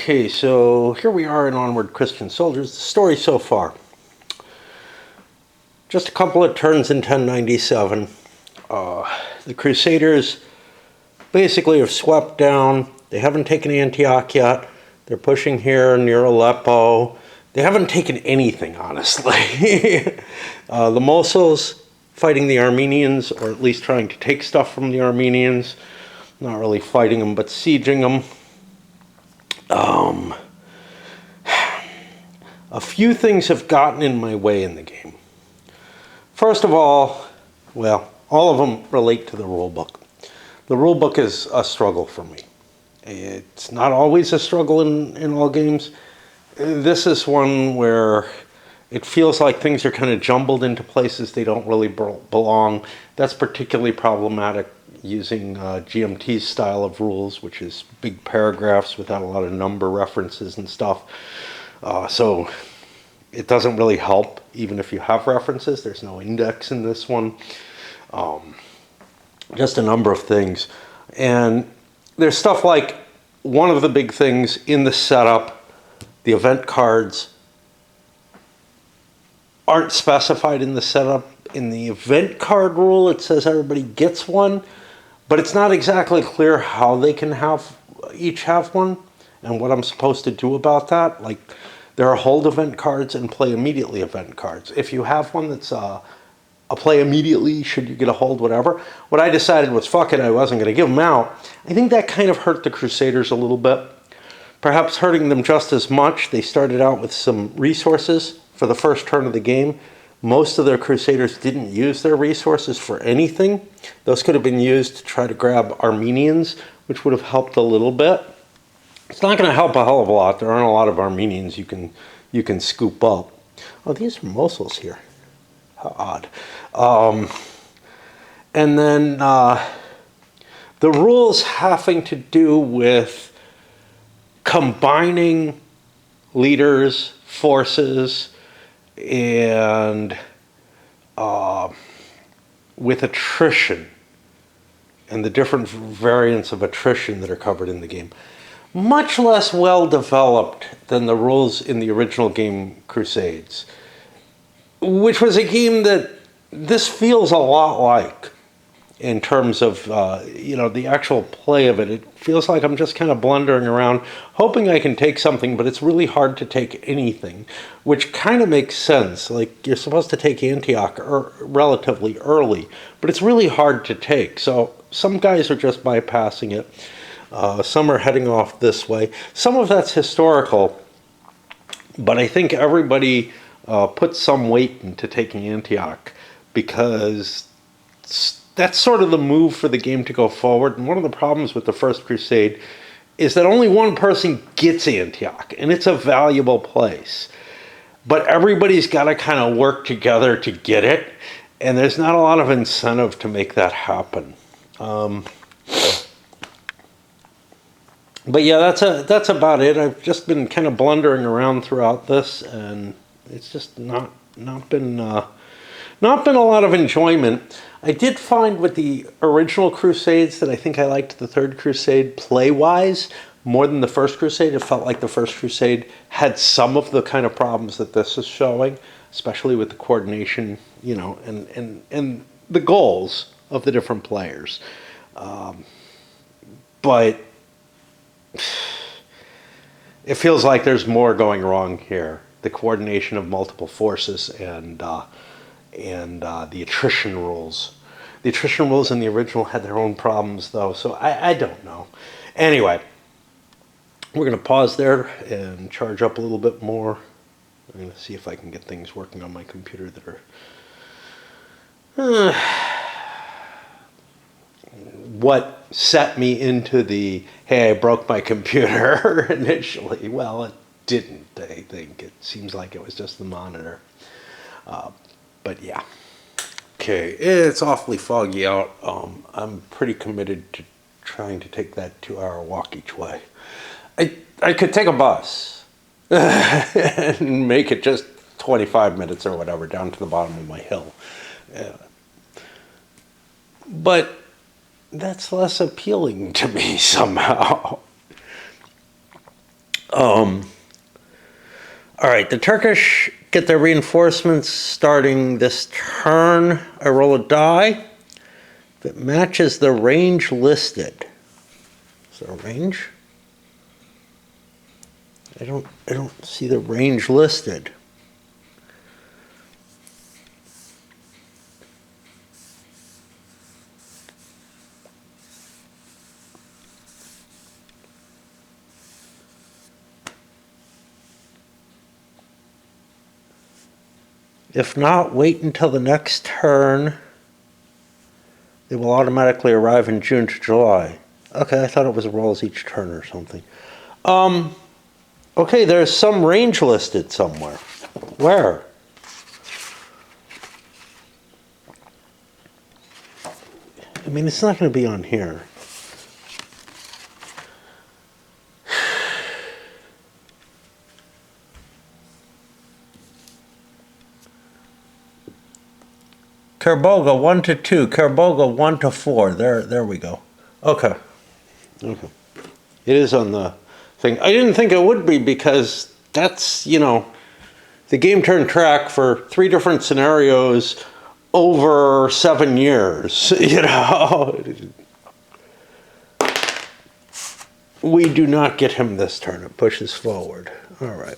Okay, so here we are in Onward Christian Soldiers. The story so far. Just a couple of turns in 1097. The Crusaders basically have swept down. They haven't taken Antioch yet. They're pushing here near Aleppo. They haven't taken anything, honestly. The Mosuls fighting the Armenians, or at least trying to take stuff from the Armenians. Not really fighting them, but sieging them. A few things have gotten in my way in the game. First of all, well, all of them relate to the rulebook. The rulebook is a struggle for me. It's not always a struggle in all games. This is one where it feels like things are kind of jumbled into places they don't really belong. That's particularly problematic using GMT's style of rules, which is big paragraphs without a lot of number references and stuff. So it doesn't really help, even if you have references. There's no index in this one. Just a number of things. And there's stuff like, one of the big things in the setup, the event cards aren't specified in the setup. In the event card rule, it says everybody gets one, but it's not exactly clear how they can each have one and what I'm supposed to do about that. Like, there are hold event cards and play immediately event cards. If you have one that's a play immediately, should you get a hold, whatever. What I decided was, fuck it, I wasn't going to give them out. I think that kind of hurt the Crusaders a little bit. Perhaps hurting them just as much. They started out with some resources for the first turn of the game. Most of their Crusaders didn't use their resources for anything. Those could have been used to try to grab Armenians, which would have helped a little bit. It's not going to help a hell of a lot. There aren't a lot of Armenians you can scoop up. Oh, these are Mosuls here. How odd. And then the rules having to do with combining leaders, forces, and with attrition and the different variants of attrition that are covered in the game. Much less well developed than the rules in the original game Crusades, which was a game that this feels a lot like in terms of, the actual play of it. It feels like I'm just kind of blundering around, hoping I can take something, but it's really hard to take anything, which kind of makes sense. Like, you're supposed to take Antioch relatively early, but it's really hard to take. So some guys are just bypassing it. Some are heading off this way. Some of that's historical, but I think everybody put some weight into taking Antioch because that's sort of the move for the game to go forward. And one of the problems with the First Crusade is that only one person gets Antioch, and it's a valuable place. But everybody's got to kind of work together to get it, and there's not a lot of incentive to make that happen. But yeah, that's about it. I've just been kind of blundering around throughout this, and it's just not been a lot of enjoyment. I did find with the original Crusades that I think I liked the Third Crusade play-wise more than the First Crusade. It felt like the First Crusade had some of the kind of problems that this is showing, especially with the coordination, and the goals of the different players. But it feels like there's more going wrong here. The coordination of multiple forces and the attrition rules. The attrition rules in the original had their own problems, though, so I don't know. Anyway, we're going to pause there and charge up a little bit more. I'm going to see if I can get things working on my computer that are... what set me into the, hey, I broke my computer initially. Well, it didn't, I think. It seems like it was just the monitor. But yeah. Okay, it's awfully foggy out. I'm pretty committed to trying to take that 2-hour walk each way. I could take a bus and make it just 25 minutes or whatever down to the bottom of my hill. But that's less appealing to me somehow. All right, the Turkish get their reinforcements starting this turn. I roll a die. If it matches the range listed. Is there a range? I don't see the range listed. If not, wait until the next turn. They will automatically arrive in June to July. Okay, I thought it was rolls each turn or something. Okay, there's some range listed somewhere. Where? I mean, it's not going to be on here. Kerboga 1 to 2, Kerboga 1 to 4. There we go. Okay. Okay. It is on the thing. I didn't think it would be because that's, the game turned track for 3 different scenarios over 7 years, We do not get him this turn. It pushes forward. All right.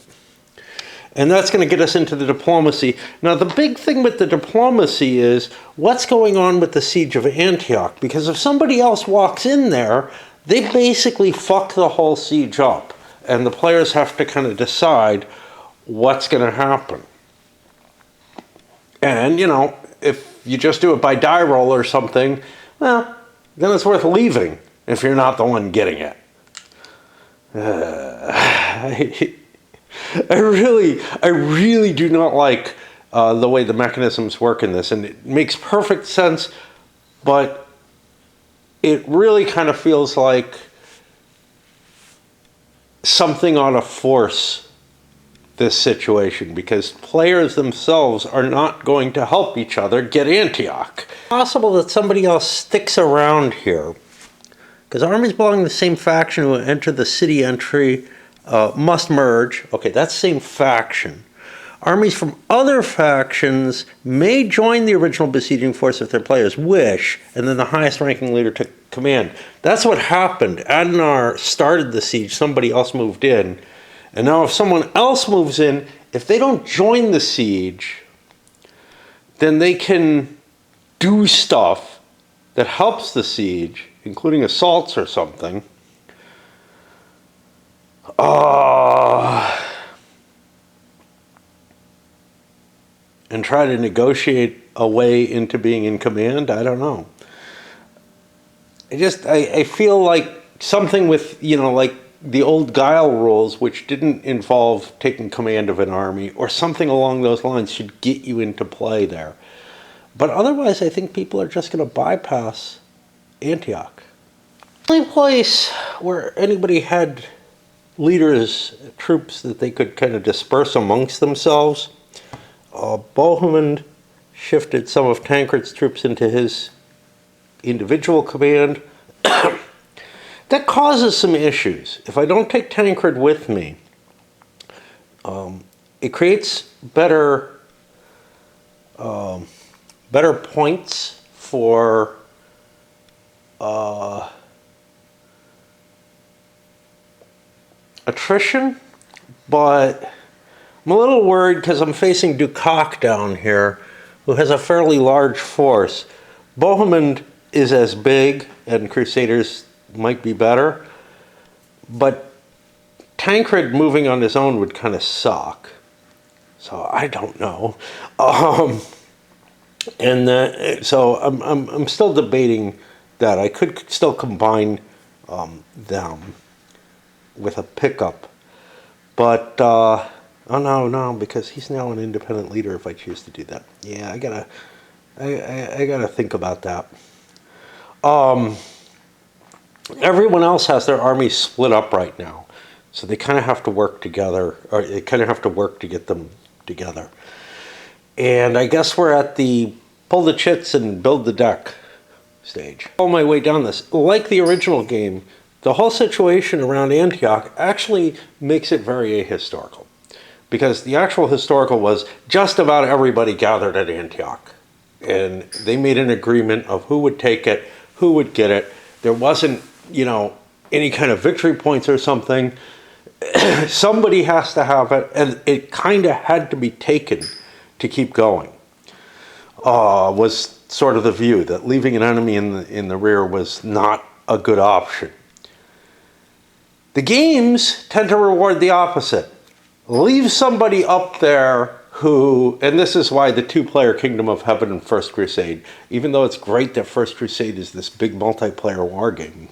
And that's going to get us into the diplomacy. Now, the big thing with the diplomacy is what's going on with the siege of Antioch? Because if somebody else walks in there, they basically fuck the whole siege up. And the players have to kind of decide what's going to happen. And, if you just do it by die roll or something, well, then it's worth leaving if you're not the one getting it. I really do not like the way the mechanisms work in this, and it makes perfect sense, but it really kind of feels like something ought to force this situation, because players themselves are not going to help each other get Antioch. It's possible that somebody else sticks around here, because armies belonging to the same faction who enter the city entry must merge. Okay, that's same faction. Armies from other factions may join the original besieging force if their players wish, and then the highest ranking leader took command. That's what happened. Adnar started the siege, somebody else moved in, and now if someone else moves in, if they don't join the siege, then they can do stuff that helps the siege, including assaults or something. And try to negotiate a way into being in command. I don't know. I feel like something with, like the old Guile rules, which didn't involve taking command of an army, or something along those lines should get you into play there. But otherwise, I think people are just going to bypass Antioch. The only place where anybody had leaders, troops that they could kind of disperse amongst themselves, Bohemond shifted some of Tancred's troops into his individual command. That causes some issues. If I don't take Tancred with me, it creates better points for attrition, but I'm a little worried because I'm facing Dukak down here, who has a fairly large force. Bohemond is as big, and Crusaders might be better, but Tancred moving on his own would kind of suck. So I don't know. So I'm still debating that. I could still combine them with a pickup, but oh no, because he's now an independent leader if I choose to do that. Yeah, I gotta think about that. Everyone else has their armies split up right now, so they kind of have to work together, or they kind of have to work to get them together. And I guess we're at the pull the chits and build the deck stage. All my way down this, like the original game, the whole situation around Antioch actually makes it very ahistorical. Because the actual historical was just about everybody gathered at Antioch. And they made an agreement of who would take it, who would get it. There wasn't, any kind of victory points or something. Somebody has to have it, and it kind of had to be taken to keep going. Was sort of the view that leaving an enemy in the rear was not a good option. The games tend to reward the opposite. Leave somebody up there who, and this is why the two-player Kingdom of Heaven and First Crusade, even though it's great that First Crusade is this big multiplayer war game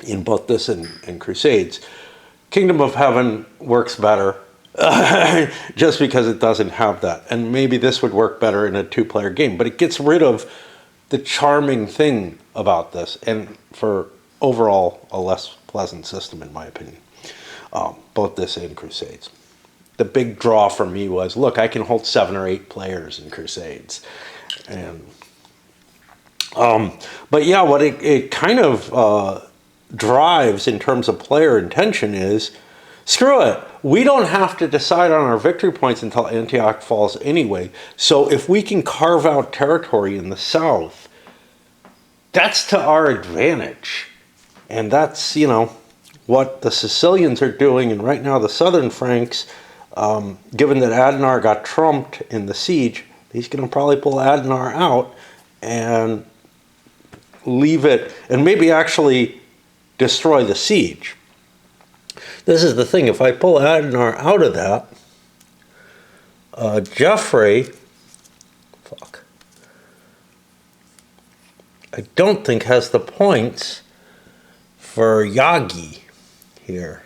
in both this and Crusades, Kingdom of Heaven works better just because it doesn't have that. And maybe this would work better in a two-player game, but it gets rid of the charming thing about this, and for overall a less pleasant system in my opinion, both this and Crusades. The big draw for me was, look, I can hold 7 or 8 players in Crusades. And but yeah, what it kind of drives in terms of player intention is, screw it, we don't have to decide on our victory points until Antioch falls anyway. So if we can carve out territory in the south, that's to our advantage. And that's, what the Sicilians are doing. And right now the southern Franks, given that Adenar got trumped in the siege, he's going to probably pull Adenar out and leave it, and maybe actually destroy the siege. This is the thing, if I pull Adenar out of that, Geoffrey, I don't think has the points for Yagi here.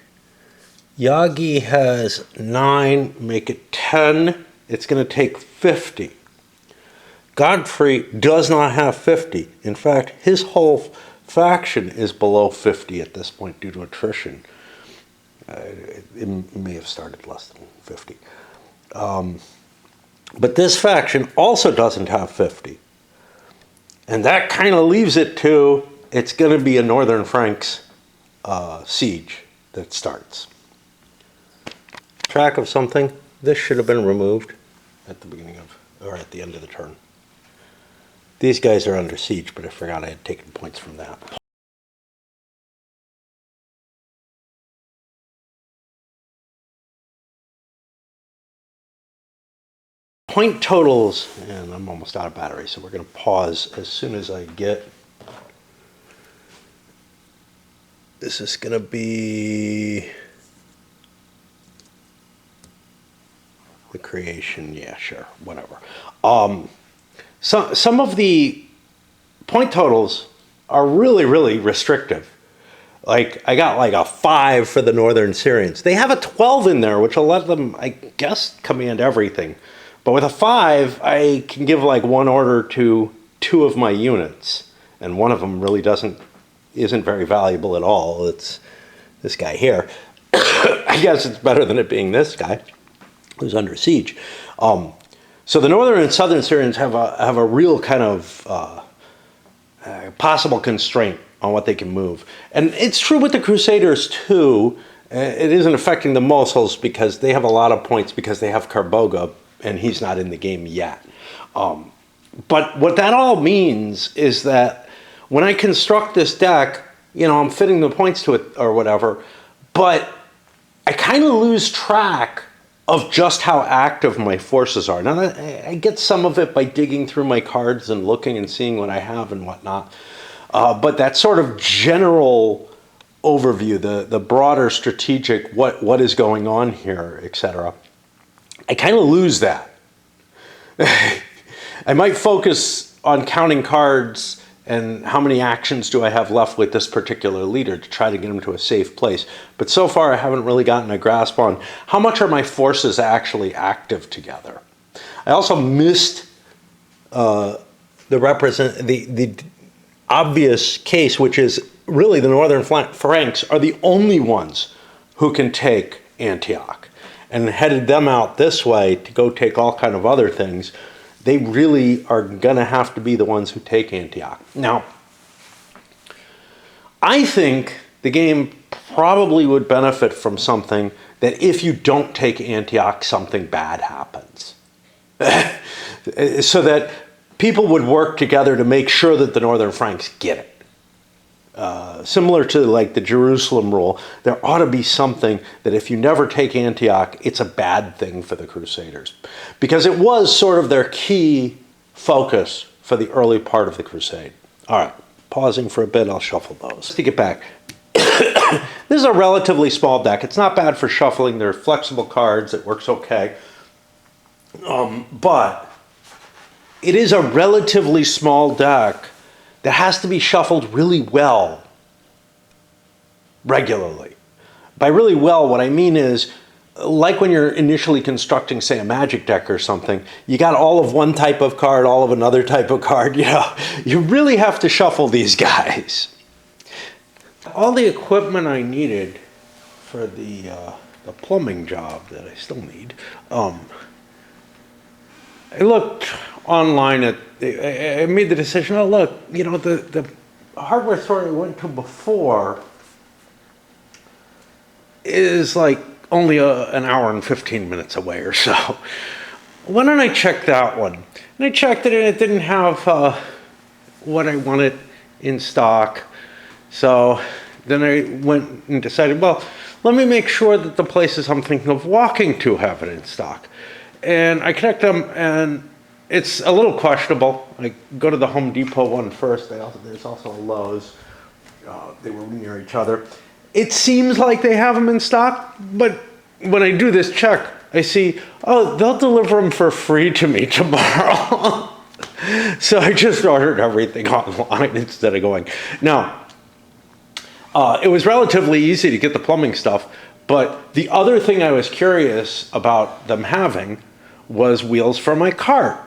Yagi has 9, make it 10. It's going to take 50. Godfrey does not have 50. In fact, his whole faction is below 50 at this point due to attrition. It may have started less than 50. But this faction also doesn't have 50. And that kind of leaves it to, it's going to be a Northern Franks siege that starts. Track of something, this should have been removed at the beginning of, or at the end of the turn. These guys are under siege, but I forgot I had taken points from that. Point totals, and I'm almost out of battery, so we're going to pause as soon as I get. This is going to be the creation, yeah, sure, whatever. Some of the point totals are really, really restrictive. Like, I got like a 5 for the Northern Syrians. They have a 12 in there, which will let them, I guess, command everything. But with a 5, I can give like one order to 2 of my units. And one of them really isn't very valuable at all. It's this guy here. I guess it's better than it being this guy who's under siege. So the Northern and Southern Syrians have a real kind of possible constraint on what they can move. And it's true with the Crusaders too. It isn't affecting the Mosuls because they have a lot of points because they have Carboga and he's not in the game yet. But what that all means is that when I construct this deck, I'm fitting the points to it or whatever, but I kind of lose track of just how active my forces are. Now, I get some of it by digging through my cards and looking and seeing what I have and whatnot. But that sort of general overview, the broader strategic, what is going on here, etc., I kind of lose that. I might focus on counting cards and how many actions do I have left with this particular leader to try to get him to a safe place. But so far I haven't really gotten a grasp on how much are my forces actually active together. I also missed the obvious case, which is really the Northern Franks are the only ones who can take Antioch, and headed them out this way to go take all kind of other things. They really are going to have to be the ones who take Antioch. Now, I think the game probably would benefit from something that if you don't take Antioch, something bad happens. So that people would work together to make sure that the Northern Franks get it. Similar to like the Jerusalem rule, there ought to be something that if you never take Antioch, it's a bad thing for the Crusaders. Because it was sort of their key focus for the early part of the crusade. All right, pausing for a bit, I'll shuffle those. To get back, this is a relatively small deck. It's not bad for shuffling. They're flexible cards. It works okay. But it is a relatively small deck that has to be shuffled really well regularly. By really well, what I mean is, like when you're initially constructing, say, a Magic deck or something, you got all of one type of card, all of another type of card, you really have to shuffle these guys. All the equipment I needed for the plumbing job that I still need, I looked online at, I made the decision, oh look, the hardware store I went to before is like only an hour and 15 minutes away or so. Why don't I check that one? And I checked it and it didn't have what I wanted in stock. So then I went and decided, well, let me make sure that the places I'm thinking of walking to have it in stock. And I connect them and it's a little questionable. I go to the Home Depot one first. There's also a Lowe's. They were near each other. It seems like they have them in stock, but when I do this check, I see, oh, they'll deliver them for free to me tomorrow. So I just ordered everything online instead of going. Now, it was relatively easy to get the plumbing stuff, but the other thing I was curious about them having was wheels for my cart.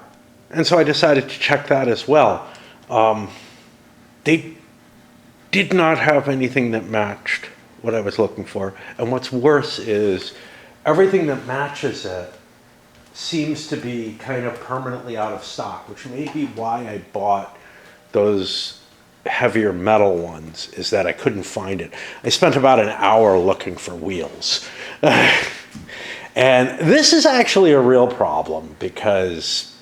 And so I decided to check that as well. They did not have anything that matched what I was looking for. And what's worse is everything that matches it seems to be kind of permanently out of stock, which may be why I bought those heavier metal ones, is that I couldn't find it. I spent about an hour looking for wheels. And this is actually a real problem because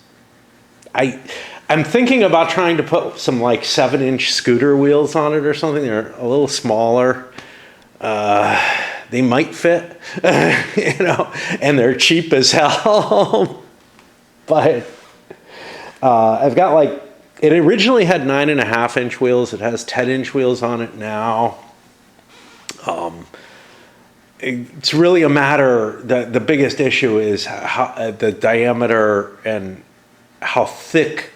I'm thinking about trying to put some like 7-inch scooter wheels on it or something. They're a little smaller. They might fit, and they're cheap as hell. But I've got like, it originally had 9.5-inch wheels. It has 10-inch wheels on it now. It's really a matter, the biggest issue is how, the diameter and how thick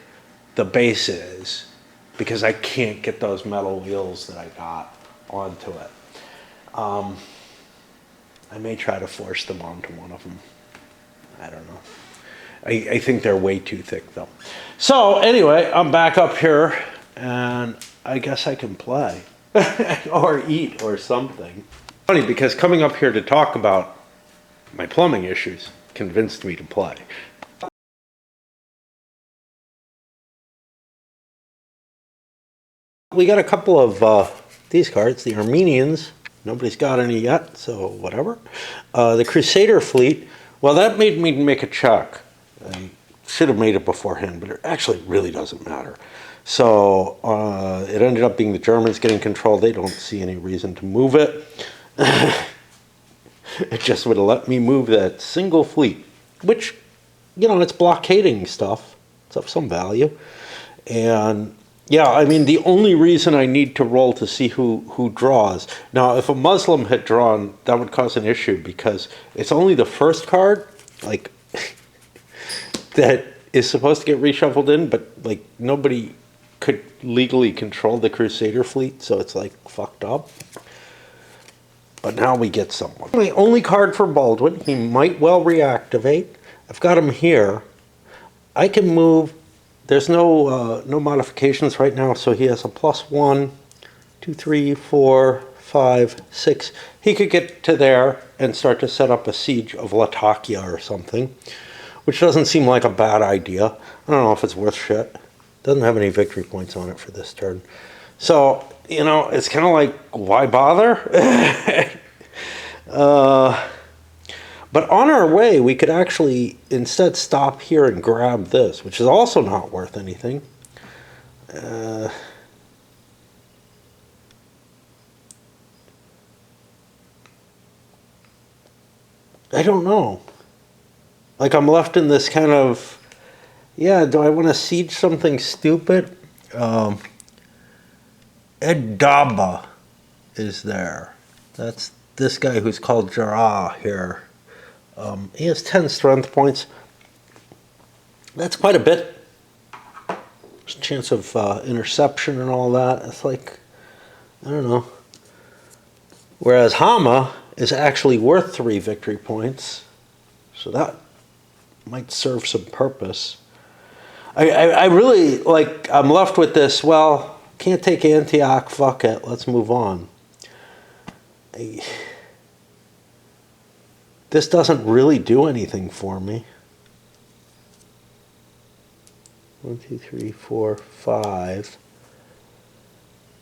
the base is, because I can't get those metal wheels that I got onto it. I may try to force them onto one of them. I don't know. I think they're way too thick though. So anyway, I'm back up here and I guess I can play or eat or something. Funny because coming up here to talk about my plumbing issues convinced me to play. We got a couple of these cards, the Armenians. Nobody's got any yet, so whatever. The Crusader fleet, well, that made me make a check. I should have made it beforehand, but it actually really doesn't matter. So it ended up being the Germans getting control. They don't see any reason to move it. It just would have let me move that single fleet, which, it's blockading stuff. It's of some value. And yeah, I mean, the only reason I need to roll to see who draws. Now, if a Muslim had drawn, that would cause an issue because it's only the first card, like, that is supposed to get reshuffled in, but, like, nobody could legally control the Crusader fleet, so it's, like, fucked up. But now we get someone. My only card for Baldwin, he might well reactivate. I've got him here. I can move. There's no modifications right now, so he has a +1, 2, 3, 4, 5, 6. He could get to there and start to set up a siege of Latakia or something, which doesn't seem like a bad idea. I don't know if it's worth shit. Doesn't have any victory points on it for this turn. So it's kind of like, why bother? But on our way, we could actually instead stop here and grab this, which is also not worth anything. I don't know. Like, I'm left in this kind of, do I want to siege something stupid? Ed Daba is there. That's this guy who's called Jarrah here. He has 10 strength points. That's quite a bit. There's a chance of interception and all that. It's like, I don't know. Whereas Hama is actually worth 3 victory points. So that might serve some purpose. I really, like, I'm left with this, well, can't take Antioch, fuck it, let's move on. This doesn't really do anything for me. 1, 2, 3, 4, 5.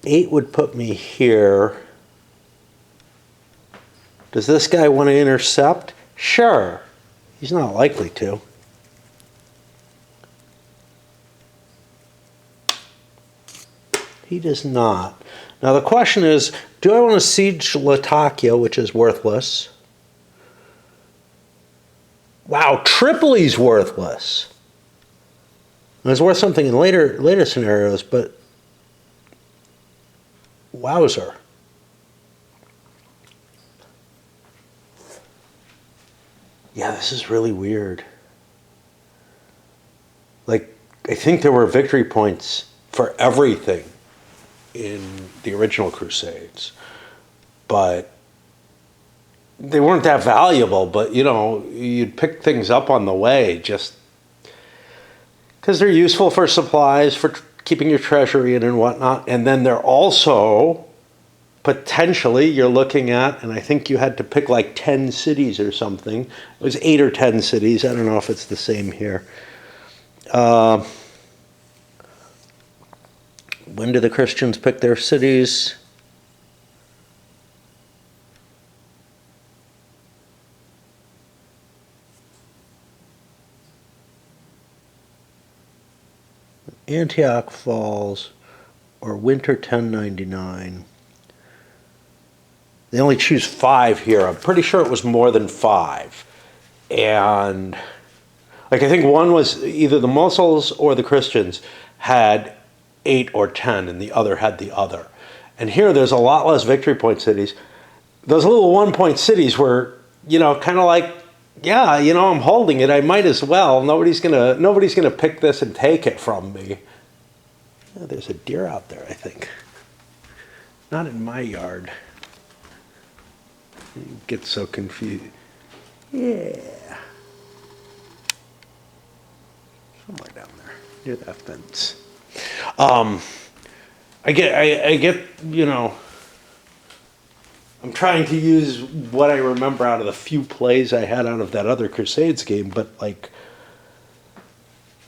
8 would put me here. Does this guy want to intercept? Sure. He's not likely to. He does not. Now the question is, do I want to siege Latakia, which is worthless? Wow, Tripoli's worthless. And it's worth something in later scenarios, but wowzer. Yeah, this is really weird. Like, I think there were victory points for everything in the original Crusades, but they weren't that valuable. But you'd pick things up on the way just because they're useful for supplies, for keeping your treasury in and whatnot. And then they're also potentially, you're looking at, and I think you had to pick like 10 cities or something. It was 8 or 10 cities. I don't know if it's the same here. When do the Christians pick their cities? Antioch falls, or winter 1099. They only choose 5 here. I'm pretty sure it was more than 5. And like, I think one was either the Muslims or the Christians had 8 or 10, and the other had the other. And here there's a lot less victory point cities. Those little 1-point cities were, kind of like, I'm holding it. I might as well. Nobody's gonna pick this and take it from me. Yeah, there's a deer out there, I think. Not in my yard. You get so confused. Yeah. Somewhere down there, near that fence. I get, I'm trying to use what I remember out of the few plays I had out of that other Crusades game, but like,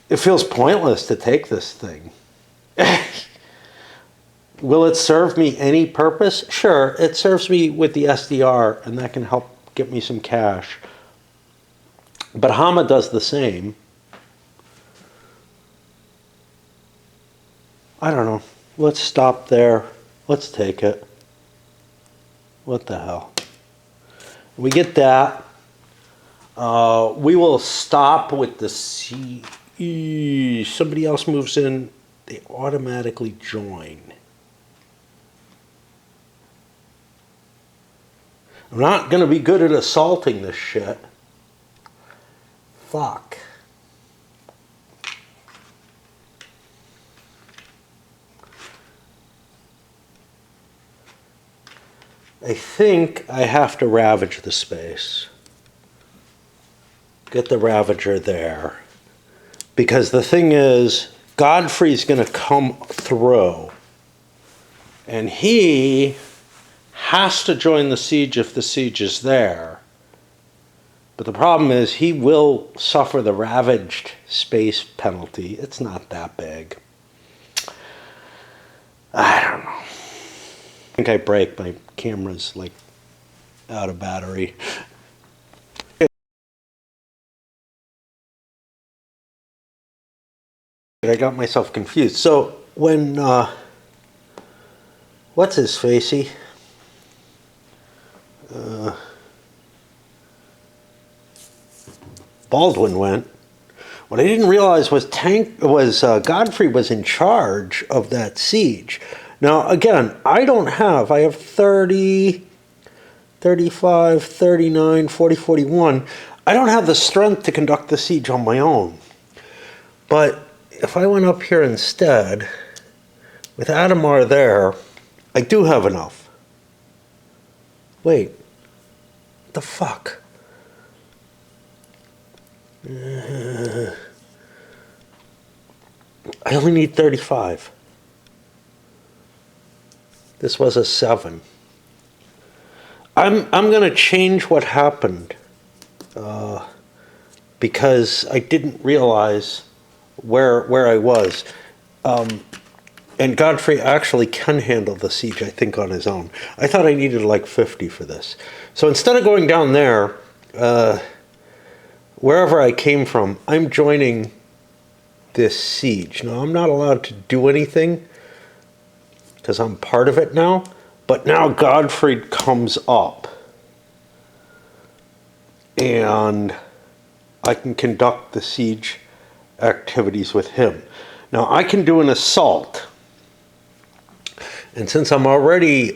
it feels pointless to take this thing. Will it serve me any purpose? Sure, it serves me with the SDR, and that can help get me some cash. But Hama does the same. I don't know. Let's stop there. Let's take it. What the hell? We get that. We will stop with the C. Somebody else moves in. They automatically join. I'm not going to be good at assaulting this shit. Fuck. I think I have to ravage the space. Get the Ravager there. Because the thing is, Godfrey's going to come through. And he has to join the siege if the siege is there. But the problem is, he will suffer the ravaged space penalty. It's not that big. I don't know. I think I break. My camera's like out of battery. I got myself confused. So when what's his facey? Baldwin went. What I didn't realize was Godfrey was in charge of that siege. Now again, I have 30, 35, 39, 40, 41. I don't have the strength to conduct the siege on my own. But if I went up here instead, with Adamar there, I do have enough. Wait, what the fuck? I only need 35. This was a 7. I'm going to change what happened because I didn't realize where I was. And Godfrey actually can handle the siege, I think, on his own. I thought I needed like 50 for this. So instead of going down there, wherever I came from, I'm joining this siege. Now, I'm not allowed to do anything because I'm part of it now, but now Godfrey comes up and I can conduct the siege activities with him. Now, I can do an assault. And since I'm already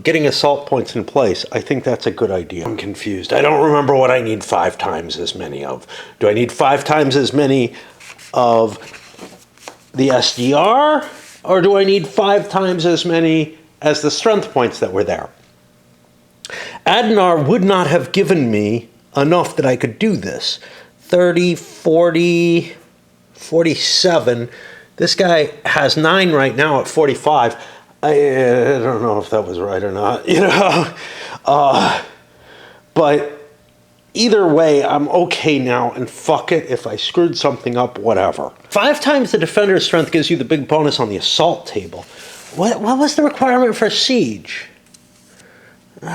getting assault points in place, I think that's a good idea. I'm confused. I don't remember what I need 5 times as many of. Do I need 5 times as many of the SDR? Or do I need 5 times as many as the strength points that were there? Adnar would not have given me enough that I could do this. 30, 40, 47. This guy has 9 right now at 45. I don't know if that was right or not, but either way, I'm okay now, and fuck it, if I screwed something up, whatever. 5 times the defender's strength gives you the big bonus on the assault table. What was the requirement for siege? 5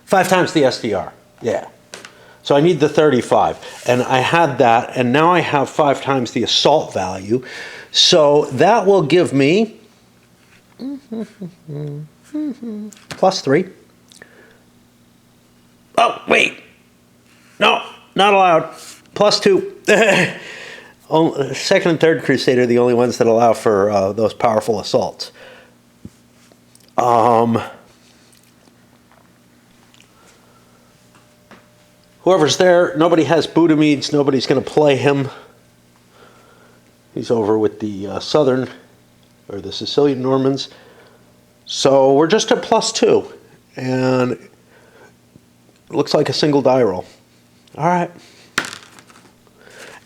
times the SDR, yeah. So I need the 35, and I had that, and now I have 5 times the assault value. So that will give me +3. Oh, wait. No, not allowed. +2. Second and third Crusade are the only ones that allow for those powerful assaults. Whoever's there, nobody has Budamedes. Nobody's going to play him. He's over with the southern, or the Sicilian Normans. So we're just at +2. And it looks like a single die roll. All right.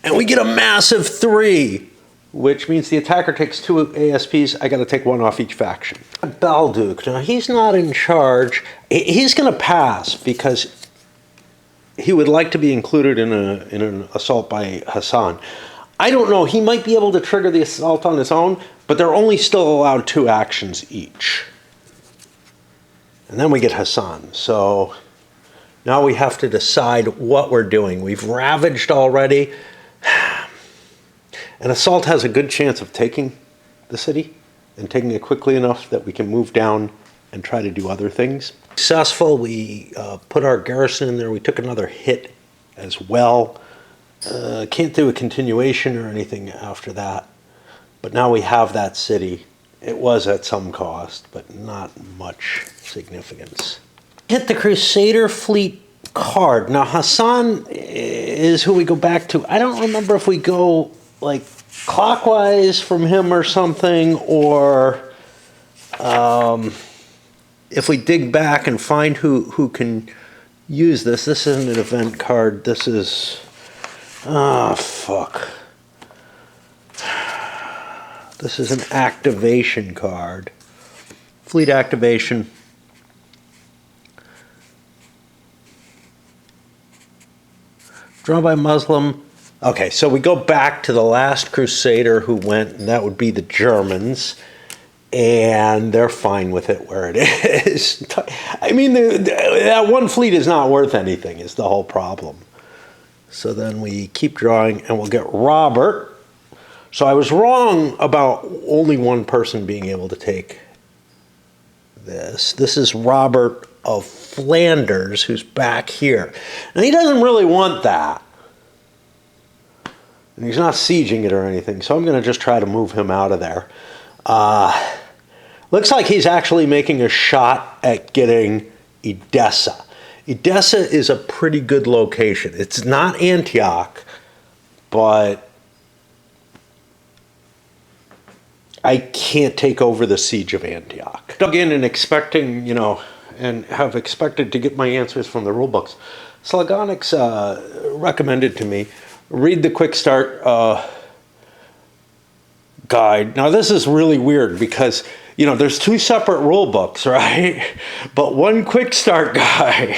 And we get a massive 3, which means the attacker takes 2 ASPs. I got to take 1 off each faction. Balduke, now he's not in charge. He's going to pass because he would like to be included in an assault by Hassan. I don't know, he might be able to trigger the assault on his own, but they're only still allowed 2 actions each. And then we get Hassan. So now we have to decide what we're doing. We've ravaged already. An assault has a good chance of taking the city and taking it quickly enough that we can move down and try to do other things. Successful, we put our garrison in there. We took another hit as well. Can't do a continuation or anything after that. But now we have that city. It was at some cost, but not much significance. Hit the Crusader fleet card. Now Hassan is who we go back to. I don't remember if we go like clockwise from him or something, or if we dig back and find who can use this. This isn't an event card. This is... ah, fuck. This is an activation card. Fleet activation. Drawn by Muslim. Okay, so we go back to the last Crusader who went, and that would be the Germans. and they're fine with it where it is. I mean, that one fleet is not worth anything, is the whole problem. So then we keep drawing, and we'll get Robert. So I was wrong about only one person being able to take this. This is Robert of Flanders, who's back here. And he doesn't really want that. And he's not sieging it or anything, so I'm going to just try to move him out of there. Looks like he's actually making a shot at getting Edessa. Edessa is a pretty good location. It's not Antioch, but I can't take over the siege of Antioch. Dug in and expecting, and have expected to get my answers from the rule books. Slagonics recommended to me, read the quick start guide. Now this is really weird because, there's two separate rule books, right? But one quick start guide.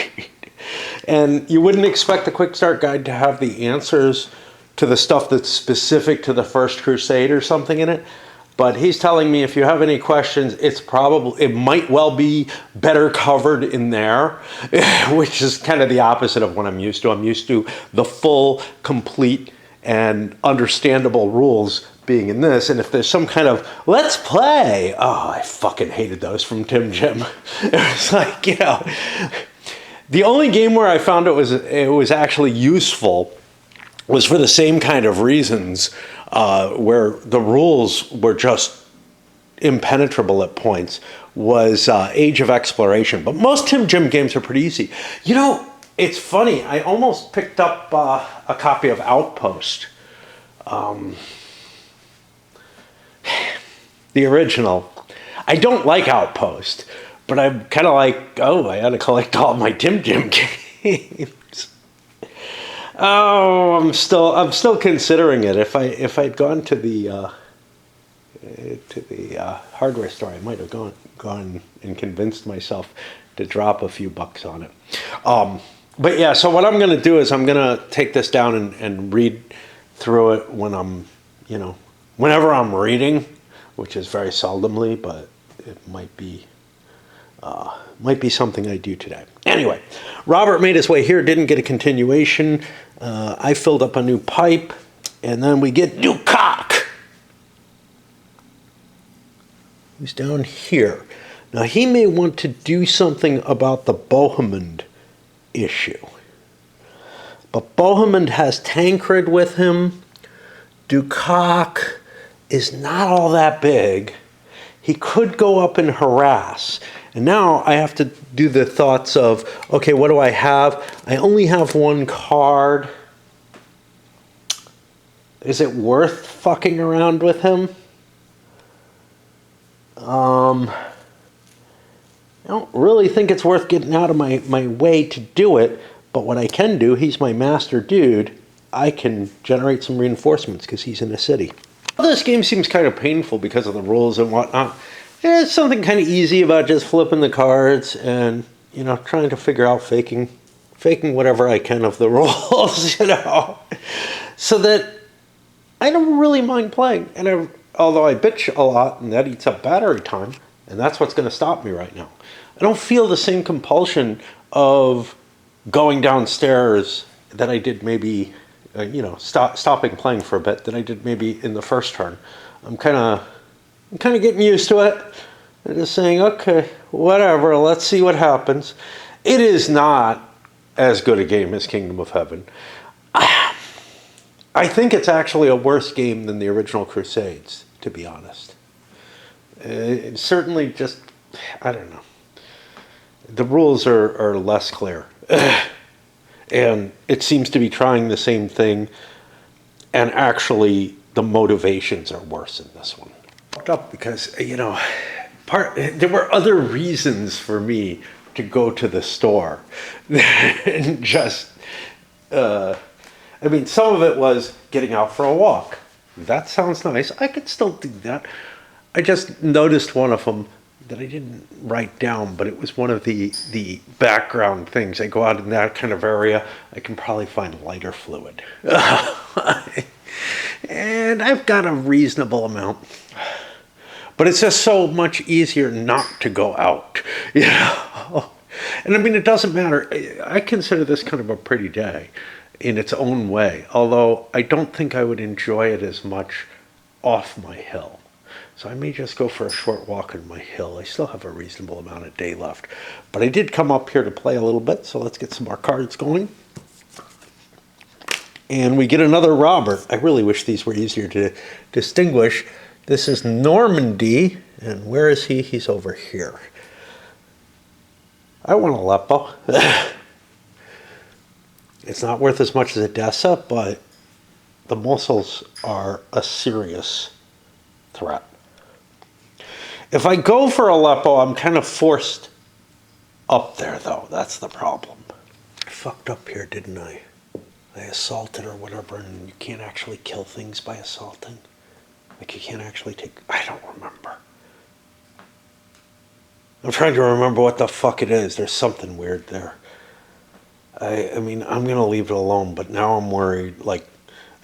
And you wouldn't expect the quick start guide to have the answers to the stuff that's specific to the First Crusade or something in it. But he's telling me if you have any questions, it might well be better covered in there, which is kind of the opposite of what I'm used to. I'm used to the full, complete, and understandable rules being in this. And if there's some kind of let's play, I fucking hated those from Tim Jim. It was like, the only game where I found it was actually useful was for the same kind of reasons, where the rules were just impenetrable at points, was Age of Exploration. But most Tim Jim games are pretty easy. It's funny, I almost picked up a copy of Outpost. The original. I don't like Outpost, but I'm kind of like, I had to collect all my Tim Jim games. I'm still considering it. If I'd gone to the hardware store, I might have gone and convinced myself to drop a few bucks on it. But yeah, so what I'm going to do is I'm going to take this down and read through it when I'm, whenever I'm reading, which is very seldomly, but it might be something I do today. Anyway, Robert made his way here, didn't get a continuation. I filled up a new pipe, and then we get Dukak, who's down here. Now, he may want to do something about the Bohemond issue. But Bohemond has Tancred with him. Dukak is not all that big. He could go up and harass. And now I have to do the thoughts of, okay, what do I have? I only have one card. Is it worth fucking around with him? I don't really think it's worth getting out of my way to do it. But what I can do, he's my master dude. I can generate some reinforcements because he's in a city. This game seems kind of painful because of the rules and whatnot. There's something kind of easy about just flipping the cards and, trying to figure out faking whatever I can of the rules, so that I don't really mind playing. And although I bitch a lot and that eats up battery time, and that's what's going to stop me right now. I don't feel the same compulsion of going downstairs that I did maybe, stopping playing for a bit that I did maybe in the first turn. I'm kind of getting used to it. I'm just saying, okay, whatever, let's see what happens. It is not as good a game as Kingdom of Heaven. I think it's actually a worse game than the original Crusades, to be honest. It's certainly just, I don't know. The rules are less clear. And it seems to be trying the same thing, and actually the motivations are worse in this one. Up because, there were other reasons for me to go to the store than just, some of it was getting out for a walk. That sounds nice. I could still do that. I just noticed one of them that I didn't write down, but it was one of the background things. I go out in that kind of area, I can probably find lighter fluid. And I've got a reasonable amount. But it's just so much easier not to go out, you know? And I mean, it doesn't matter. I consider this kind of a pretty day in its own way, although I don't think I would enjoy it as much off my hill. So I may just go for a short walk on my hill. I still have a reasonable amount of day left. But I did come up here to play a little bit, so let's get some more cards going. And we get another Robert. I really wish these were easier to distinguish. This is Normandy, and where is he? He's over here. I want Aleppo. It's not worth as much as Edessa, but the Mosuls are a serious threat. If I go for Aleppo, I'm kind of forced up there, though. That's the problem. I fucked up here, didn't I? I assaulted or whatever, and you can't actually kill things by assaulting. Like, you can't actually take... I don't remember. I'm trying to remember what the fuck it is. There's something weird there. I mean, I'm going to leave it alone, but now I'm worried. Like,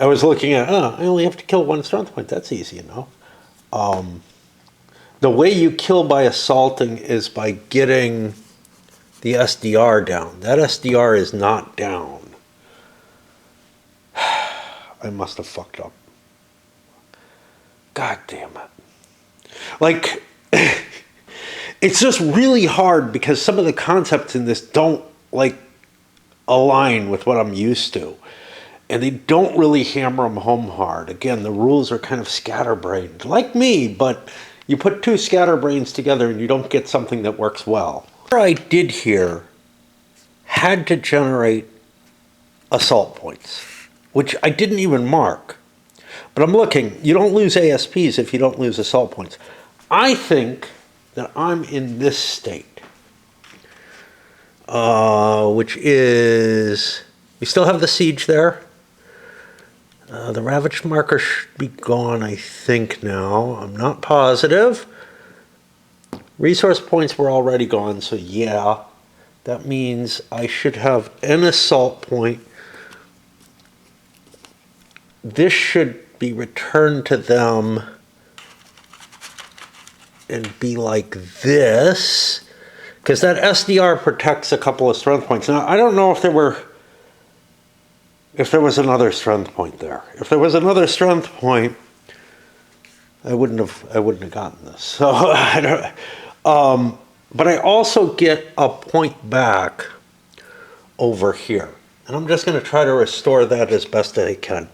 I was looking at, I only have to kill one strength point. That's easy, you know. The way you kill by assaulting is by getting the SDR down. That SDR is not down. I must have fucked up. God damn it. Like, it's just really hard because some of the concepts in this don't, like, align with what I'm used to. And they don't really hammer them home hard. Again, the rules are kind of scatterbrained, like me, but you put two scatterbrains together and you don't get something that works well. What I did here had to generate assault points, which I didn't even mark. But I'm looking, you don't lose ASPs if you don't lose assault points. I think that I'm in this state, which is, we still have the siege there. The ravaged marker should be gone, I think, now. I'm not positive. Resource points were already gone, so yeah. That means I should have an assault point. This should be returned to them and be like this. Because that SDR protects a couple of strength points. Now, I don't know if there was another strength point there. If there was another strength point, I wouldn't have gotten this. So I don't. But I also get a point back over here, and I'm just going to try to restore that as best I can.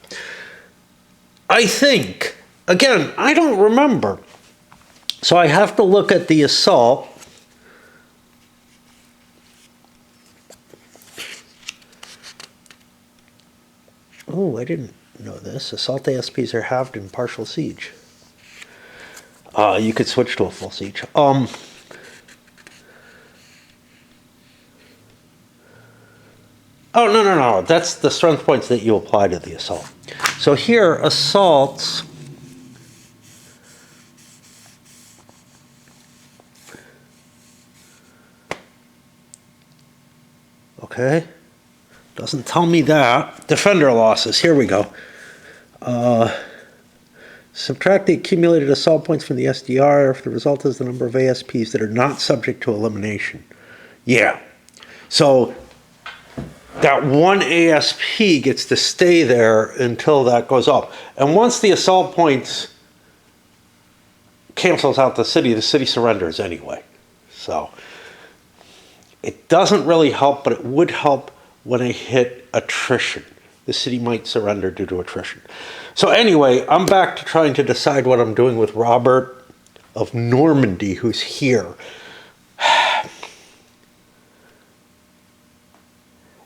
I think, again, I don't remember, so I have to look at the assault. Oh, I didn't know this. Assault ASPs are halved in partial siege. You could switch to a full siege. Oh, no. That's the strength points that you apply to the assault. So here, assaults. Okay. Doesn't tell me that. Defender losses. Here we go. Subtract the accumulated assault points from the SDR if the result is the number of ASPs that are not subject to elimination. Yeah. So that one ASP gets to stay there until that goes up. And once the assault points cancels out the city surrenders anyway. So it doesn't really help, but it would help when I hit attrition. The city might surrender due to attrition. So anyway, I'm back to trying to decide what I'm doing with Robert of Normandy, who's here.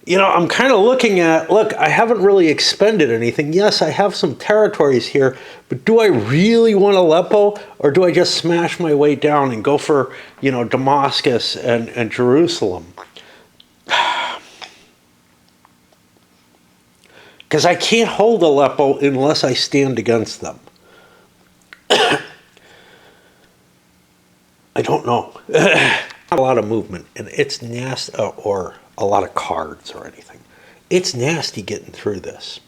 You know, I'm kind of looking at, look, I haven't really expended anything. Yes, I have some territories here, but do I really want Aleppo, or do I just smash my way down and go for, you know, Damascus and Jerusalem? Because I can't hold Aleppo unless I stand against them. I don't know. Not a lot of movement, and it's nasty, or a lot of cards or anything. It's nasty getting through this.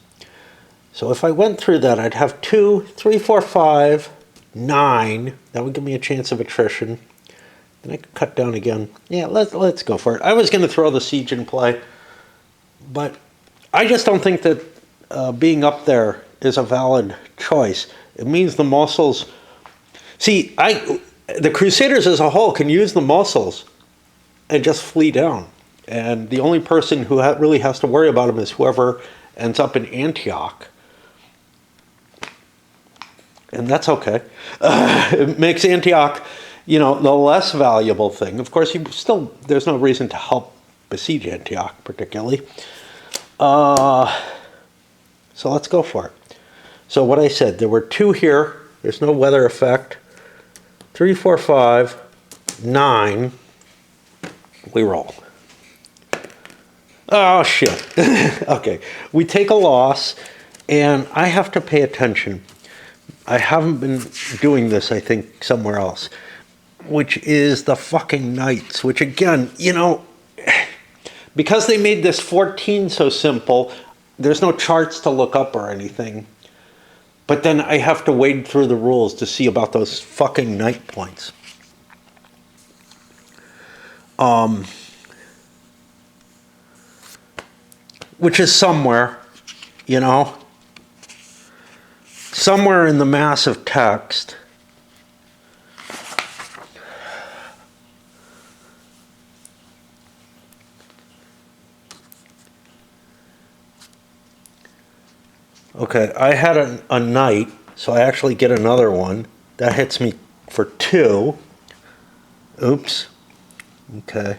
So if I went through that, I'd have 2, 3, 4, 5. 9. That would give me a chance of attrition. Then I could cut down again. Yeah, let's go for it. I was going to throw the siege in play, but I just don't think that being up there is a valid choice. It means the muscles... See, the Crusaders as a whole can use the muscles and just flee down. And the only person who really has to worry about them is whoever ends up in Antioch. And that's okay. It makes Antioch, the less valuable thing. Of course, there's no reason to help besiege Antioch particularly. So let's go for it. So what I said, there were 2 here. There's no weather effect. 3, 4, 5, 9. We roll. Oh, shit. Okay. We take a loss, and I have to pay attention. I haven't been doing this, I think, somewhere else, which is the fucking knights, which again, because they made this 14 so simple, there's no charts to look up or anything. But then I have to wade through the rules to see about those fucking knight points. Which is somewhere, somewhere in the mass of text. Okay, I had a knight, so I actually get another one. That hits me for 2. Oops. Okay.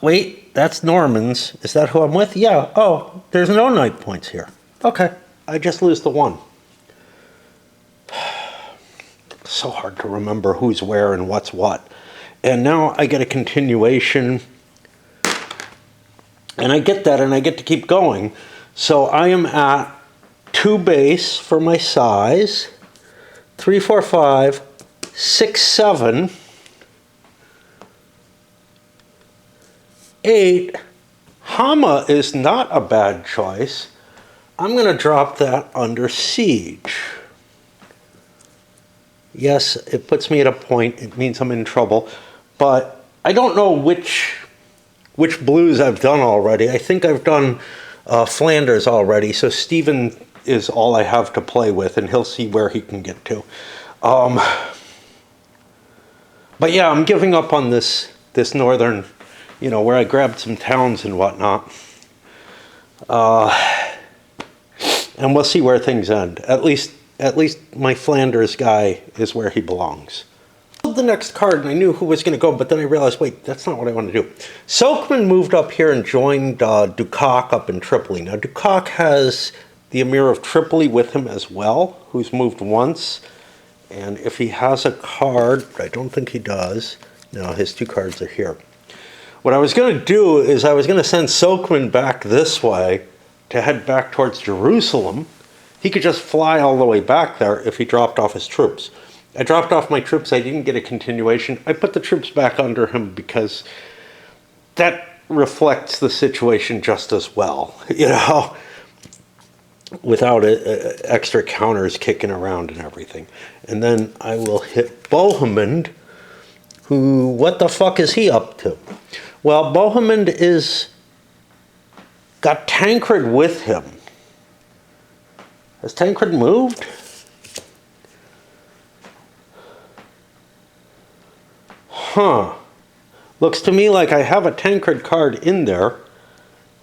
Wait, that's Normans. Is that who I'm with? Yeah. Oh, there's no knight points here. Okay, I just lose the 1. So hard to remember who's where and what's what. And now I get a continuation. And I get that, and I get to keep going. So I am at 2 base for my size. 3, 4, 5, 6, 7. 8. Hama is not a bad choice. I'm going to drop that under siege. Yes, it puts me at a point. It means I'm in trouble. But I don't know which blues I've done already. I think I've done Flanders already. So Stephen is all I have to play with, and he'll see where he can get to. But yeah, I'm giving up on this northern... where I grabbed some towns and whatnot. And we'll see where things end. At least my Flanders guy is where he belongs. The next card, and I knew who was going to go, but then I realized, wait, that's not what I want to do. Sokhman moved up here and joined Dukak up in Tripoli. Now, Dukak has the Emir of Tripoli with him as well, who's moved once. And if he has a card, I don't think he does. No, his 2 cards are here. What I was going to do is I was going to send Sokhman back this way to head back towards Jerusalem. He could just fly all the way back there if he dropped off his troops. I dropped off my troops. I didn't get a continuation. I put the troops back under him because that reflects the situation just as well, without extra counters kicking around and everything. And then I will hit Bohemond, who, what the fuck is he up to? Well, Bohemond got Tancred with him. Has Tancred moved? Huh. Looks to me like I have a Tancred card in there,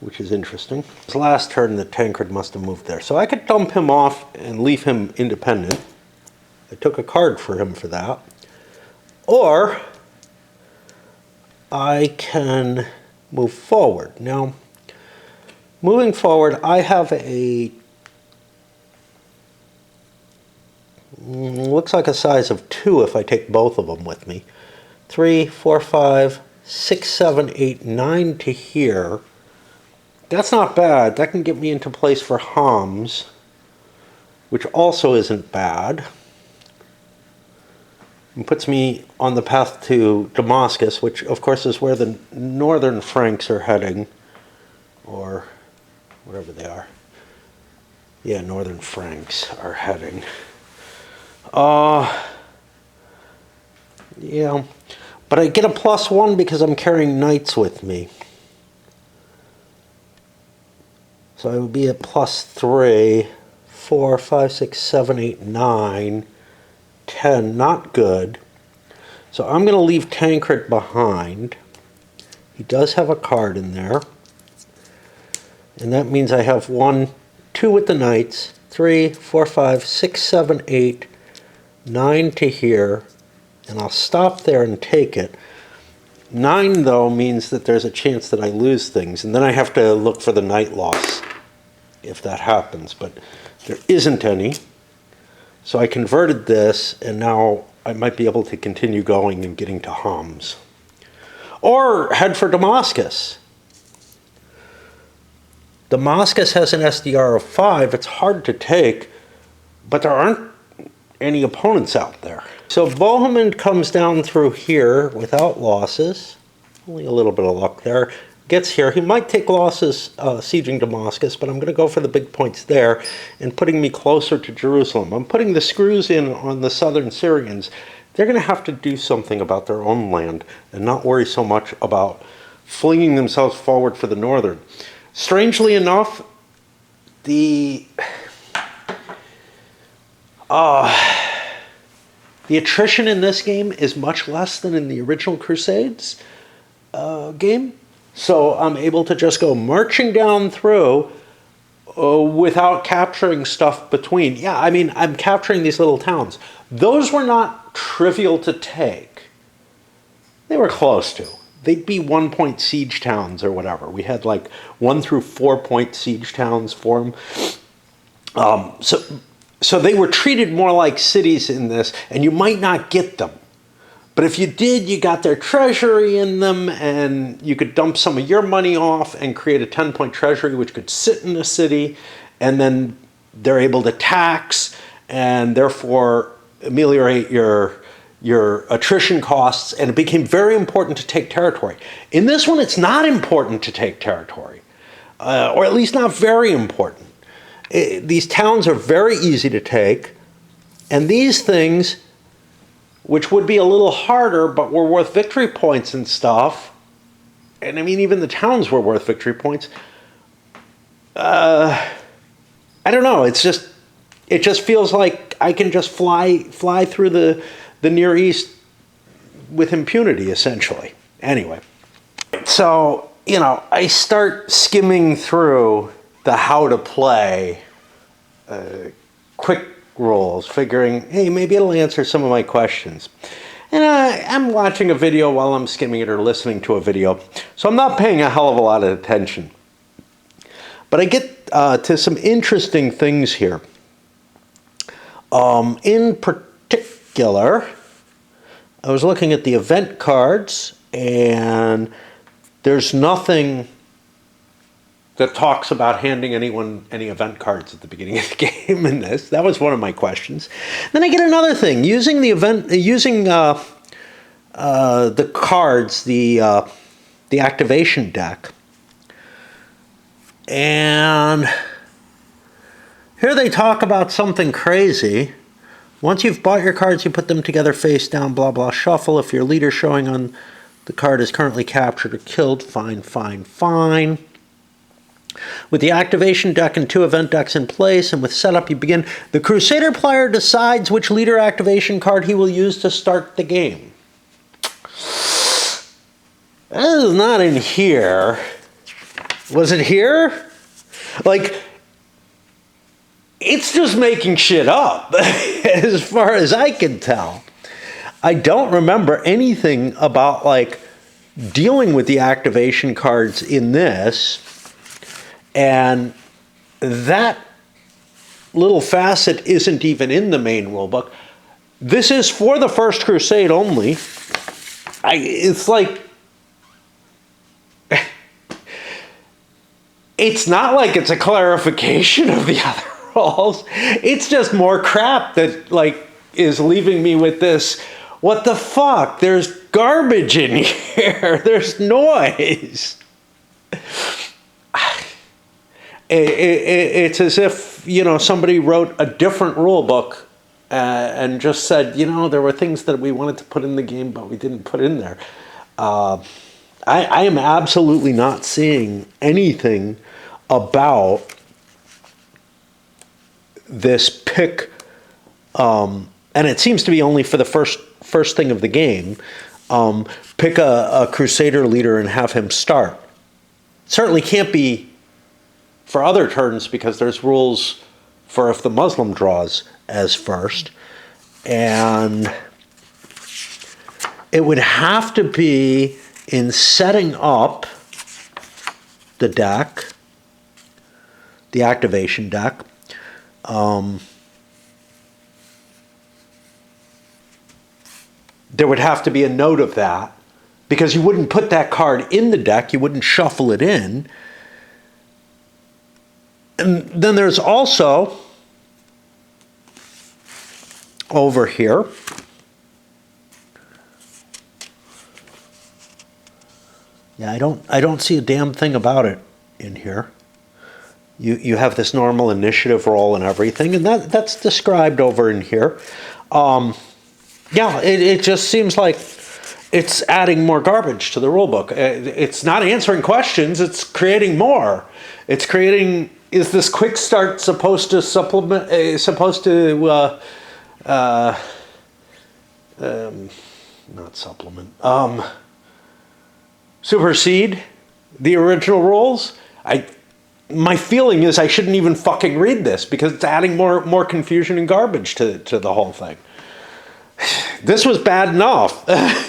which is interesting. His last turn, the Tancred must have moved there. So I could dump him off and leave him independent. I took a card for him for that. Or I can move forward. Now, moving forward, I have looks like a size of 2 if I take both of them with me. 3, 4, 5, 6, 7, 8, 9 to here. That's not bad. That can get me into place for Homs, which also isn't bad. And puts me on the path to Damascus, which of course is where the northern Franks are heading, or whatever they are. Yeah, northern Franks are heading. Yeah. But I get a +1 because I'm carrying knights with me. So I would be at +3, 4, 5, 6, 7, 8, 9, 10. Not good. So I'm going to leave Tancred behind. He does have a card in there. And that means I have 1, 2 with the knights, 3, 4, 5, 6, 7, 8, 9 to here. And I'll stop there and take it. 9, though, means that there's a chance that I lose things. And then I have to look for the knight loss if that happens. But there isn't any. So I converted this, and now I might be able to continue going and getting to Homs. Or head for Damascus. Damascus has an SDR of 5. It's hard to take, but there aren't any opponents out there. So Bohemond comes down through here without losses. Only a little bit of luck there. Gets here. He might take losses sieging Damascus, but I'm going to go for the big points there and putting me closer to Jerusalem. I'm putting the screws in on the southern Syrians. They're going to have to do something about their own land and not worry so much about flinging themselves forward for the northern. Strangely enough, the attrition in this game is much less than in the original Crusades game. So I'm able to just go marching down through without capturing stuff between. Yeah, I mean, I'm capturing these little towns. Those were not trivial to take. They were close to. They'd be 1-point siege towns or whatever. We had like 1 through 4-point siege towns for them. So they were treated more like cities in this, and you might not get them. But if you did, you got their treasury in them, and you could dump some of your money off and create a 10-point treasury, which could sit in a city, and then they're able to tax and therefore ameliorate your attrition costs, and it became very important to take territory. In this one, it's not important to take territory, or at least not very important. These towns are very easy to take, and these things, which would be a little harder, but were worth victory points and stuff, and I mean, even the towns were worth victory points. I don't know, it just feels like I can just fly through the Near East with impunity, essentially. Anyway, so, you know, I start skimming through the how to play quick rules, figuring, hey, maybe it'll answer some of my questions. And I'm watching a video while I'm skimming it or listening to a video, so I'm not paying a hell of a lot of attention. But I get to some interesting things here. In particular, I was looking at the event cards, and there's nothing that talks about handing anyone any event cards at the beginning of the game in this. That was one of my questions. Then I get another thing. Using the cards, the activation deck. And here they talk about something crazy. Once you've bought your cards, you put them together face down, blah, blah, shuffle. If your leader showing on the card is currently captured or killed, fine, fine, fine. With the activation deck and 2 event decks in place and with setup, you begin. The Crusader player decides which leader activation card he will use to start the game. That is not in here. Was it here? Like, it's just making shit up, as far as I can tell. I don't remember anything about, like, dealing with the activation cards in this. And that little facet isn't even in the main rulebook. This is for the First Crusade only. It's like, it's not like it's a clarification of the other rules. It's just more crap that, like, is leaving me with this, what the fuck? There's garbage in here. There's noise. It's as if, you know, somebody wrote a different rule book and just said, there were things that we wanted to put in the game, but we didn't put in there. I am absolutely not seeing anything about this pick, and it seems to be only for the first thing of the game. Pick a Crusader leader and have him start. Certainly can't be for other turns because there's rules for if the Muslim draws as first. And it would have to be in setting up the deck, the activation deck. There would have to be a note of that because you wouldn't put that card in the deck, you wouldn't shuffle it in. And then there's also over here yeah, I don't see a damn thing about it in here. You have this normal initiative roll and everything, and that's described over in here. Yeah, it just seems like it's adding more garbage to the rule book. It's not answering questions, it's creating more. It's creating, is this quick start supposed to supplement, not supplement, supersede the original rules? My feeling is I shouldn't even fucking read this because it's adding more confusion and garbage to the whole thing. This was bad enough. It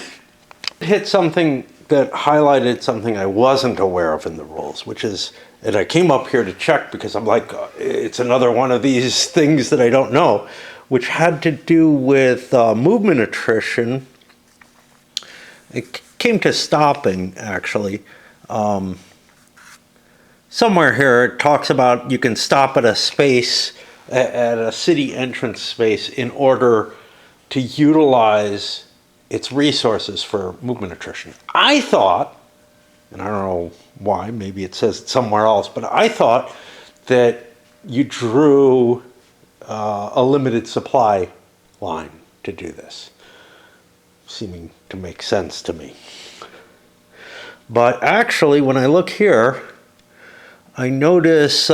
hit something that highlighted something I wasn't aware of in the rules, which is, and I came up here to check because I'm like, it's another one of these things that I don't know, which had to do with movement attrition. It came to stopping, actually. Somewhere here it talks about you can stop at a space, at a city entrance space, in order to utilize its resources for movement attrition. I thought, and I don't know why, maybe it says it somewhere else, but I thought that you drew a limited supply line to do this, seeming to make sense to me. But actually, when I look here, I notice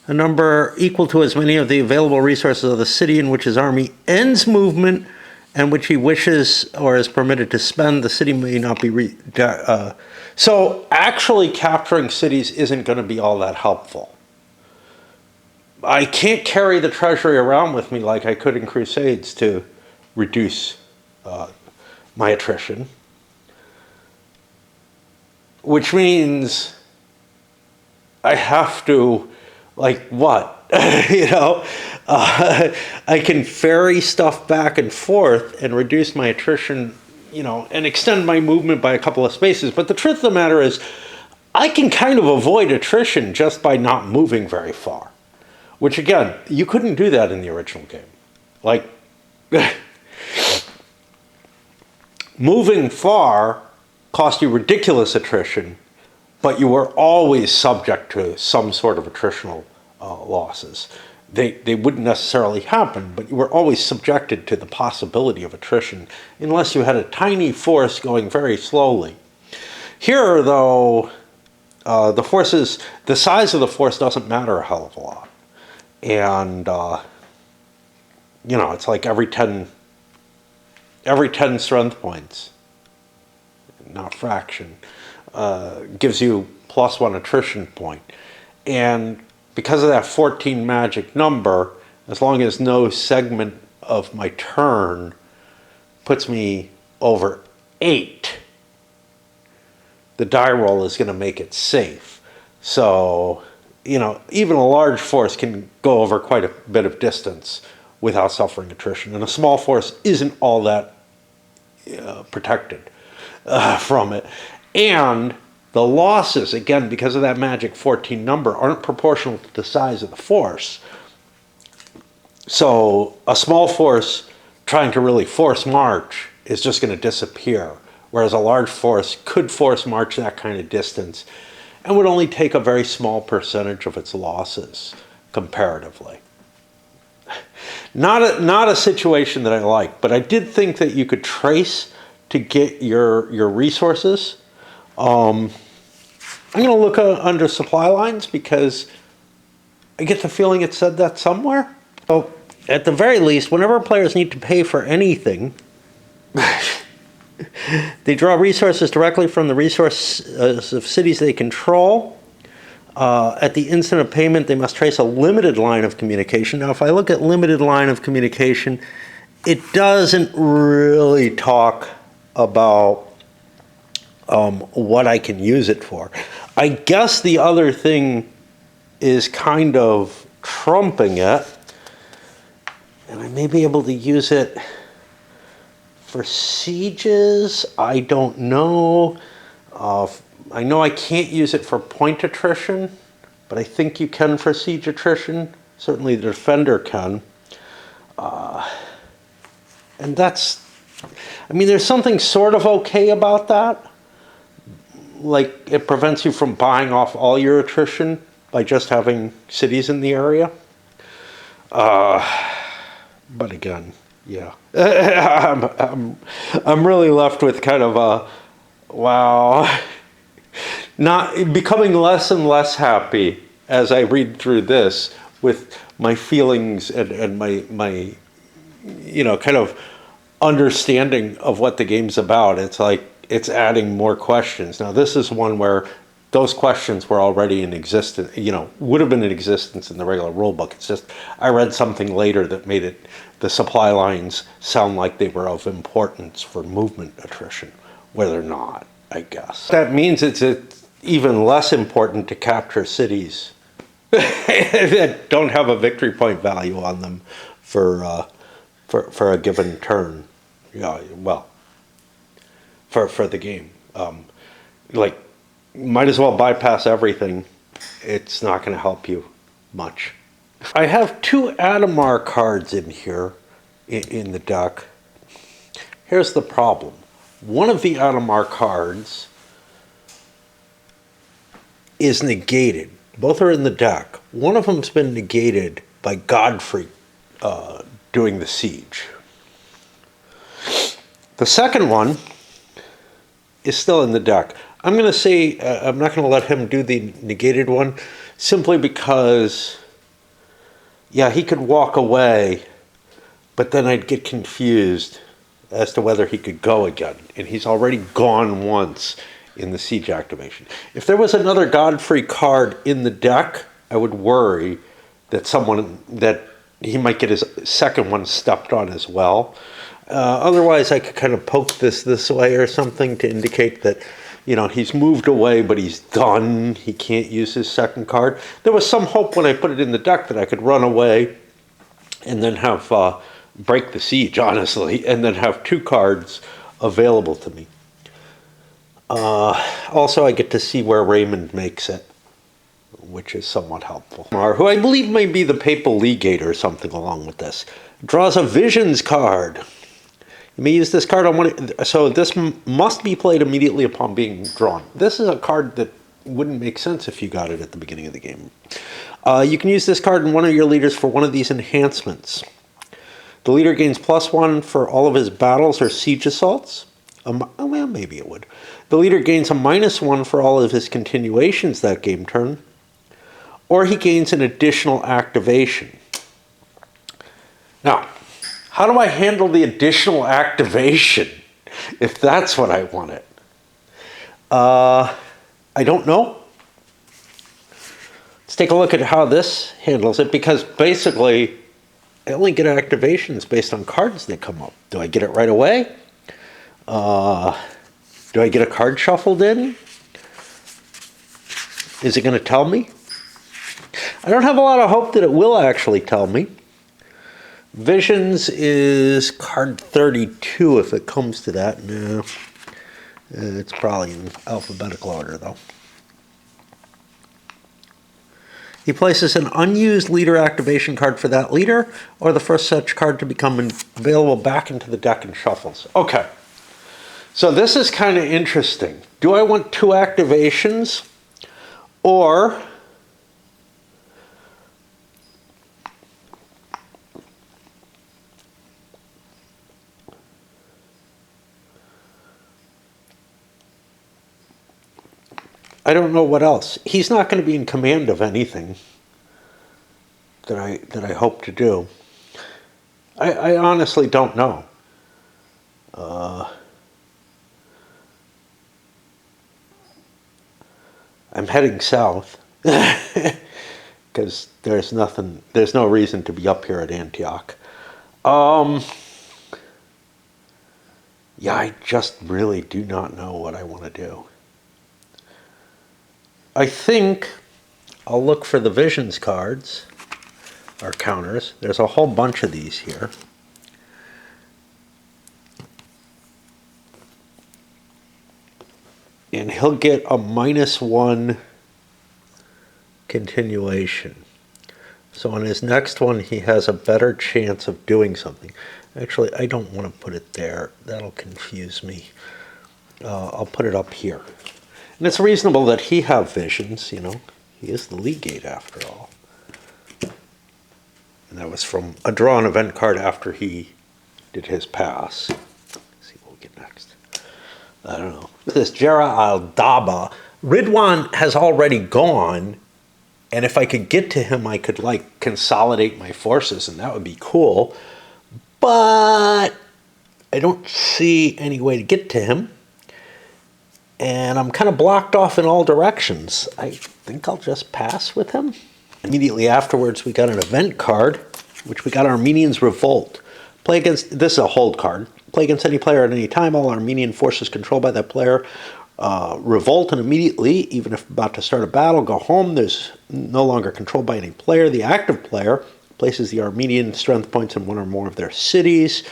a number equal to as many of the available resources of the city in which his army ends movement and which he wishes or is permitted to spend. The city may not be... So actually capturing cities isn't going to be all that helpful. I can't carry the treasury around with me like I could in Crusades to reduce my attrition. Which means I have to, like, what? I can ferry stuff back and forth and reduce my attrition, and extend my movement by a couple of spaces. But the truth of the matter is, I can kind of avoid attrition just by not moving very far. Which, again, you couldn't do that in the original game. Like, moving far cost you ridiculous attrition, but you were always subject to some sort of attritional losses. They wouldn't necessarily happen, but you were always subjected to the possibility of attrition unless you had a tiny force going very slowly. Here, though, the size of the force doesn't matter a hell of a lot. And, it's like every 10 strength points, not fraction, gives you +1 attrition point. And because of that 14 magic number, as long as no segment of my turn puts me over 8, the die roll is going to make it safe. So, even a large force can go over quite a bit of distance without suffering attrition. And a small force isn't all that protected from it. And the losses, again, because of that magic 14 number, aren't proportional to the size of the force. So a small force trying to really force march is just going to disappear whereas a large force could force march that kind of distance and would only take a very small percentage of its losses comparatively. Not a situation that I like, but I did think that you could trace to get your resources. I'm going to look under supply lines because I get the feeling it said that somewhere. So at the very least, whenever players need to pay for anything, they draw resources directly from the resources of cities they control. At the instant of payment, they must trace a limited line of communication. Now, if I look at limited line of communication, it doesn't really talk about what I can use it for. I guess the other thing is kind of trumping it, and I may be able to use it for sieges. I don't know. I know I can't use it for point attrition, but I think you can for siege attrition. Certainly the defender can. And that's, I mean, there's something sort of okay about that. Like, it prevents you from buying off all your attrition by just having cities in the area. But again, yeah. I'm really left with kind of a, wow, not becoming less and less happy as I read through this with my feelings and my kind of understanding of what the game's about. It's like it's adding more questions. Now this is one where those questions were already in existence, would have been in existence in the regular rulebook. It's just I read something later that made it, the supply lines sound like they were of importance for movement attrition, where they're not, I guess. That means it's even less important to capture cities that don't have a victory point value on them for a given turn. Yeah, well, for the game. Might as well bypass everything. It's not going to help you much. I have 2 Adamar cards in here in the deck. Here's the problem. One of the Adamar cards is negated. Both are in the deck. One of them's been negated by Godfrey doing the siege. The second one is still in the deck. I'm going to say I'm not going to let him do the negated one simply because, yeah, he could walk away, but then I'd get confused as to whether he could go again. And he's already gone once in the siege activation. If there was another Godfrey card in the deck, I would worry that he might get his second one stepped on as well. Otherwise, I could kind of poke this way or something to indicate that, he's moved away, but he's done. He can't use his second card. There was some hope when I put it in the deck that I could run away and then have break the siege, honestly, and then have 2 cards available to me. Also, I get to see where Raymond makes it, which is somewhat helpful. Who I believe may be the Papal Legate or something along with this, draws a Visions card. You may use this card on one, so this must be played immediately upon being drawn. This is a card that wouldn't make sense if you got it at the beginning of the game. You can use this card in one of your leaders for one of these enhancements. The leader gains +1 for all of his battles or siege assaults. Well, maybe it would. The leader gains a -1 for all of his continuations that game turn. Or he gains an additional activation. Now, how do I handle the additional activation if that's what I wanted? I don't know. Let's take a look at how this handles it, because basically I only get activations based on cards that come up. Do I get it right away? Do I get a card shuffled in? Is it going to tell me? I don't have a lot of hope that it will actually tell me. Visions is card 32 if it comes to that. No, it's probably in alphabetical order though. He places an unused leader activation card for that leader, or the first such card to become available back into the deck and shuffles. Okay, So this is kind of interesting. Do I want 2 activations, or I don't know what else. He's not going to be in command of anything that I hope to do. I honestly don't know. I'm heading south because there's no reason to be up here at Antioch. Yeah, I just really do not know what I want to do. I think I'll look for the visions cards, or counters. There's a whole bunch of these here. And he'll get a -1 continuation. So on his next one, he has a better chance of doing something. Actually, I don't want to put it there. That'll confuse me. I'll put it up here. And it's reasonable that he have visions, you know. He is the Legate after all. And that was from a draw an event card after he did his pass. Let's see what we get next. I don't know. This Jera al-Daba, Ridwan has already gone, and if I could get to him, I could like consolidate my forces, and that would be cool. But I don't see any way to get to him, and I'm kind of blocked off in all directions. I think I'll just pass with him. Immediately afterwards, we got an event card, which we got Armenians Revolt. Play against, this is a hold card. Play against any player at any time. All Armenian forces controlled by that player revolt, and immediately, even if about to start a battle, go home. There's no longer controlled by any player. The active player places the Armenian strength points in one or more of their cities.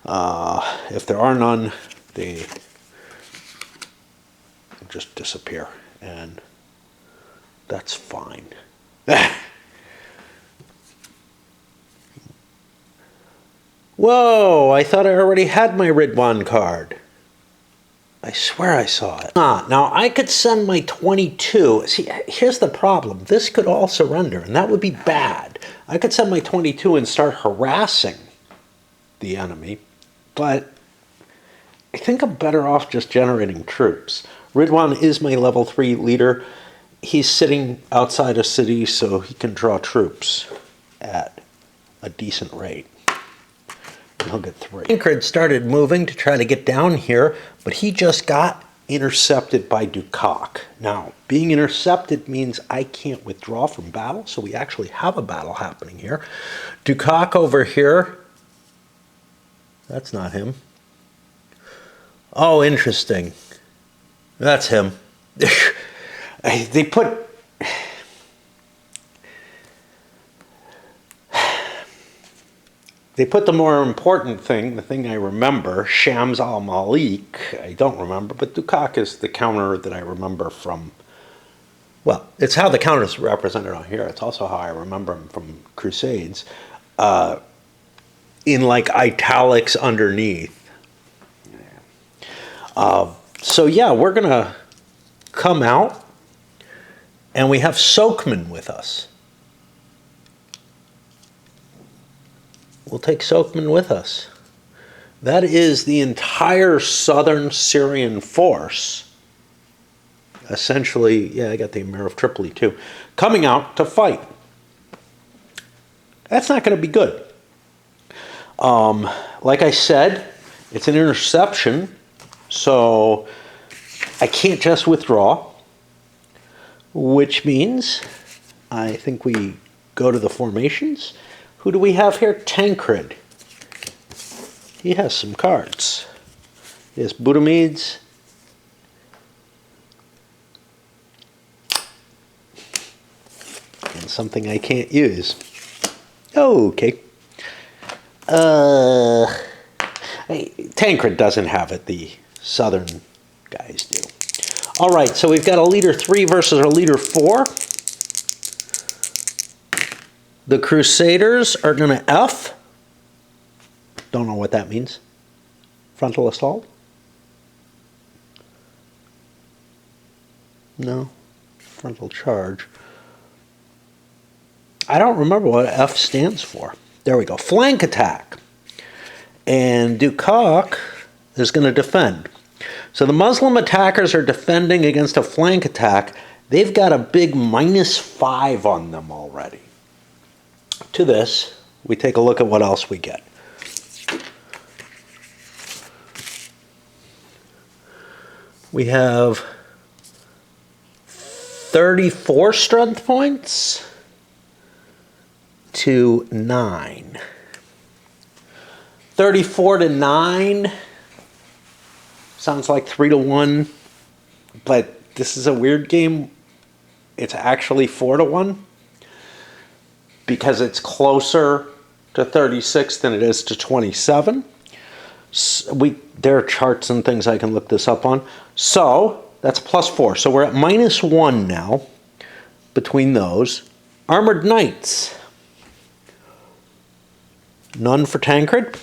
If there are none, they just disappear, and that's fine. Whoa, I thought I already had my Ridwan card. I swear I saw it. Now I could send my 22. See, here's the problem. This could all surrender, and that would be bad. I could send my 22 and start harassing the enemy, but I think I'm better off just generating troops. Ridwan is my level 3 leader. He's sitting outside a city, so he can draw troops at a decent rate. And he'll get 3. Tancred started moving to try to get down here, but he just got intercepted by Dukak. Now, being intercepted means I can't withdraw from battle, so we actually have a battle happening here. Dukak over here. That's not him. Oh, interesting. That's him. They put... They put the more important thing, the thing I remember, Shams al-Malik, I don't remember, but Dukak is the counter that I remember from, well, it's how the counter is represented on here. It's also how I remember him from Crusades, in like italics underneath. So yeah, we're going to come out, and we have Sokman with us. We'll take Sokman with us. That is the entire southern Syrian force. Essentially, yeah, I got the Emir of Tripoli too, coming out to fight. That's not going to be good. Like I said, it's an interception, so I can't just withdraw, which means I think we go to the formations. Who do we have here? Tancred. He has some cards. He has Budamides. And something I can't use. Okay. Tancred doesn't have it. The southern guys do. All right, so we've got a leader 3 versus a leader 4. The Crusaders are going to F. Don't know what that means. Frontal assault. No. Frontal charge. I don't remember what F stands for. There we go. Flank attack. And Dukak is going to defend. So the Muslim attackers are defending against a flank attack. They've got a big -5 on them already. To this, we take a look at what else we get. We have 34 strength points to 9. 34 to 9 sounds like 3 to 1, but this is a weird game. It's actually 4 to 1 because it's closer to 36 than it is to 27. There are charts and things I can look this up on. So that's +4. So we're at -1 now between those. Armored Knights. None for Tancred.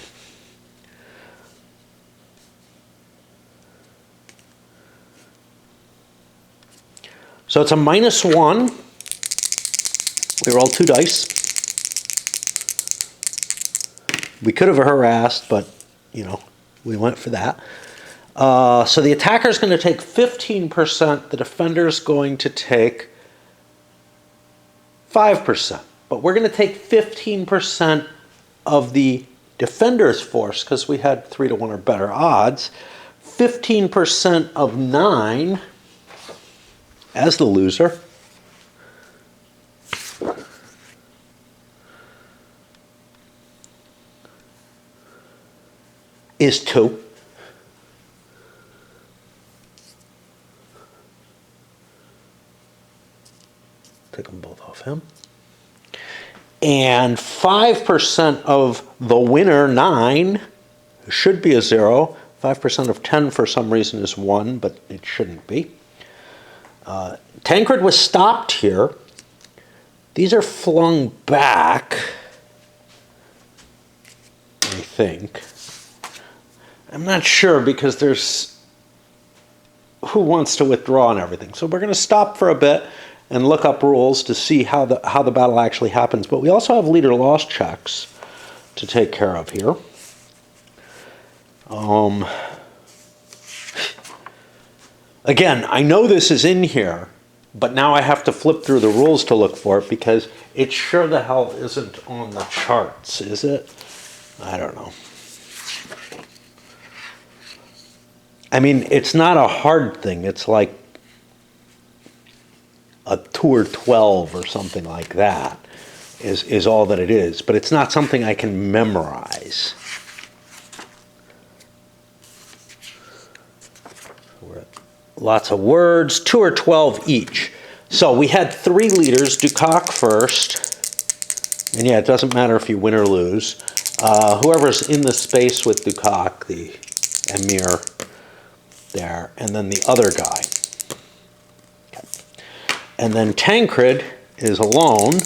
So it's a -1. We roll 2 dice. We could have harassed, but, you know, we went for that. So the attacker is going to take 15%. The defender is going to take 5%. But we're going to take 15% of the defender's force because we had 3 to 1 or better odds. 15% of 9 as the loser is 2. Take them both off him. And 5% of the winner, 9, should be a 0. 5% of 10 for some reason is 1, but it shouldn't be. Tancred was stopped here. These are flung back, I think. I'm not sure because there's who wants to withdraw and everything. So we're going to stop for a bit and look up rules to see how the battle actually happens. But we also have leader loss checks to take care of here. Again, I know this is in here, but now I have to flip through the rules to look for it because it sure the hell isn't on the charts, is it? I don't know. I mean, it's not a hard thing. It's like a 2 or 12 or something like that is all that it is. But it's not something I can memorize. Lots of words, 2 or 12 each. So we had 3 leaders, Dukak first. And yeah, it doesn't matter if you win or lose. Whoever's in the space with Dukak, the Emir there, and then the other guy. Okay. And then Tancred is alone.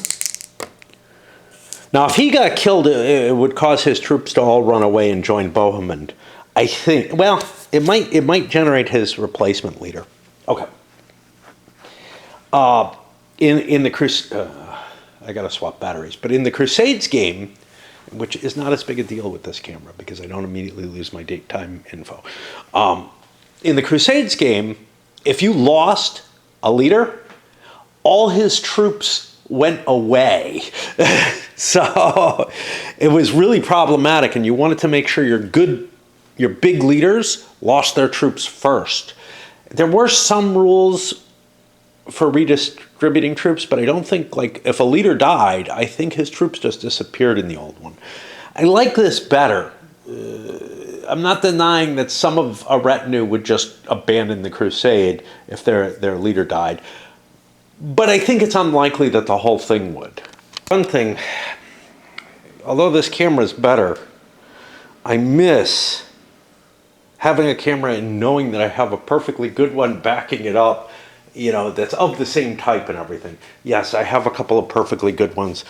Now, if he got killed, it would cause his troops to all run away and join Bohemond. I think, well, it might generate his replacement leader. Okay. In the Crusade, I gotta swap batteries. But in the Crusades game, which is not as big a deal with this camera because I don't immediately lose my date time info. In the Crusades game, if you lost a leader, all his troops went away. So it was really problematic, and you wanted to make sure your big leaders lost their troops first. There were some rules for redistributing troops, but I don't think, like, if a leader died, I think his troops just disappeared in the old one. I like this better. I'm not denying that some of a retinue would just abandon the crusade if their leader died, but I think it's unlikely that the whole thing would. One thing, although this camera is better, I miss having a camera and knowing that I have a perfectly good one backing it up, you know, that's of the same type and everything. Yes, I have a couple of perfectly good ones.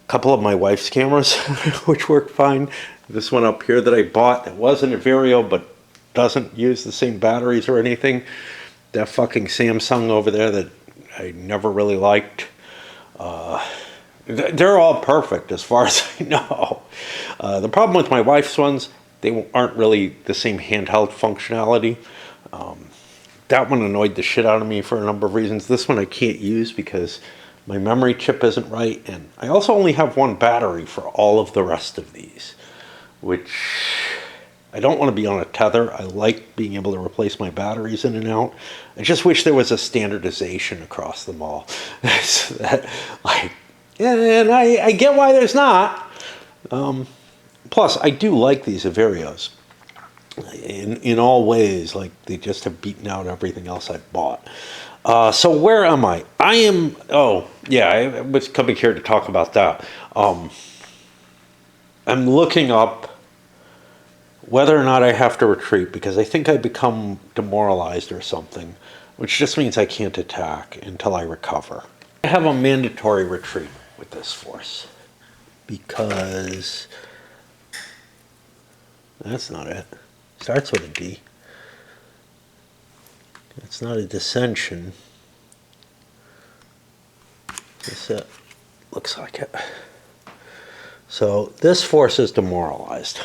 Couple of my wife's cameras, which work fine. This one up here that I bought that wasn't a Vario, but doesn't use the same batteries or anything. that fucking Samsung over there that I never really liked. They're all perfect as far as I know. The problem with my wife's ones, they aren't really the same handheld functionality. That one annoyed the shit out of me for a number of reasons. This one I can't use because my memory chip isn't right, and I also only have one battery for all of the rest of these, which I don't want to be on a tether. I like being able to replace my batteries in and out. I just wish there was a standardization across them all. So that, like, and I get why there's not. Plus, I do like these Averios. In all ways, like, they just have beaten out everything else I've bought. So where am I? I am, oh, yeah, I was coming here to talk about that. I'm looking up whether or not I have to retreat, because I think I become demoralized or something, which just means I can't attack until I recover. I have a mandatory retreat with this force, because that's not it. Starts with a D. It's not a dissension. This it looks like it. So this force is demoralized.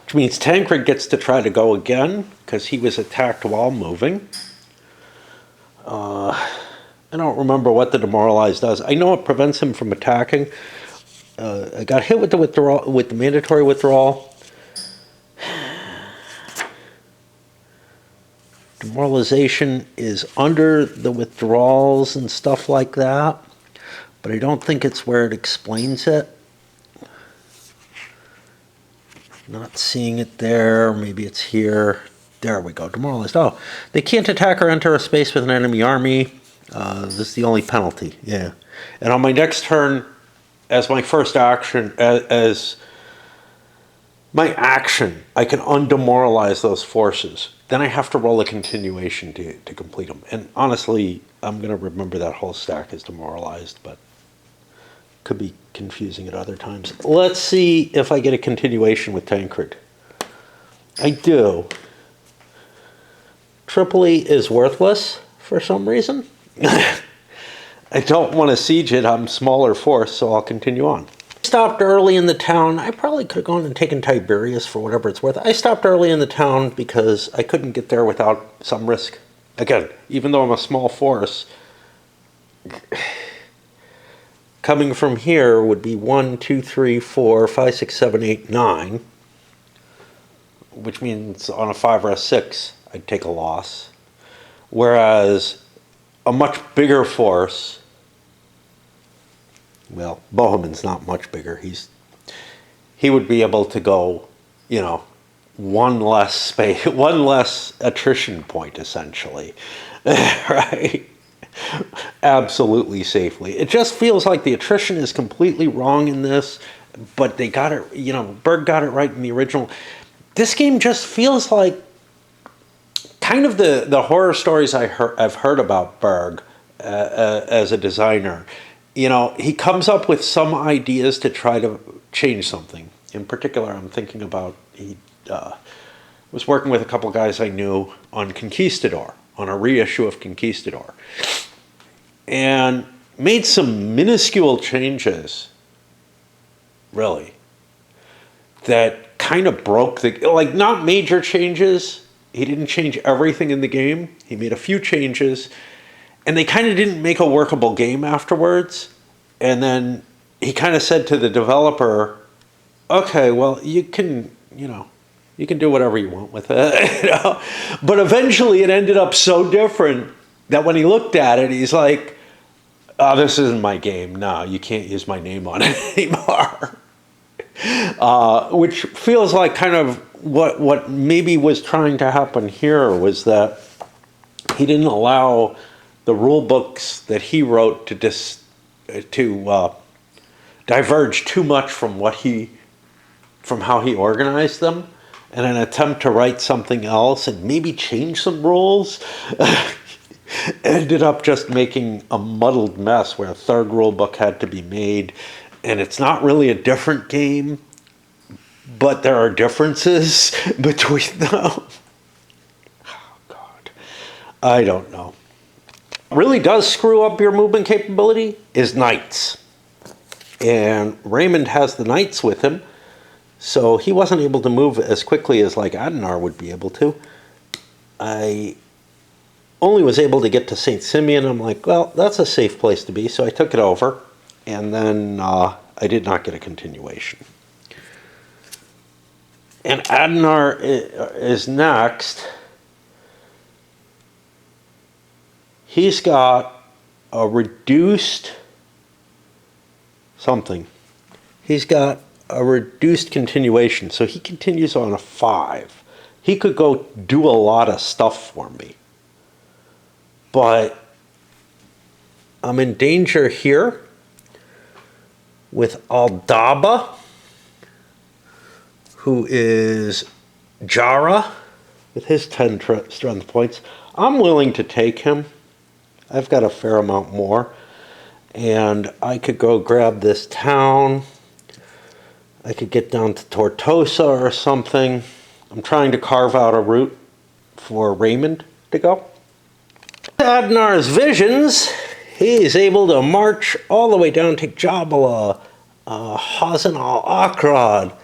Which means Tancred gets to try to go again, because he was attacked while moving. I don't remember what the demoralized does. I know it prevents him from attacking. I got hit with the withdrawal, with the mandatory withdrawal. Demoralization is under the withdrawals and stuff like that, but I don't think it's where it explains it. Not seeing it there. Maybe it's here. There we go. Demoralized. Oh, they can't attack or enter a space with an enemy army. This is the only penalty. Yeah. And on my next turn, as my first action, as my action, I can undemoralize those forces. Then I have to roll a continuation to complete them. And honestly, I'm going to remember that whole stack is demoralized, but could be confusing at other times. Let's see if I get a continuation with Tancred. I do. Tripoli is worthless for some reason. I don't want to siege it. I'm smaller force, so I'll continue on. Stopped early in the town. I probably could have gone and taken Tiberias for whatever it's worth. I stopped early in the town because I couldn't get there without some risk. Again, even though I'm a small force, coming from here would be 1, 2, 3, 4, 5, 6, 7, 8, 9, which means on a 5 or a 6, I'd take a loss. Whereas a much bigger force, well, Bohemon's not much bigger. He would be able to go, you know, one less attrition point, essentially, right? Absolutely safely. It just feels like the attrition is completely wrong in this, but they got it, you know, Berg got it right in the original. This game just feels like kind of the horror stories I've heard about Berg as a designer. You know, he comes up with some ideas to try to change something. In particular, I'm thinking about, he was working with a couple guys I knew on Conquistador, on a reissue of Conquistador, and made some minuscule changes, really, that kind of broke the, like, not major changes. He didn't change everything in the game. He made a few changes, and they kind of didn't make a workable game afterwards. And then he kind of said to the developer, okay, well, you can do whatever you want with it. You know? But eventually it ended up so different that when he looked at it, he's like, oh, this isn't my game. No, you can't use my name on it anymore. Which feels like kind of what maybe was trying to happen here, was that he didn't allow the rule books that he wrote to diverge too much from how he organized them, in an attempt to write something else and maybe change some rules. Ended up just making a muddled mess where a third rule book had to be made, and it's not really a different game, but there are differences between them. I don't know. What really does screw up your movement capability is knights. And Raymond has the knights with him, so he wasn't able to move as quickly as like Adenar would be able to. I only was able to get to St. Simeon. I'm like, well, that's a safe place to be, so I took it over, and then I did not get a continuation. And Adenar is next. He's got a reduced something. He's got a reduced continuation, so he continues on a 5. He could go do a lot of stuff for me. But I'm in danger here with Aldaba, who is Jara with his 10 strength points. I'm willing to take him. I've got a fair amount more. And I could go grab this town. I could get down to Tortosa or something. I'm trying to carve out a route for Raymond to go. Adenar's visions, he is able to march all the way down to Jabala, Hazen al-Akrad.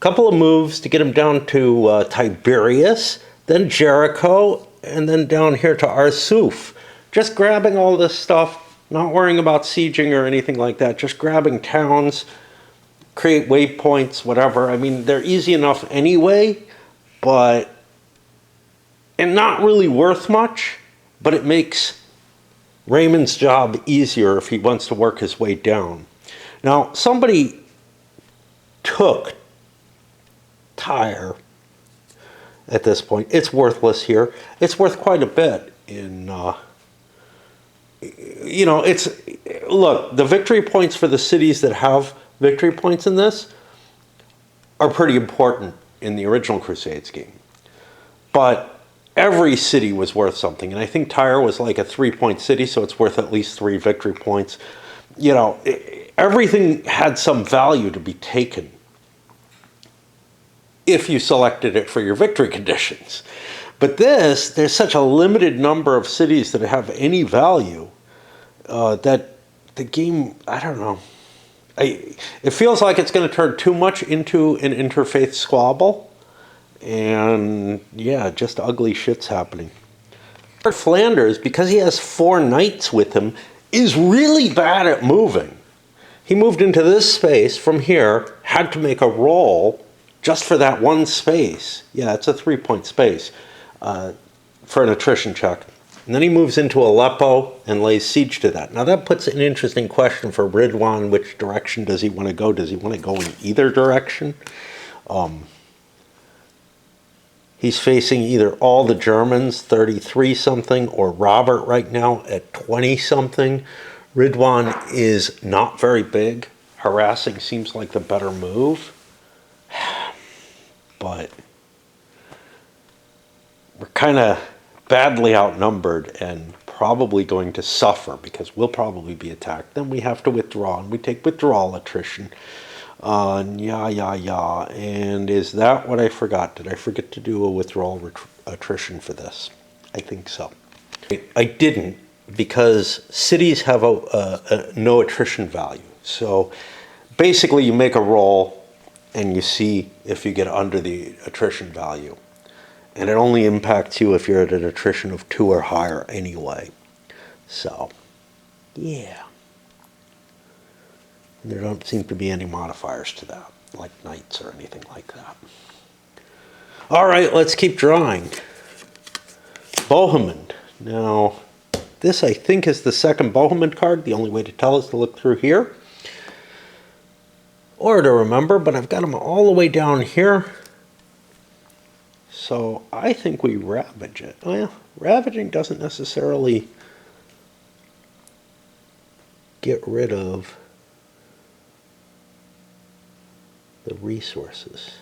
Couple of moves to get him down to Tiberias, then Jericho, and then down here to Arsuf. Just grabbing all this stuff, not worrying about sieging or anything like that, just grabbing towns, create waypoints, whatever. I mean, they're easy enough anyway, and not really worth much, but it makes Raymond's job easier if he wants to work his way down. Now, somebody took Tyre at this point. It's worthless here. It's worth quite a bit in, look, the victory points for the cities that have victory points in this are pretty important in the original Crusades game. But every city was worth something, and I think Tyre was like a 3-point city, so it's worth at least 3 victory points. You know, everything had some value to be taken if you selected it for your victory conditions. But there's such a limited number of cities that have any value that the game, I don't know. It feels like it's going to turn too much into an interfaith squabble. And yeah, just ugly shit's happening. Flanders, because he has 4 knights with him, is really bad at moving. He moved into this space from here, had to make a roll just for that one space. Yeah, it's a 3-point space for an attrition check. And then he moves into Aleppo and lays siege to that. Now that puts an interesting question for Ridwan. Which direction does he want to go? Does he want to go in either direction? He's facing either all the Germans, 33-something, or Robert right now at 20-something. Ridwan is not very big. Harassing seems like the better move. But we're kind of badly outnumbered and probably going to suffer because we'll probably be attacked. Then we have to withdraw, and we take withdrawal attrition. And is that what I forgot? Did I forget to do a withdrawal attrition for this? I think so. I didn't, because cities have a no attrition value. So basically you make a roll and you see if you get under the attrition value. And it only impacts you if you're at an attrition of 2 or higher anyway. So, yeah. There don't seem to be any modifiers to that, like knights or anything like that. All right, let's keep drawing. Bohemond. Now, this I think is the second Bohemond card. The only way to tell is to look through here. Or to remember, but I've got them all the way down here. So I think we ravage it. Well, ravaging doesn't necessarily get rid of the resources.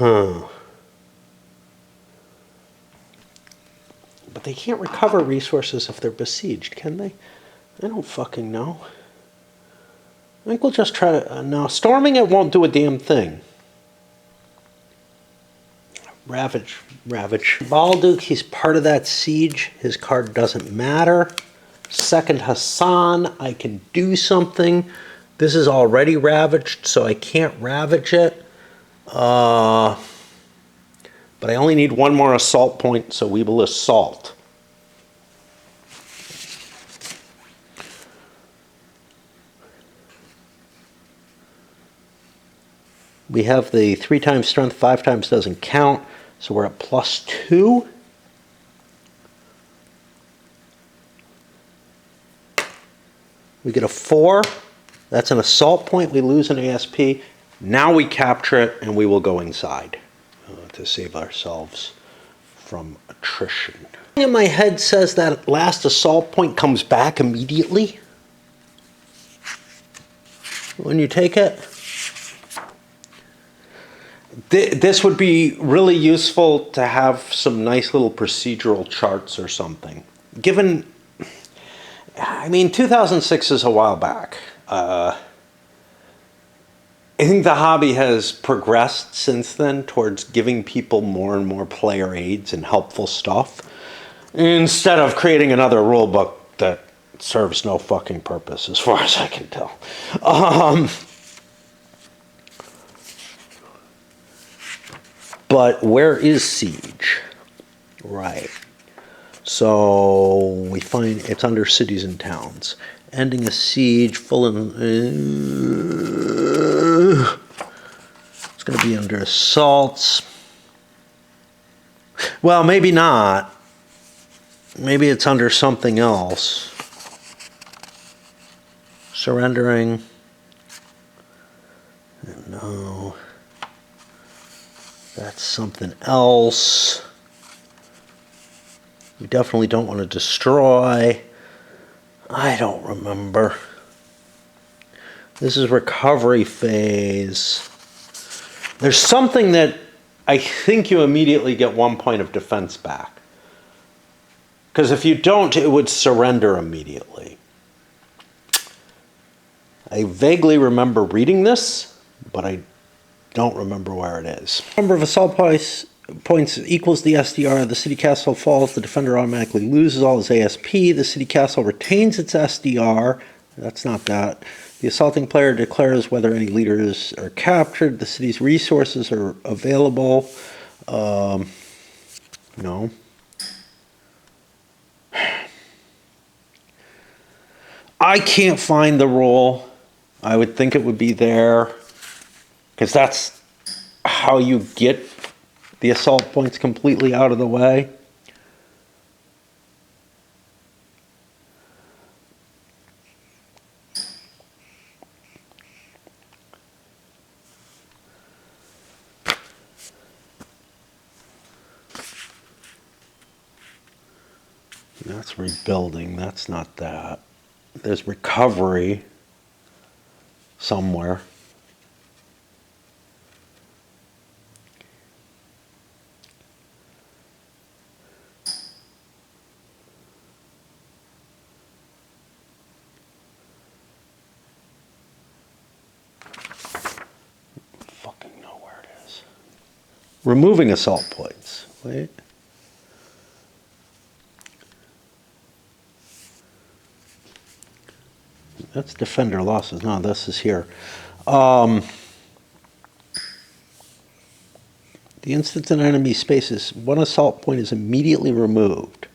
But they can't recover resources if they're besieged, can they? I don't fucking know. I think we'll just try to... no, storming it won't do a damn thing. Ravage. Balduq, he's part of that siege. His card doesn't matter. Second Hassan, I can do something. This is already ravaged, so I can't ravage it. But I only need one more assault point, so we will assault. We have the 3 times strength, 5 times doesn't count, so we're at +2. We get a 4. That's an assault point. We lose an ASP. Now we capture it, and we will go inside to save ourselves from attrition. In my head says that last assault point comes back immediately when you take it. This would be really useful to have some nice little procedural charts or something. Given, I mean, 2006 is a while back. I think the hobby has progressed since then towards giving people more and more player aids and helpful stuff, instead of creating another rule book that serves no fucking purpose as far as I can tell. But where is Siege? Right. So we find it's under cities and towns. Ending a siege, full in... it's going to be under assaults. Well, maybe not. Maybe it's under something else. Surrendering. No. That's something else. We definitely don't want to destroy. I don't remember. This is recovery phase. There's something that I think you immediately get 1 point of defense back. Because if you don't, it would surrender immediately. I vaguely remember reading this, but I don't remember where it is. Number of assault points equals the SDR. The city castle falls. The defender automatically loses all his ASP. The city castle retains its SDR. That's not that. The assaulting player declares whether any leaders are captured. The city's resources are available. No. I can't find the rule. I would think it would be there, because that's how you get the assault points completely out of the way. That's rebuilding. That's not that. There's recovery somewhere. Fucking know where it is. Removing assault points. Wait. That's defender losses. No, this is here. The instant an enemy spaces, 1 assault point is immediately removed.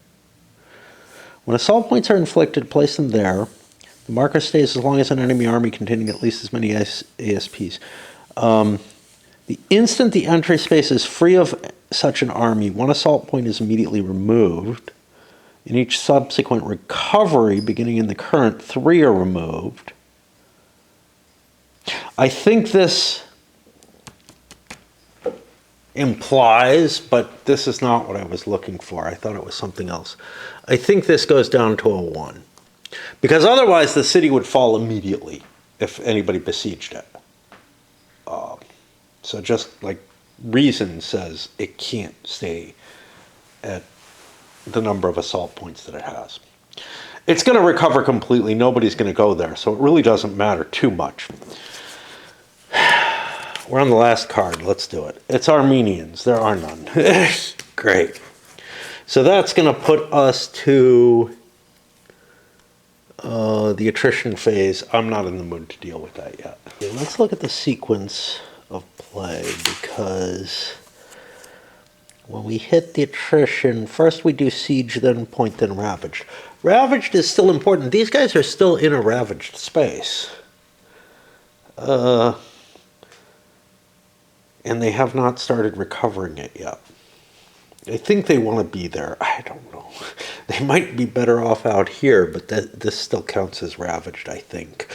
When assault points are inflicted, place them there. The marker stays as long as an enemy army containing at least as many ASPs. The instant the entry space is free of such an army, 1 assault point is immediately removed. In each subsequent recovery, beginning in the current, 3 are removed. I think this implies, but this is not what I was looking for. I thought it was something else. I think this goes down to a 1. Because otherwise the city would fall immediately if anybody besieged it. So just like reason says it can't stay at the number of assault points that it has. It's going to recover completely. Nobody's going to go there, so it really doesn't matter too much. We're on the last card. Let's do it. It's Armenians. There are none. Great. So that's going to put us to the attrition phase. I'm not in the mood to deal with that yet. Okay, let's look at the sequence of play, because when we hit the attrition, first we do siege, then point, then ravaged. Ravaged is still important. These guys are still in a ravaged space. And they have not started recovering it yet. I think they want to be there. I don't know. They might be better off out here, but this still counts as ravaged, I think.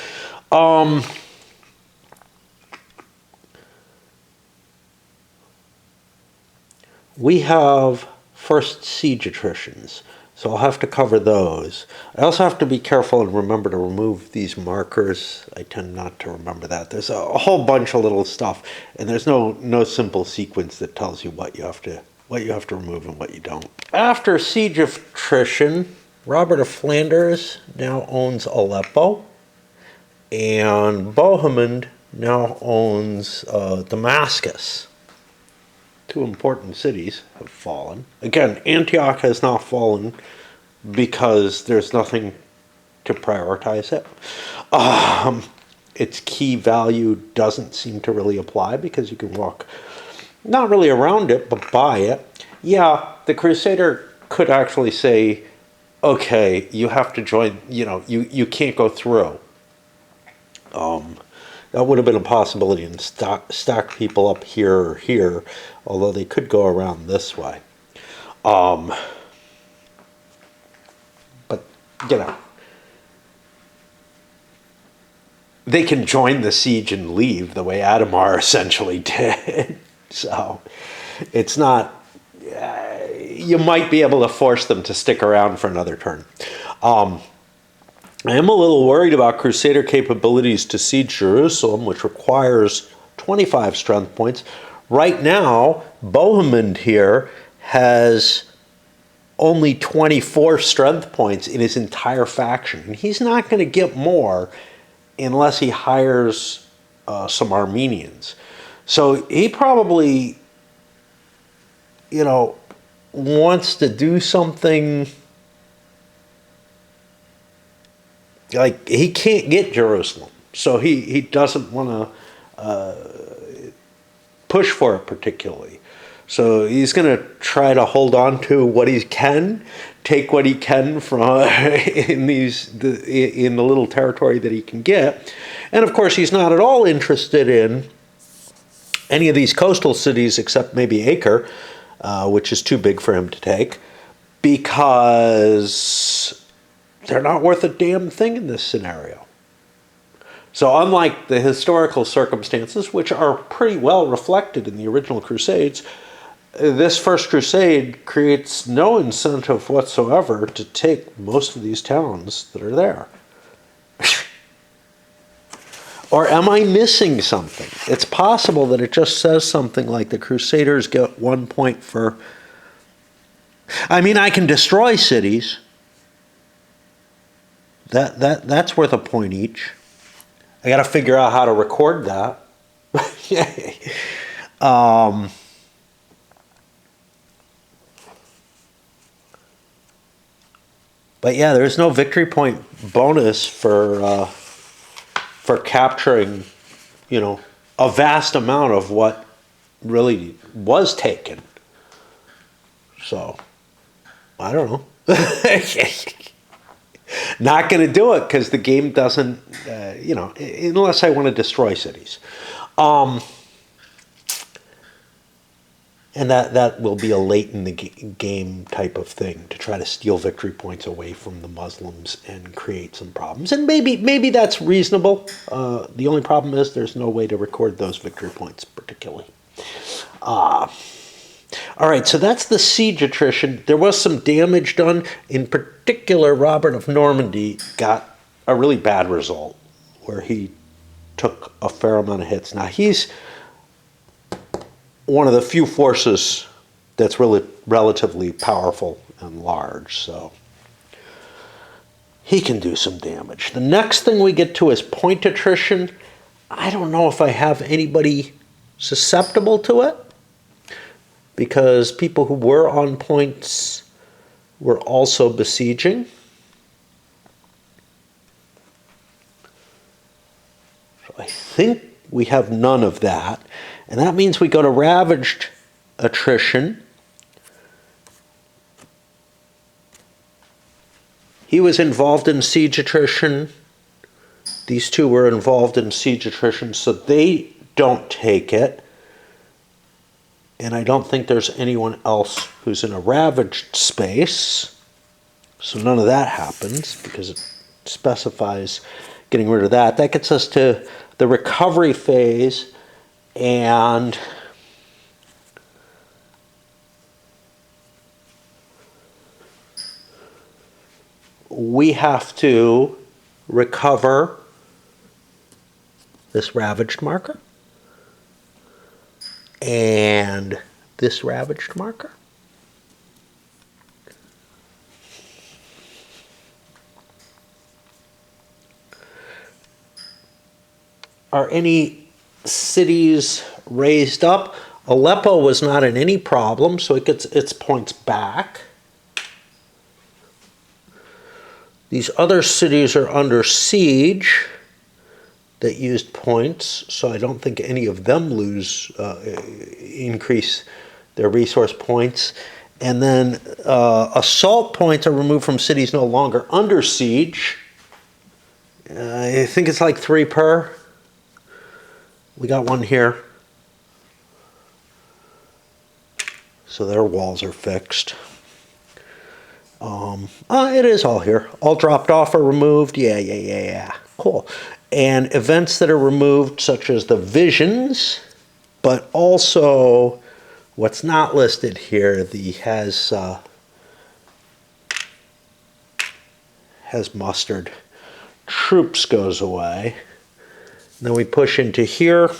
We have first siege attritions, so I'll have to cover those. I also have to be careful and remember to remove these markers. I tend not to remember that. There's a whole bunch of little stuff, and there's no simple sequence that tells you what you have to remove and what you don't. After siege attrition, Robert of Flanders now owns Aleppo, and Bohemond now owns Damascus. Two important cities have fallen. Again, Antioch has not fallen because there's nothing to prioritize it. Its key value doesn't seem to really apply because you can walk not really around it, but by it. Yeah, the Crusader could actually say, okay, you have to join, you can't go through. That would have been a possibility, and stack people up here or here, although they could go around this way. But, they can join the siege and leave the way Adhemar essentially did. So it's not, you might be able to force them to stick around for another turn. I am a little worried about Crusader capabilities to siege Jerusalem, which requires 25 strength points. Right now, Bohemond here has only 24 strength points in his entire faction. And he's not going to get more unless he hires some Armenians. So he probably, wants to do something. Like, he can't get Jerusalem, so he doesn't want to push for it particularly. So he's going to try to hold on to what he can, take what he can from in the little territory that he can get. And of course, he's not at all interested in any of these coastal cities except maybe Acre, which is too big for him to take, because they're not worth a damn thing in this scenario. So unlike the historical circumstances, which are pretty well reflected in the original Crusades, this First Crusade creates no incentive whatsoever to take most of these towns that are there. Or am I missing something? It's possible that it just says something like the Crusaders get 1 point for... I mean, I can destroy cities. That's worth a point each. I got to figure out how to record that. But yeah, there's no victory point bonus for capturing, a vast amount of what really was taken. So, I don't know. Not going to do it because the game doesn't, unless I want to destroy cities. And that will be a late in the game type of thing to try to steal victory points away from the Muslims and create some problems. And maybe that's reasonable. The only problem is there's no way to record those victory points particularly. All right, so that's the siege attrition. There was some damage done. In particular, Robert of Normandy got a really bad result where he took a fair amount of hits. Now, he's one of the few forces that's really relatively powerful and large, so he can do some damage. The next thing we get to is point attrition. I don't know if I have anybody susceptible to it because people who were on points were also besieging. So I think we have none of that. And that means we go to ravaged attrition. He was involved in siege attrition. These two were involved in siege attrition, so they don't take it. And I don't think there's anyone else who's in a ravaged space. So none of that happens because it specifies getting rid of that. That gets us to the recovery phase, and we have to recover this ravaged marker and this ravaged marker. Are any cities raised up? Aleppo was not in any problem, so it gets its points back. These other cities are under siege that used points, so I don't think any of them increase their resource points. And then assault points are removed from cities no longer under siege. I think it's like 3 per. We got one here. So their walls are fixed. It is all here. All dropped off or removed. Yeah. Cool. And events that are removed, such as the visions, but also what's not listed here, the has mustard. Troops goes away. Then we push into here,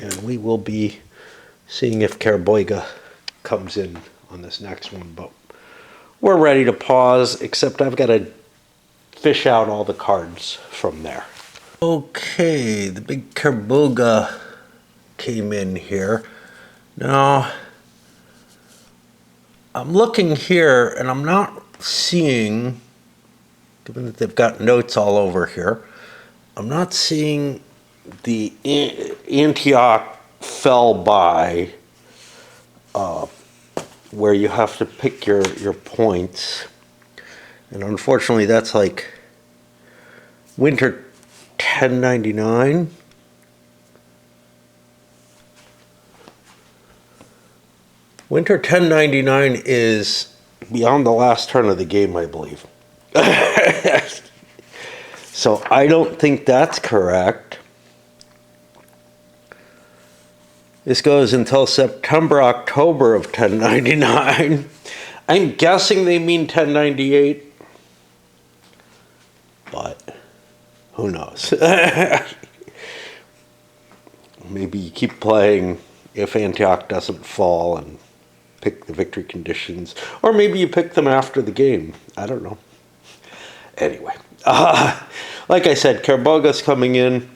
and we will be seeing if Kerboiga comes in on this next one, but we're ready to pause, except I've got to fish out all the cards from there. Okay, the big Kerboiga came in here. Now, I'm looking here, and I'm not seeing, given that they've got notes all over here, I'm not seeing the Antioch fell by where you have to pick your points. And unfortunately, that's like winter 1099. Winter 1099 is beyond the last turn of the game, I believe. So I don't think that's correct. This goes until September, October of 1099. I'm guessing they mean 1098, but who knows? Maybe you keep playing if Antioch doesn't fall and pick the victory conditions, or maybe you pick them after the game. I don't know. Anyway, like I said, Kerboiga's coming in.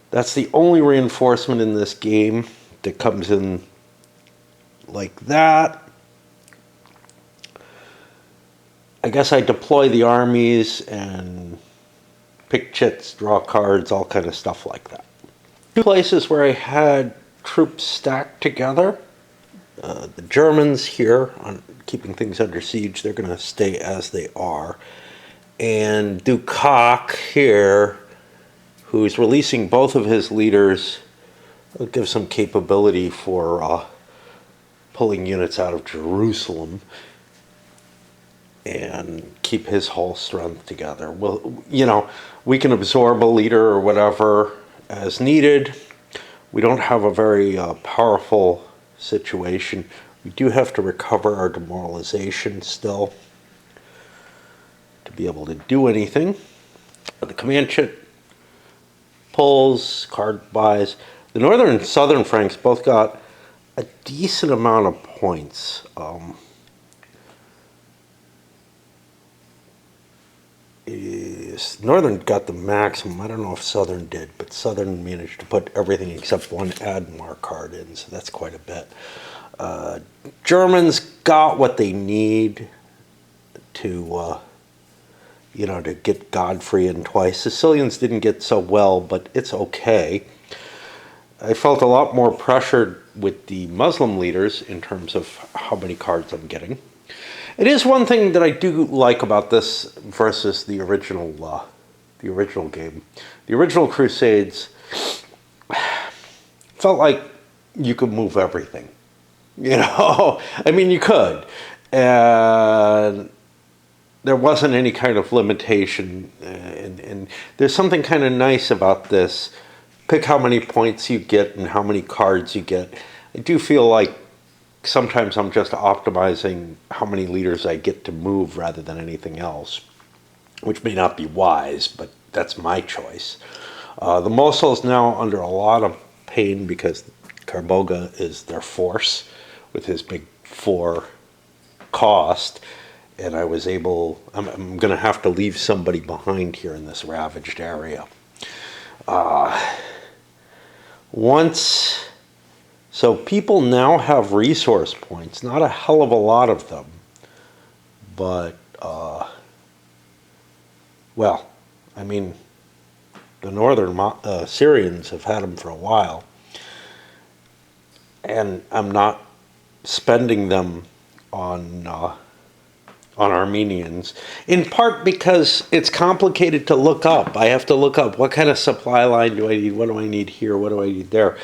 That's the only reinforcement in this game that comes in like that. I guess I deploy the armies and pick chits, draw cards, all kind of stuff like that. 2 places where I had troops stacked together. The Germans here, on keeping things under siege, they're going to stay as they are. And Dukak here, who's releasing both of his leaders, will give some capability for pulling units out of Jerusalem and keep his whole strength together. Well, we can absorb a leader or whatever as needed. We don't have a very powerful situation. We do have to recover our demoralization still to be able to do anything. The command chit pulls, card buys. The northern and southern Franks both got a decent amount of points. Because Northern got the maximum. I don't know if Southern did, but Southern managed to put everything except one Admar card in, so that's quite a bit. Germans got what they need to, to get Godfrey in twice. Sicilians didn't get so well, but it's okay. I felt a lot more pressured with the Muslim leaders in terms of how many cards I'm getting. It is one thing that I do like about this versus the original game. The original Crusades felt like you could move everything. I mean, you could. And there wasn't any kind of limitation. And there's something kind of nice about this. Pick how many points you get and how many cards you get. I do feel like sometimes I'm just optimizing how many leaders I get to move rather than anything else, which may not be wise, but that's my choice. The Mosul's now under a lot of pain because Carboga is their force with his big 4 cost, and I'm going to have to leave somebody behind here in this ravaged area. So people now have resource points, not a hell of a lot of them, but, I mean, the northern Syrians have had them for a while, and I'm not spending them on Armenians, in part because it's complicated to look up. I have to look up what kind of supply line do I need, what do I need here, what do I need there.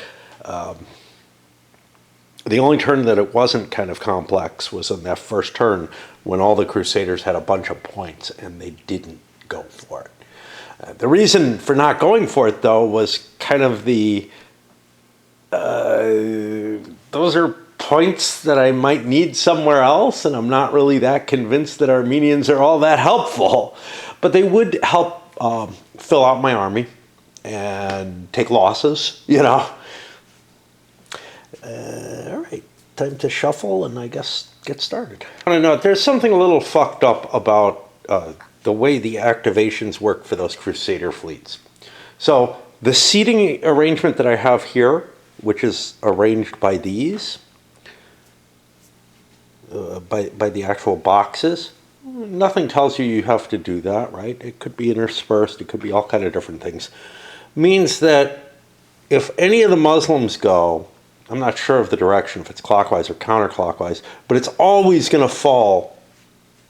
The only turn that it wasn't kind of complex was in that first turn when all the Crusaders had a bunch of points and they didn't go for it. The reason for not going for it, though, was kind of those are points that I might need somewhere else, and I'm not really that convinced that Armenians are all that helpful. But they would help fill out my army and take losses, all right, time to shuffle and I guess get started. I want to note there's something a little fucked up about the way the activations work for those Crusader fleets. So the seating arrangement that I have here, which is arranged by these, by the actual boxes, nothing tells you have to do that, right? It could be interspersed, it could be all kind of different things. Means that if any of the Muslims go, I'm not sure of the direction, if it's clockwise or counterclockwise, but it's always going to fall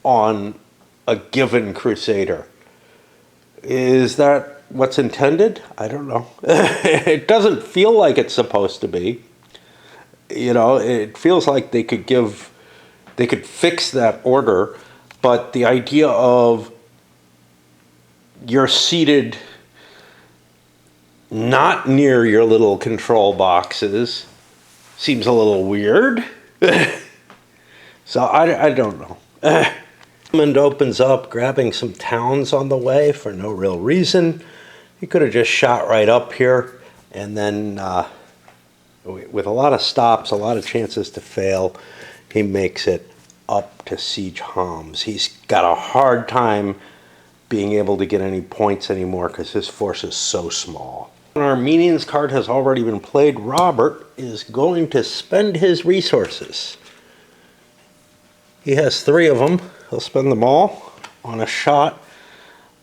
on a given Crusader. Is that what's intended? I don't know. It doesn't feel like it's supposed to be. It feels like they could fix that order, but the idea of you're seated not near your little control boxes seems a little weird. So I don't know. And opens up, grabbing some towns on the way for no real reason. He could have just shot right up here, and then with a lot of stops, a lot of chances to fail, he makes it up to Siege Homs. He's got a hard time being able to get any points anymore because his force is so small. An Armenian's card has already been played. Robert is going to spend his resources. He has 3 of them. He'll spend them all on a shot.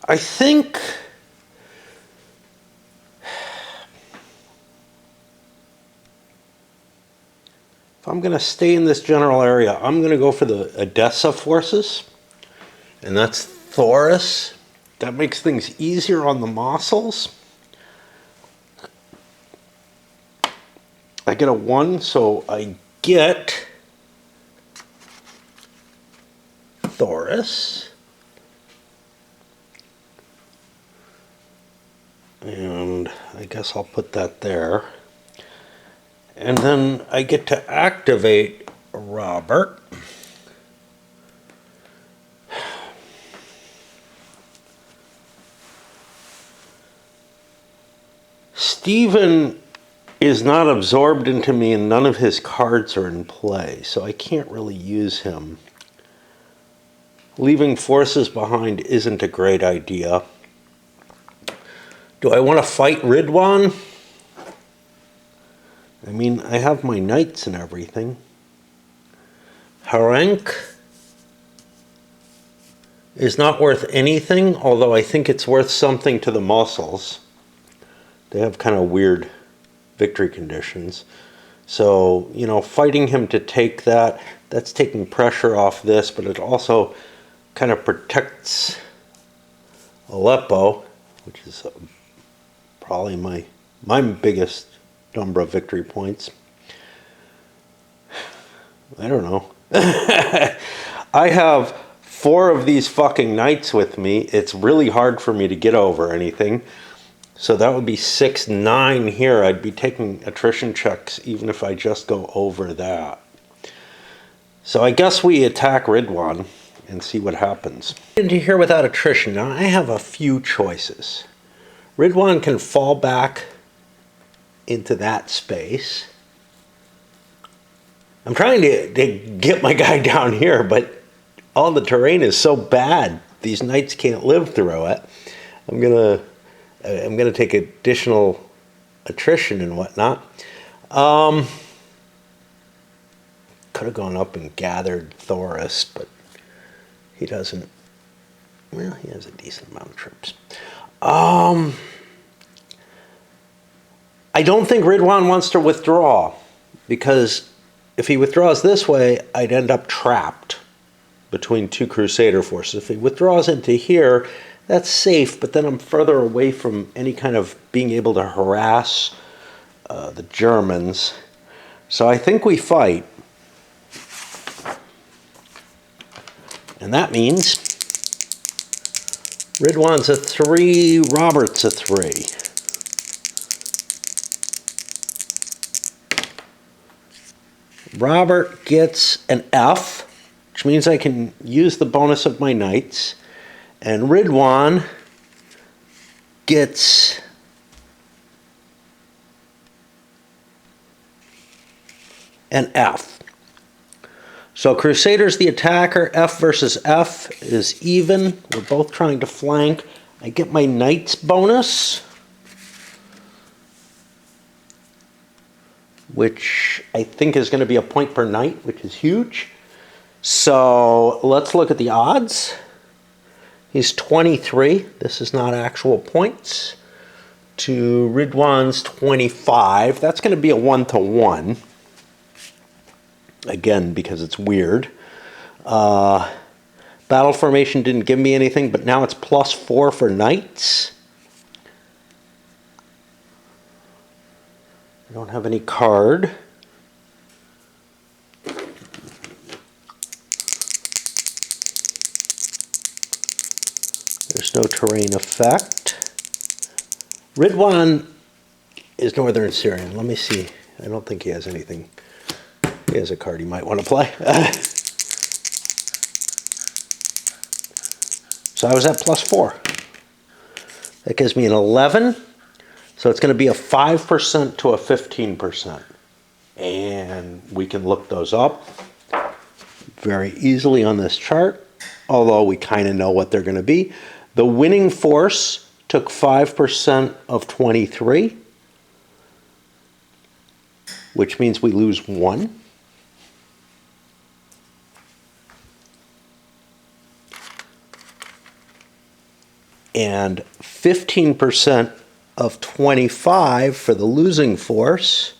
I think if I'm going to stay in this general area, I'm going to go for the Edessa forces, and that's Thoris. That makes things easier on the Mosuls. I get a 1, so I get Thoris. And I guess I'll put that there. And then I get to activate Robert. Stephen is not absorbed into me and none of his cards are in play, so I can't really use him. Leaving forces behind isn't a great idea. Do I want to fight Ridwan? I mean, I have my knights and everything. Harenk is not worth anything, although I think it's worth something to the muscles. They have kind of weird victory conditions. So, you know, fighting him to take that, that's taking pressure off this, but it also kind of protects Aleppo, which is probably my biggest number of victory points. I don't know. I have 4 of these fucking knights with me. It's really hard for me to get over anything. So that would be 6, 9 here. I'd be taking attrition checks even if I just go over that. So I guess we attack Ridwan and see what happens. Into here without attrition. Now I have a few choices. Ridwan can fall back into that space. I'm trying to get my guy down here, but all the terrain is so bad. These knights can't live through it. I'm gonna take additional attrition and whatnot. Could have gone up and gathered Thoris, but he doesn't. Well, he has a decent amount of troops. I don't think Ridwan wants to withdraw, because if he withdraws this way, I'd end up trapped between 2 Crusader forces. If he withdraws into here, that's safe, but then I'm further away from any kind of being able to harass the Germans. So I think we fight. And that means Ridwan's a 3, Robert's a 3. Robert gets an F, which means I can use the bonus of my knights. And Ridwan gets an F. So Crusader's the attacker. F versus F is even. We're both trying to flank. I get my knights bonus, which I think is going to be a point per knight, which is huge. So let's look at the odds. He's 23. This is not actual points. To Ridwan's 25. That's going to be a 1-to-1. Again, because it's weird. Battle formation didn't give me anything, but now it's +4 for knights. I don't have any card. There's no terrain effect. Ridwan is Northern Syrian. Let me see. I don't think he has anything. He has a card he might want to play. So I was at +4. That gives me an 11. So it's going to be a 5% to a 15%. And we can look those up very easily on this chart, although we kind of know what they're going to be. The winning force took 5% of 23, which means we lose 1. And 15% of 25 for the losing force,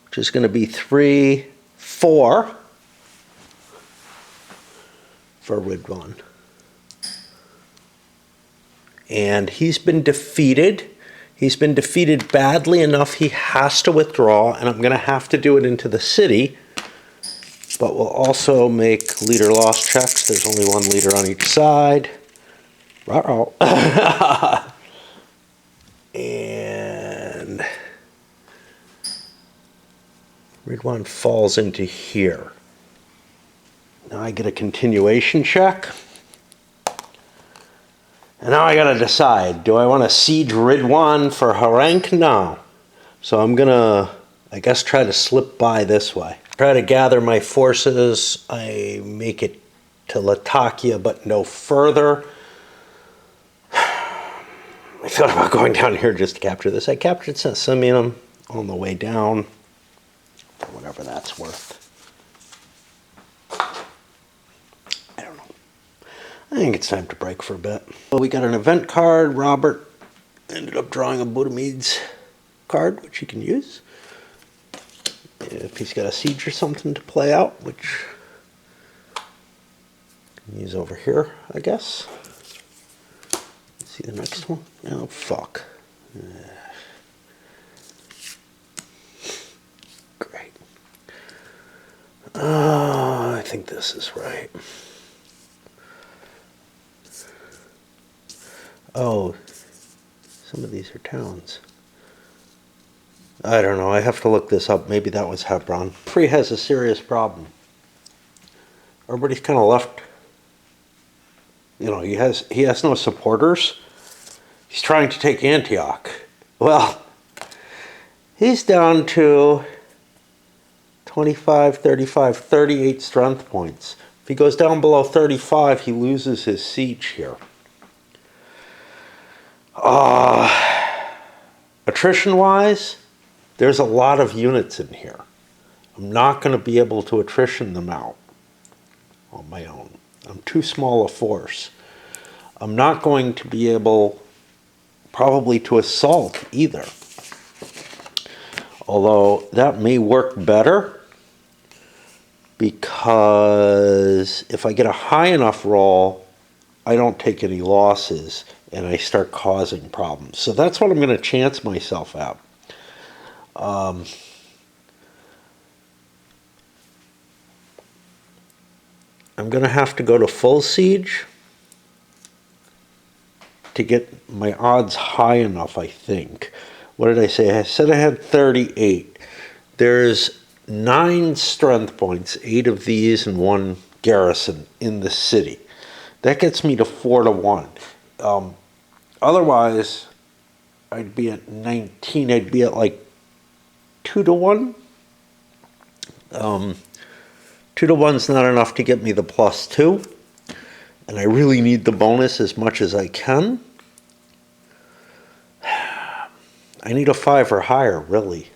which is going to be 3, 4 for Ridwan. And he's been defeated. He's been defeated badly enough he has to withdraw, and I'm going to have to do it into the city. But we'll also make leader loss checks. There's only 1 leader on each side. Ruh-roh. And Ridwan falls into here. Now I get a continuation check. And now I gotta decide, do I want to siege Ridwan for Harenk? No. So I'm gonna, I guess, try to slip by this way. Try to gather my forces. I make it to Latakia, but no further. I thought about going down here just to capture this. I captured Simium on the way down, for whatever that's worth. I don't know. I think it's time to break for a bit. Well, we got an event card. Robert ended up drawing a Budamedes card, which he can use if he's got a siege or something to play out, which he can use over here, I guess. Let's see the next one. Oh, fuck. Great. I think this is right. Oh, some of these are towns. I don't know. I have to look this up. Maybe that was Hebron. Free has a serious problem. Everybody's kind of left. You know, he has no supporters. He's trying to take Antioch. Well, he's down to 25, 35, 38 strength points. If he goes down below 35, he loses his siege here. Attrition-wise, there's a lot of units in here. I'm not going to be able to attrition them out on my own. I'm too small a force. I'm not going to be able probably to assault either. Although that may work better because if I get a high enough roll, I don't take any losses and I start causing problems. So that's what I'm going to chance myself at. I'm going to have to go to full siege to get my odds high enough, I think. What did I say? I said I had 38. There's 9 strength points, 8 of these and 1 garrison in the city. That gets me to 4 to 1. Otherwise, I'd be at 19. I'd be at like 2 to 1. 2 to 1's not enough to get me the +2. And I really need the bonus as much as I can. I need a 5 or higher, really.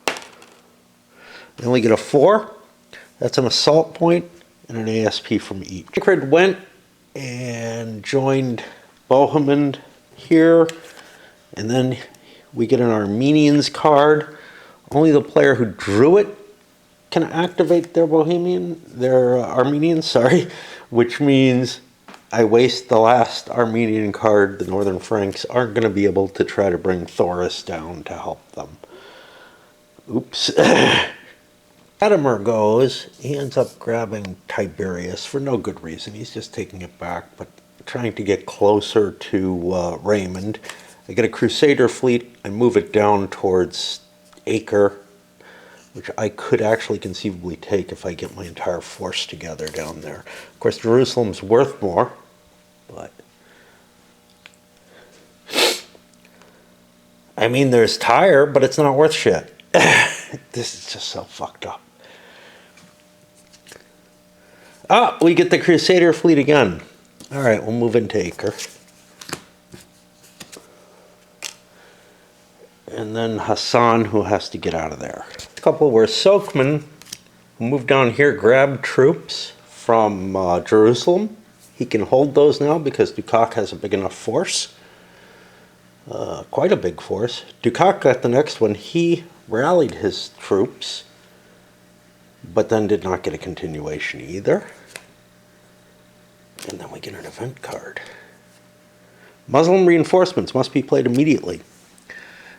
I only get a 4. That's an assault point and an ASP from each. Tancred went and joined Bohemond here. And then we get an Armenians card. Only the player who drew it can activate their Armenian, which means I waste the last Armenian card. The Northern Franks aren't going to be able to try to bring Thoris down to help them. Oops. Latimer goes, he ends up grabbing Tiberius for no good reason. He's just taking it back, but trying to get closer to Raymond. I get a Crusader fleet. I move it down towards Acre, which I could actually conceivably take if I get my entire force together down there. Of course, Jerusalem's worth more, but I mean, there's Tyre, but it's not worth shit. This is just so fucked up. Ah, we get the Crusader fleet again. All right, we'll move into Acre. And then Hassan, who has to get out of there. A couple were Sokman, who moved down here, grabbed troops from Jerusalem. He can hold those now because Dukak has a big enough force. Quite a big force. Dukak got the next one. He rallied his troops, but then did not get a continuation either. And then we get an event card. Muslim reinforcements must be played immediately.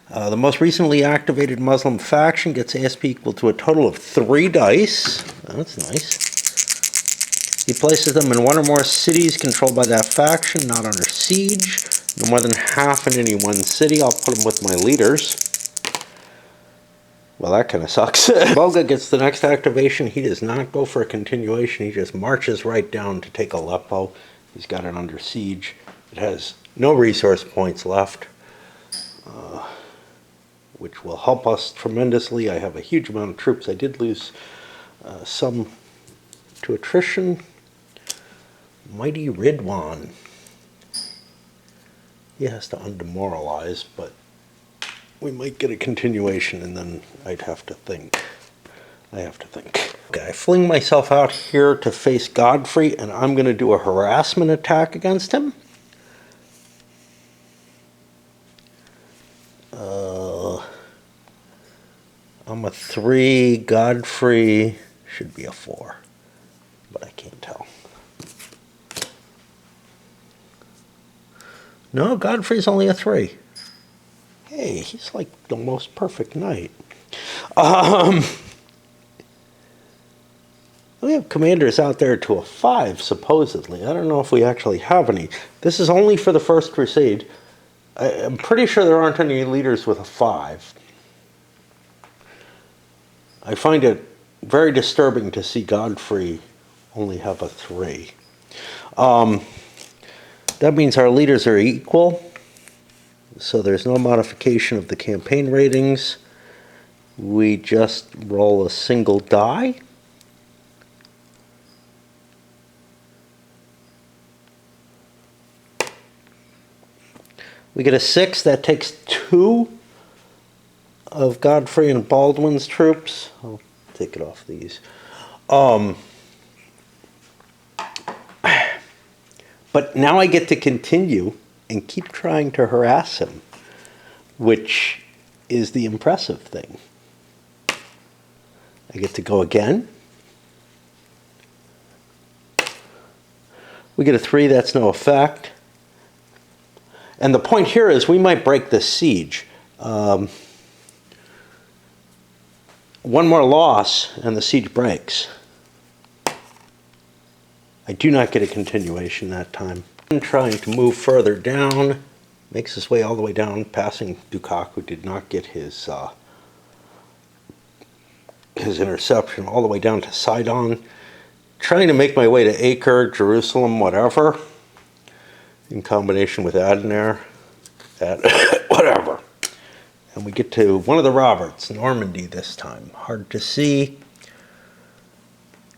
The most recently activated Muslim faction gets ASP equal to a total of 3 dice. That's nice. He places them in 1 or more cities controlled by that faction, not under siege. No more than half in any one city. I'll put them with my leaders. Well, that kind of sucks. Volga gets the next activation. He does not go for a continuation. He just marches right down to take Aleppo. He's got it under siege. It has no resource points left, which will help us tremendously. I have a huge amount of troops. I did lose some to attrition. Mighty Ridwan. He has to undemoralize, but we might get a continuation, and then I'd have to think. I have to think. Okay, I fling myself out here to face Godfrey, and I'm going to do a harassment attack against him. I'm a 3. Godfrey should be a 4, but I can't tell. No, Godfrey's only a 3. Hey, he's like the most perfect knight. We have commanders out there to a 5, supposedly. I don't know if we actually have any. This is only for the First Crusade. I'm pretty sure there aren't any leaders with a 5. I find it very disturbing to see Godfrey only have a 3. That means our leaders are equal, so there's no modification of the campaign ratings. We just roll a single die. We get a 6. That takes 2 of Godfrey and Baldwin's troops. I'll take it off these. But now I get to continue and keep trying to harass him, which is the impressive thing. I get to go again. We get a 3. That's no effect. And the point here is we might break this siege. One more loss and the siege breaks. I do not get a continuation that time. I'm trying to move further down. Makes his way all the way down, passing Dukak, who did not get his interception, all the way down to Sidon. Trying to make my way to Acre, Jerusalem, whatever, in combination with Adenair, whatever. And we get to one of the Roberts, Normandy this time. Hard to see.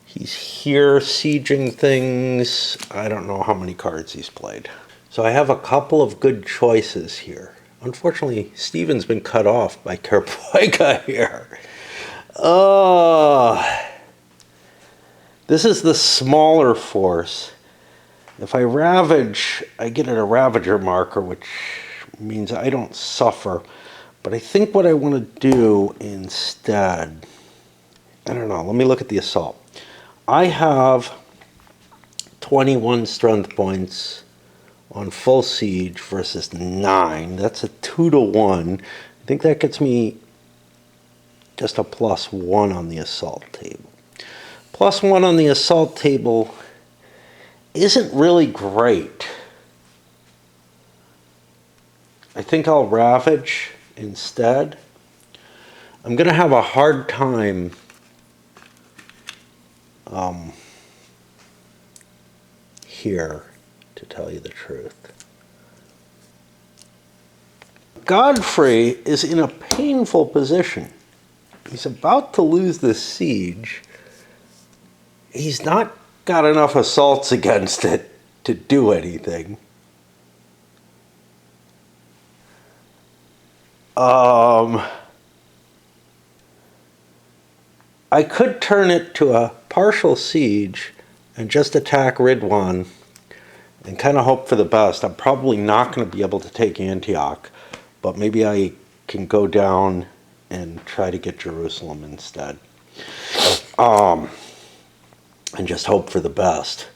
He's here sieging things. I don't know how many cards he's played. So I have a couple of good choices here. Unfortunately, Stephen's been cut off by Kerpoika here. This is the smaller force. If I ravage, I get a ravager marker, which means I don't suffer. But I think what I want to do instead, I don't know, let me look at the assault. I have 21 strength points on full siege versus 9. That's a 2-to-1. I think that gets me just a +1 on the assault table. +1 on the assault table isn't really great. I think I'll ravage instead. I'm going to have a hard time here, to tell you the truth. Godfrey is in a painful position. He's about to lose this siege. He's not got enough assaults against it to do anything. I could turn it to a partial siege and just attack Ridwan and kind of hope for the best. I'm probably not going to be able to take Antioch, but maybe I can go down and try to get Jerusalem instead. And just hope for the best.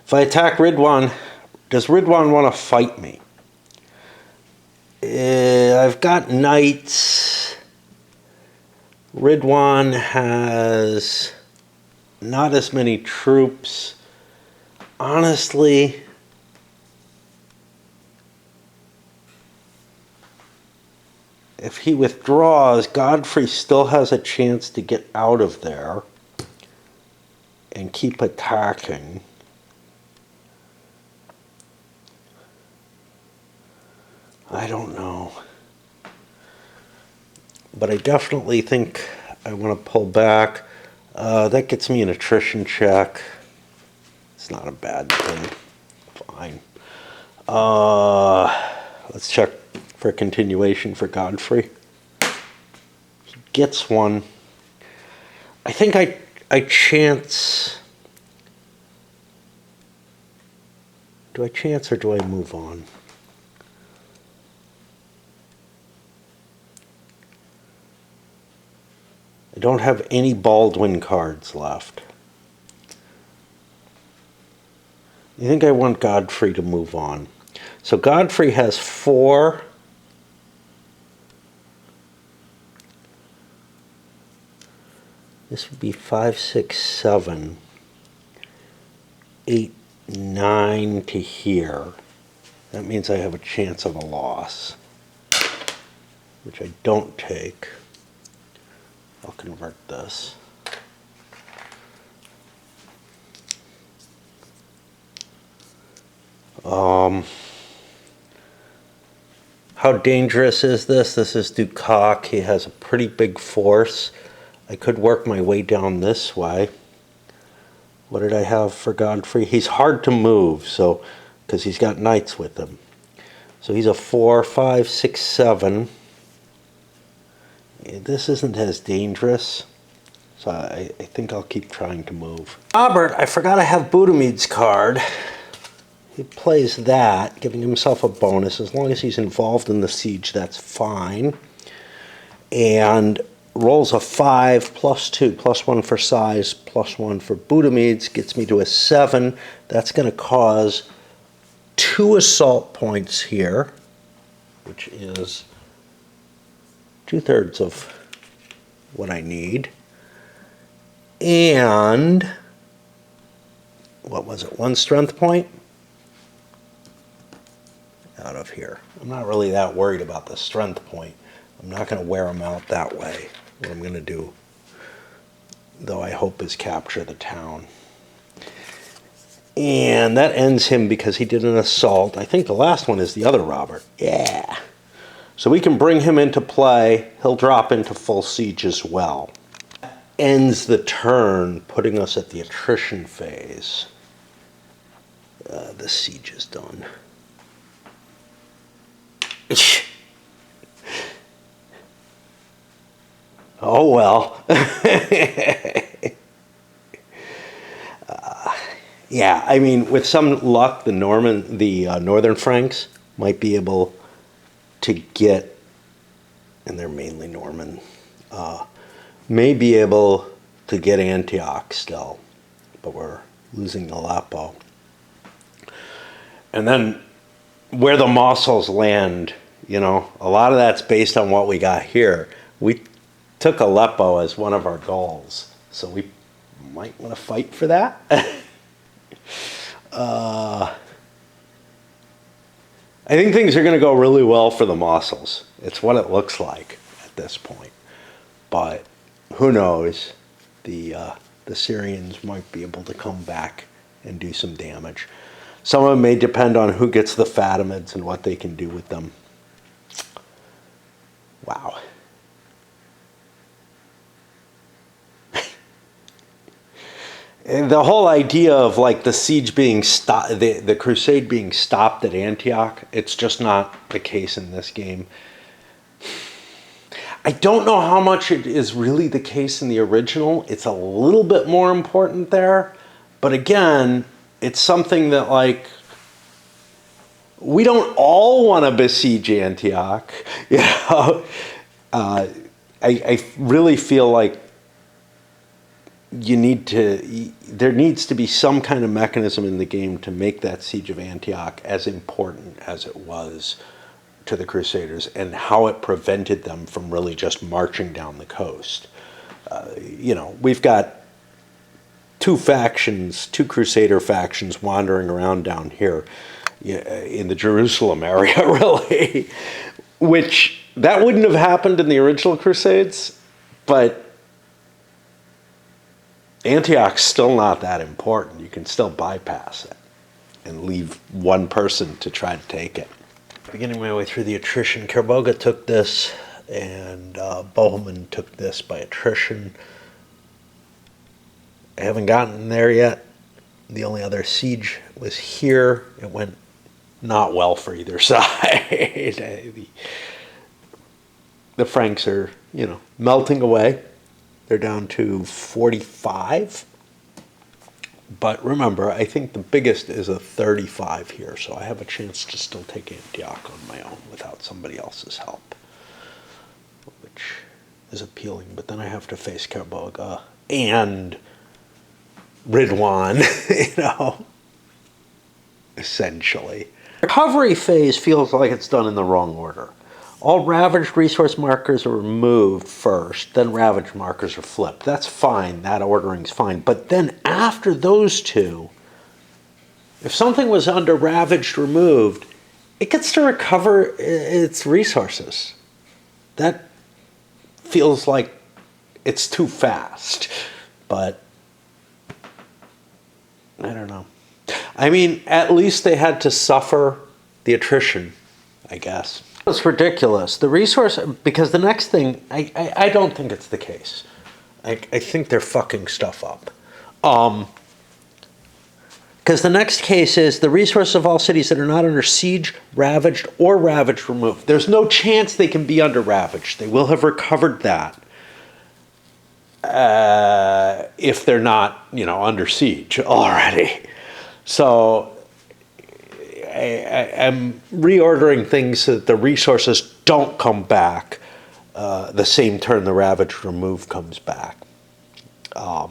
If I attack Ridwan, does Ridwan want to fight me? I've got knights. Ridwan has not as many troops. Honestly, if he withdraws, Godfrey still has a chance to get out of there and keep attacking. I don't know. But I definitely think I want to pull back. That gets me an attrition check. It's not a bad thing. Fine. Let's check for continuation for Godfrey. He gets one. I think I chance. Do I chance or do I move on? I don't have any Baldwin cards left. I think I want Godfrey to move on. So Godfrey has 4. This would be 5, 6, 7, 8, 9 to here. That means I have a chance of a loss, which I don't take. I'll convert this. How dangerous is this? This is Ducoc. He has a pretty big force. I could work my way down this way. What did I have for Godfrey? He's hard to move, so because he's got knights with him. So he's a 4, 5, 6, 7. This isn't as dangerous, so I think I'll keep trying to move. Robert, I forgot I have Budimid's card. He plays that, giving himself a bonus. As long as he's involved in the siege, that's fine. And rolls a 5, +2, +1 for size, +1 for Budimid's, gets me to a 7. That's going to cause 2 assault points here, which is 2/3 of what I need. And what was it, 1 strength point? Out of here. I'm not really that worried about the strength point. I'm not going to wear him out that way. What I'm going to do, though, I hope, is capture the town. And that ends him because he did an assault. I think the last one is the other Robert. Yeah. So we can bring him into play. He'll drop into full siege as well. Ends the turn, putting us at the attrition phase. The siege is done. Oh well. Yeah, I mean, with some luck, the Northern Franks might be able to get, and they're mainly Norman, may be able to get Antioch still, but we're losing Aleppo. And then where the Mosuls land, you know, a lot of that's based on what we got here. We took Aleppo as one of our goals, so we might want to fight for that. I think things are going to go really well for the Mosuls. It's what it looks like at this point. But who knows? The Syrians might be able to come back and do some damage. Some of it may depend on who gets the Fatimids and what they can do with them. Wow. The whole idea of like the siege being stopped, the crusade being stopped at Antioch, it's just not the case in this game. I don't know how much it is really the case in the original. It's a little bit more important there. But again, it's something that like, we don't all want to besiege Antioch. You know, I really feel like there needs to be some kind of mechanism in the game to make that siege of Antioch as important as it was to the Crusaders, and how it prevented them from really just marching down the coast. You know, we've got two Crusader factions wandering around down here in the Jerusalem area, really, which that wouldn't have happened in the original Crusades, but Antioch's still not that important. You can still bypass it and leave one person to try to take it. Beginning my way through the attrition, Kerboga took this, and Bohemond took this by attrition. I haven't gotten there yet. The only other siege was here. It went not well for either side. The Franks are, melting away. They're down to 45. But remember, I think the biggest is a 35 here, so I have a chance to still take Antioch on my own without somebody else's help, which is appealing. But then I have to face Karboga and Ridwan, essentially. Recovery phase feels like it's done in the wrong order. All ravaged resource markers are removed first, then ravaged markers are flipped. That's fine, that ordering's fine. But then after those two, if something was under ravaged removed, it gets to recover its resources. That feels like it's too fast, but I don't know. I mean, at least they had to suffer the attrition, I guess. It's ridiculous. The resource, because the next thing, I don't think it's the case. I think they're fucking stuff up. Because the next case is the resources of all cities that are not under siege, ravaged, or ravaged removed. There's no chance they can be under ravaged. They will have recovered that if they're not, under siege already. So I'm reordering things so that the resources don't come back the same turn the ravaged remove comes back. Okay.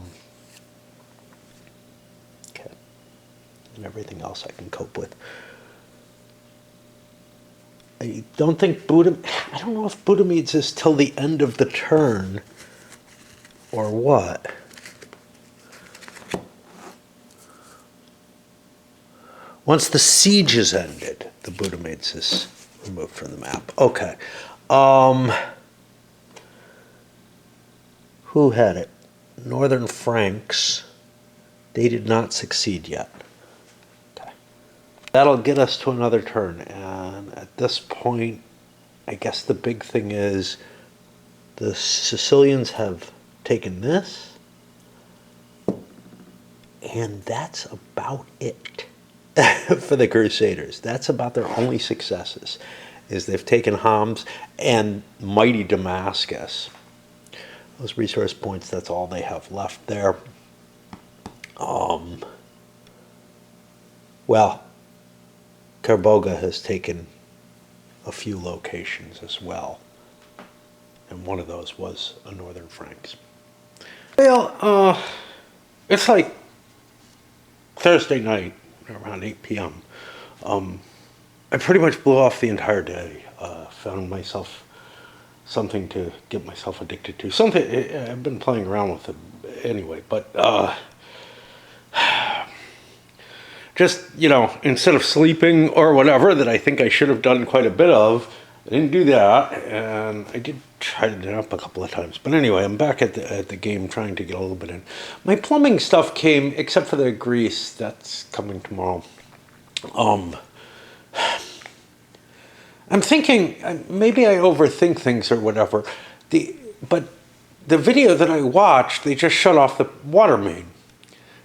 And everything else I can cope with. I don't think I don't know if Budamedes is till the end of the turn or what. Once the siege is ended, the Budamedes is removed from the map. Okay. Who had it? Northern Franks. They did not succeed yet. Okay. That'll get us to another turn. And at this point, I guess the big thing is the Sicilians have taken this. And that's about it. For the Crusaders. That's about their only successes, is they've taken Homs and mighty Damascus. Those resource points, that's all they have left there. Well, Karboga has taken a few locations as well, and one of those was a Northern Franks. Well, it's like Thursday night, around 8 p.m. I pretty much blew off the entire day. Found myself something to get myself addicted to. Something I've been playing around with it anyway, but just, instead of sleeping or whatever that I think I should have done quite a bit of, I didn't do that, and I did try to nap a couple of times. But anyway, I'm back at the game trying to get a little bit in. My plumbing stuff came, except for the grease. That's coming tomorrow. I'm thinking, maybe I overthink things or whatever. But the video that I watched, they just shut off the water main.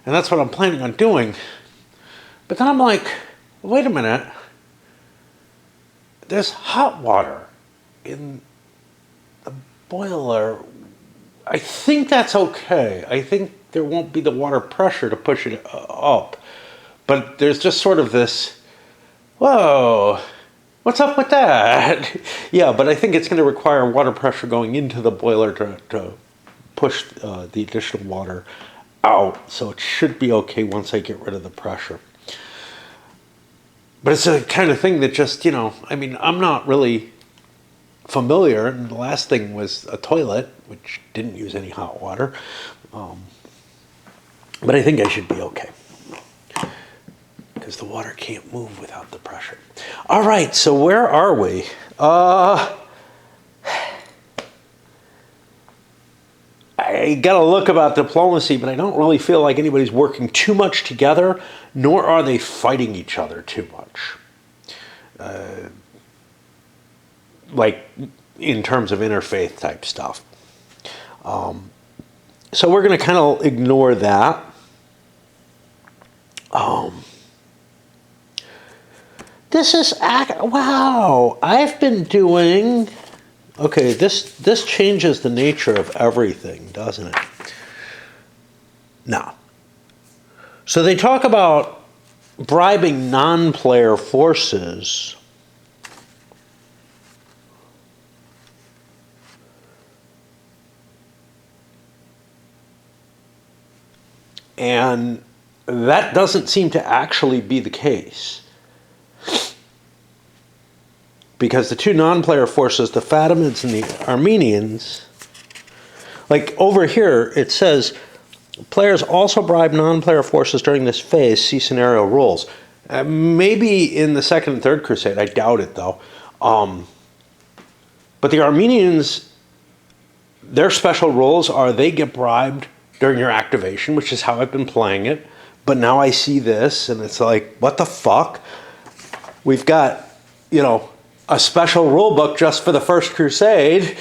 And that's what I'm planning on doing. But then I'm like, wait a minute. There's hot water in the boiler. I think that's okay. I think there won't be the water pressure to push it up. But there's just sort of this, whoa, what's up with that? Yeah, but I think it's going to require water pressure going into the boiler to push the additional water out. So it should be okay once I get rid of the pressure. But it's the kind of thing that just, I'm not really familiar. And the last thing was a toilet, which didn't use any hot water. But I think I should be okay. Because the water can't move without the pressure. All right, so where are we? I got a look about diplomacy, but I don't really feel like anybody's working too much together, nor are they fighting each other too much. Like in terms of interfaith type stuff. So we're going to kind of ignore that. This is, wow, I've been doing, okay, this changes the nature of everything, doesn't it? Now, so they talk about bribing non-player forces. And that doesn't seem to actually be the case. Because the two non-player forces, the Fatimids and the Armenians, like over here, it says, players also bribe non-player forces during this phase, see scenario rules. Maybe in the Second and Third Crusade, I doubt it though. But the Armenians, their special rules are they get bribed during your activation, which is how I've been playing it. But now I see this, and it's like, what the fuck? We've got, you know, a special rule book just for the First Crusade.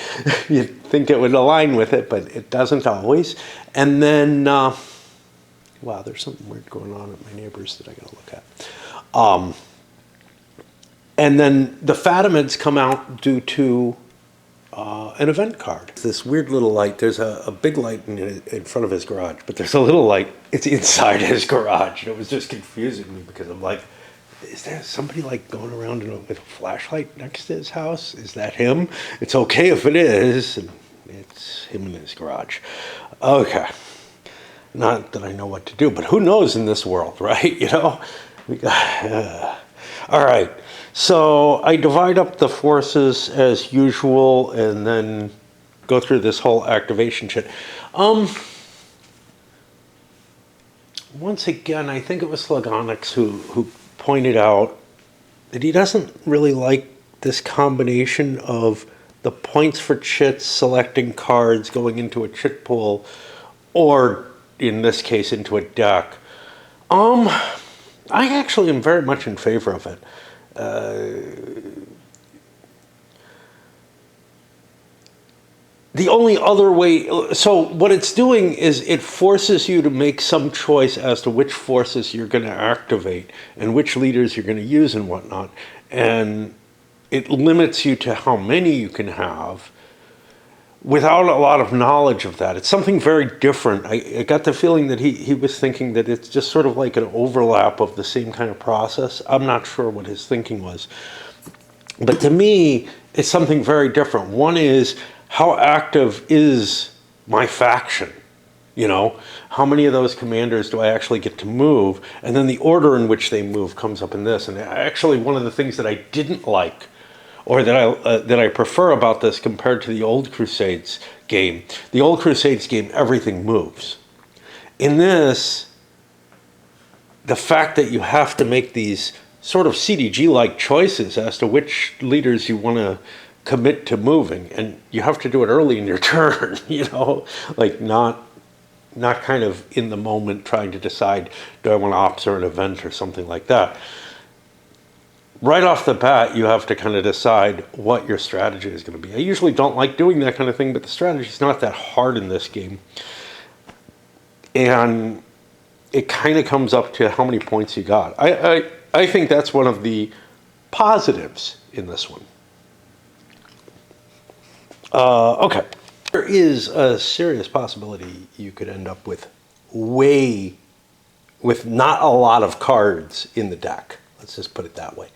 You'd think it would align with it, but it doesn't always. And then, wow, there's something weird going on at my neighbor's that I gotta look at. And then the Fatimids come out due to an event card. This weird little light, there's a big light in front of his garage, but there's a little light, it's inside his garage. And it was just confusing me because I'm like, is there somebody like going around with a flashlight next to his house? Is that him? It's okay if it is. And it's him in his garage. Okay. Not that I know what to do, but who knows in this world, right? You know? We got, all right. So I divide up the forces as usual and then go through this whole activation shit. Once again, I think it was Slagonix who pointed out that he doesn't really like this combination of the points for chits, selecting cards, going into a chit pool, or in this case into a deck. I actually am very much in favor of it. The only other way, so what it's doing is it forces you to make some choice as to which forces you're going to activate and which leaders you're going to use and whatnot. And it limits you to how many you can have without a lot of knowledge of that. It's something very different. I got the feeling that he was thinking that it's just sort of like an overlap of the same kind of process. I'm not sure what his thinking was. But to me, it's something very different. One is, how active is my faction? You know, how many of those commanders do I actually get to move? And then the order in which they move comes up in this. And actually, one of the things that I didn't like, or that I prefer about this compared to the old Crusades game, the old Crusades game, everything moves. In this, the fact that you have to make these sort of CDG-like choices as to which leaders you want to commit to moving, and you have to do it early in your turn, you know, like not kind of in the moment trying to decide, do I want to officer an event or something like that. Right off the bat, you have to kind of decide what your strategy is going to be. I usually don't like doing that kind of thing, but the strategy is not that hard in this game. And it kind of comes up to how many points you got. I think that's one of the positives in this one. Okay. There is a serious possibility you could end up with not a lot of cards in the deck. Let's just put it that way.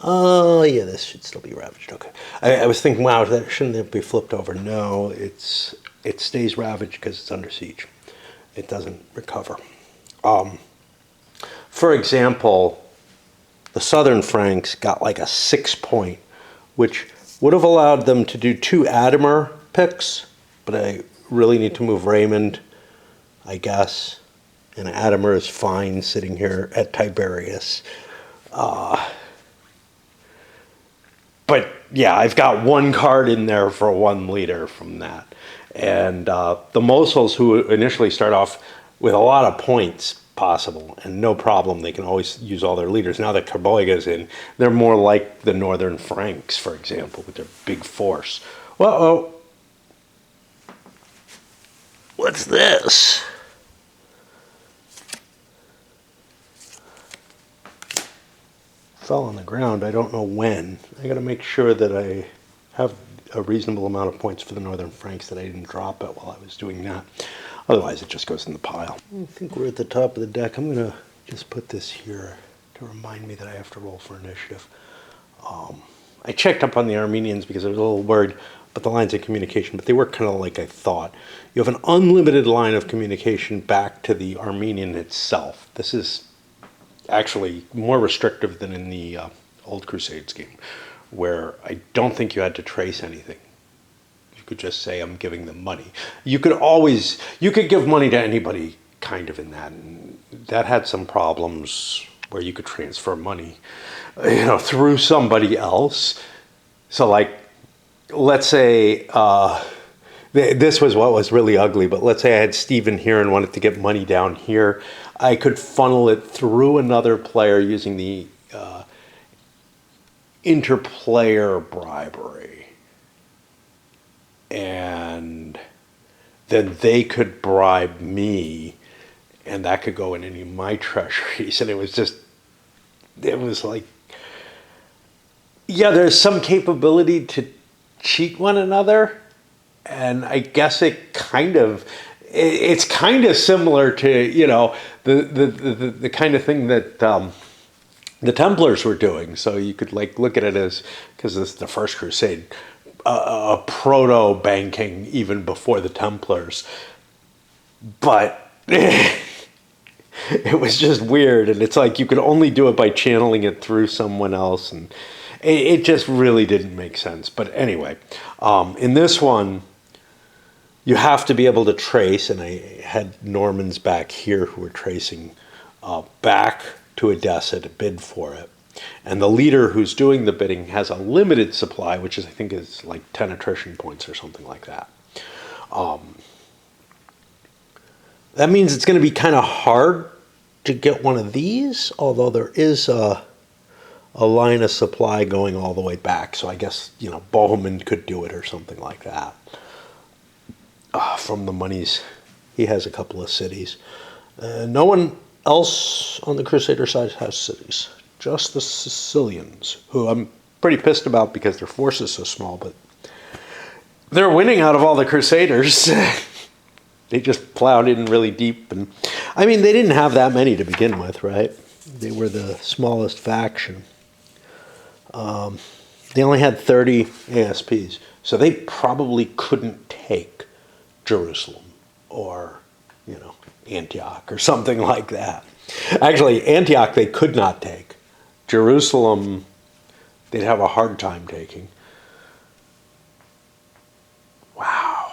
Oh, yeah, this should still be ravaged. Okay. I was thinking, wow, shouldn't it be flipped over? No, it stays ravaged because it's under siege. It doesn't recover. For example, the Southern Franks got like a 6-point, which would have allowed them to do 2 Adamar picks, but I really need to move Raymond, I guess. And Adamar is fine sitting here at Tiberius. But yeah, I've got 1 card in there for 1 leader from that. And the Mosels, who initially start off with a lot of points possible, and no problem, they can always use all their leaders. Now that Carboiga's in, they're more like the Northern Franks, for example, with their big force. Uh-oh. What's this? fell on the ground. I don't know when. I got to make sure that I have a reasonable amount of points for the Northern Franks, that I didn't drop it while I was doing that. Otherwise, it just goes in the pile. I think we're at the top of the deck. I'm going to just put this here to remind me that I have to roll for initiative. I checked up on the Armenians because I was a little worried about the lines of communication, but they work kind of like I thought. You have an unlimited line of communication back to the Armenian itself. This is actually more restrictive than in the Old Crusades game, where I don't think you had to trace anything. You could just say, I'm giving them money. You could give money to anybody kind of in that, and that had some problems where you could transfer money, through somebody else. So like, let's say, this was what was really ugly, but let's say I had Steven here and wanted to get money down here. I could funnel it through another player using the interplayer bribery. And then they could bribe me, and that could go in any of my treasuries. And it was like, yeah, there's some capability to cheat one another. And I guess it's kind of similar to, the kind of thing that the Templars were doing. So you could look at it as, because this is the First Crusade, a proto-banking even before the Templars. But it was just weird. And it's like you could only do it by channeling it through someone else. And it just really didn't make sense. But anyway, in this one, you have to be able to trace, and I had Normans back here who were tracing back to Edessa to bid for it. And the leader who's doing the bidding has a limited supply, which I think is like 10 attrition points or something like that. That means it's going to be kind of hard to get one of these, although there is a line of supply going all the way back. So I guess, Bohemond could do it or something like that. From the monies, he has a couple of cities. No one else on the Crusader side has cities. Just the Sicilians, who I'm pretty pissed about because their force is so small, but they're winning out of all the Crusaders. They just plowed in really deep. And I mean, they didn't have that many to begin with, right? They were the smallest faction. They only had 30 ASPs, so they probably couldn't take Jerusalem or, Antioch or something like that. Actually, Antioch they could not take. Jerusalem, they'd have a hard time taking. Wow.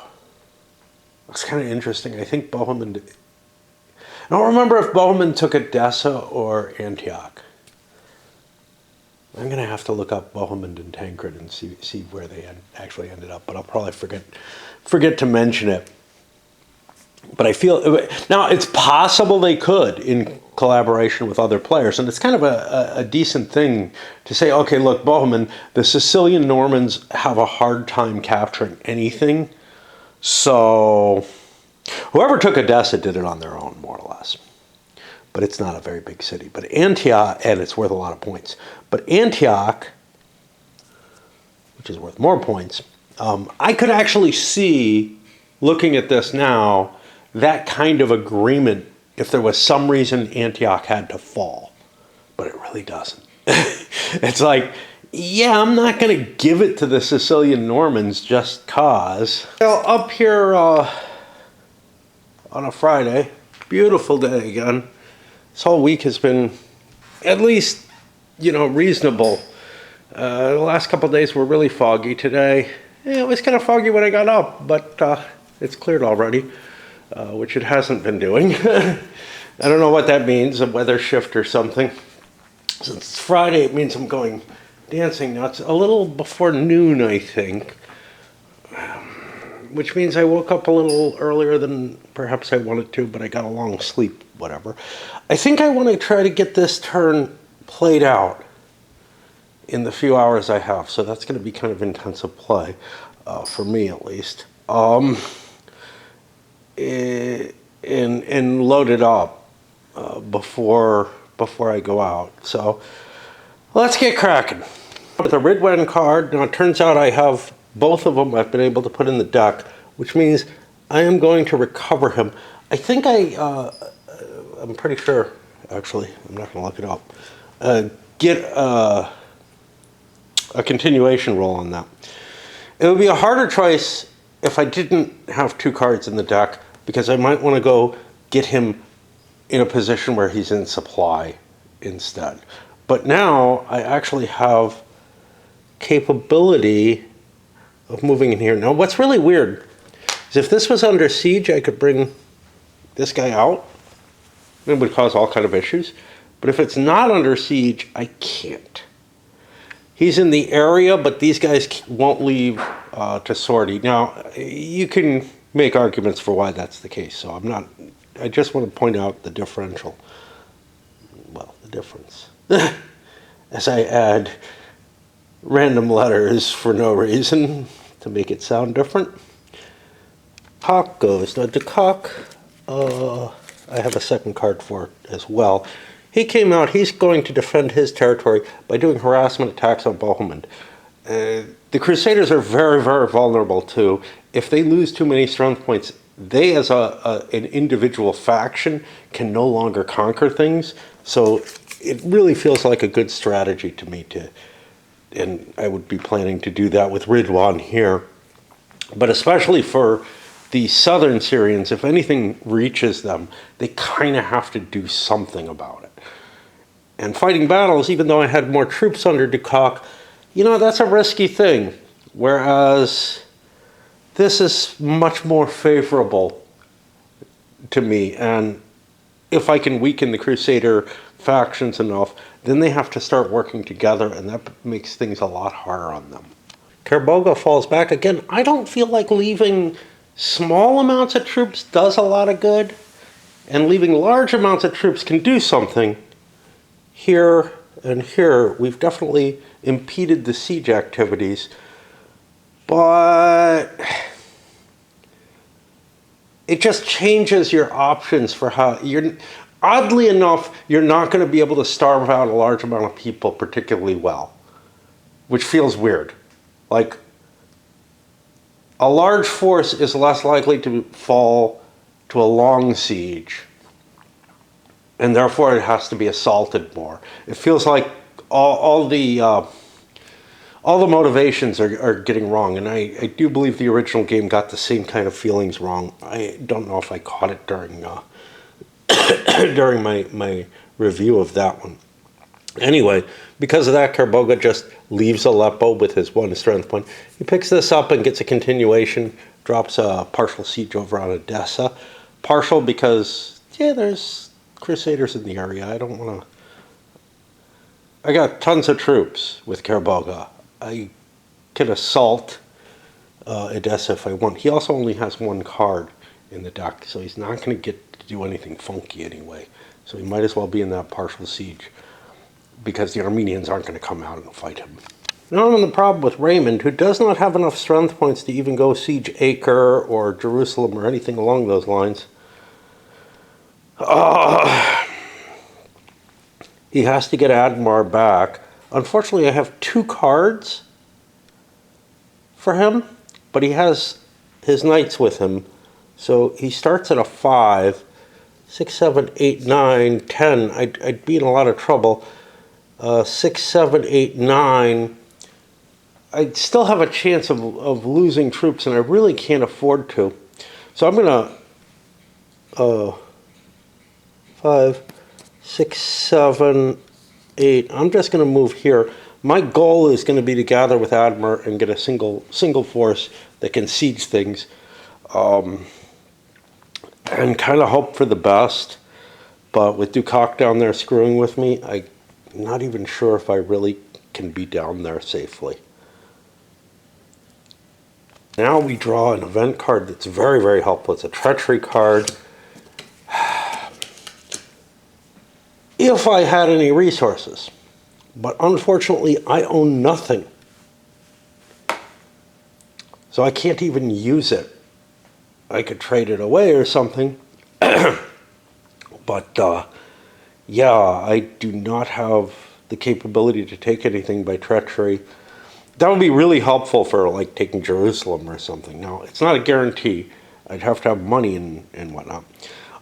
That's kind of interesting. I think Bohemond... I don't remember if Bohemond took Edessa or Antioch. I'm going to have to look up Bohemond and Tancred and see where they actually ended up, but I'll probably forget to mention it. But I feel, now it's possible they could in collaboration with other players, and it's kind of a decent thing to say, okay, look, Bohemond, the Sicilian Normans have a hard time capturing anything, so whoever took Edessa did it on their own, more or less. But it's not a very big city. But Antioch, and it's worth a lot of points. But Antioch, which is worth more points, I could actually see, looking at this now, that kind of agreement if there was some reason Antioch had to fall. But it really doesn't. It's like, yeah, I'm not going to give it to the Sicilian Normans just cause. Well, up here on a Friday, beautiful day again. This whole week has been at least, reasonable. The last couple of days were really foggy. Today, it was kind of foggy when I got up, but it's cleared already, which it hasn't been doing. I don't know what that means, a weather shift or something. Since it's Friday, it means I'm going dancing now. It's a little before noon, I think, which means I woke up a little earlier than perhaps I wanted to, but I got a long sleep, whatever. I think I want to try to get this turn played out in the few hours I have, so that's going to be kind of intensive play, for me at least. And load it up before I go out. So Let's get cracking. With a Ridwan card, now it turns out I have both of them I've been able to put in the deck, which means I am going to recover him. I think I'm pretty sure, actually, I'm not going to look it up, get a continuation roll on that. It would be a harder choice if I didn't have 2 cards in the deck, because I might want to go get him in a position where he's in supply instead. But now I actually have capability of moving in here. Now what's really weird is if this was under siege, I could bring this guy out. It would cause all kind of issues. But if it's not under siege, I can't. He's in the area, but these guys won't leave to sortie. Now, you can make arguments for why that's the case, so I just want to point out the differential. Well, the difference. As I add random letters for no reason to make it sound different. Cock goes. Now, the cock, I have a second card for it as well. He came out, he's going to defend his territory by doing harassment attacks on Bohemond. The Crusaders are very, very vulnerable too. If they lose too many strength points, they as an individual faction can no longer conquer things. So it really feels like a good strategy to me and I would be planning to do that with Ridwan here. But especially for the southern Syrians, if anything reaches them, they kind of have to do something about it. And fighting battles, even though I had more troops under Dukak, that's a risky thing. Whereas this is much more favorable to me. And if I can weaken the Crusader factions enough, then they have to start working together, and that makes things a lot harder on them. Kerboga falls back. Again, I don't feel like leaving small amounts of troops does a lot of good, and leaving large amounts of troops can do something. Here and here, we've definitely impeded the siege activities, but it just changes your options for how oddly enough, you're not going to be able to starve out a large amount of people particularly well, which feels weird. Like, a large force is less likely to fall to a long siege, and therefore it has to be assaulted more. It feels like all the motivations are getting wrong, and I do believe the original game got the same kind of feelings wrong. I don't know if I caught it during during my review of that one. Anyway, because of that, Kerboga just leaves Aleppo with his 1 strength point. He picks this up and gets a continuation, drops a partial siege over on Edessa. Partial because, there's Crusaders in the area. I got tons of troops with Kerboga. I can assault Edessa if I want. He also only has 1 card in the deck, so he's not going to get to do anything funky anyway. So he might as well be in that partial siege, because the Armenians aren't going to come out and fight him. Now I'm in the problem with Raymond, who does not have enough strength points to even go siege Acre or Jerusalem or anything along those lines. He has to get Admar back. Unfortunately, I have 2 cards for him, but he has his knights with him. So he starts at a 5, 6, 7, 8, 9, 10. I'd be in a lot of trouble. 6, 7, 8, 9. I still have a chance of losing troops, and I really can't afford to. So I'm going to 5, 6, 7, 8. I'm just going to move here. My goal is going to be to gather with Admar and get a single force that can siege things, and kind of hope for the best. But with Dukak down there screwing with me, I'm not even sure if I really can be down there safely. Now we draw an event card that's very, very helpful. It's a treachery card. If I had any resources. But unfortunately, I own nothing. So I can't even use it. I could trade it away or something. But yeah, I do not have the capability to take anything by treachery. That would be really helpful for like taking Jerusalem or something. Now, it's not a guarantee. I'd have to have money and whatnot.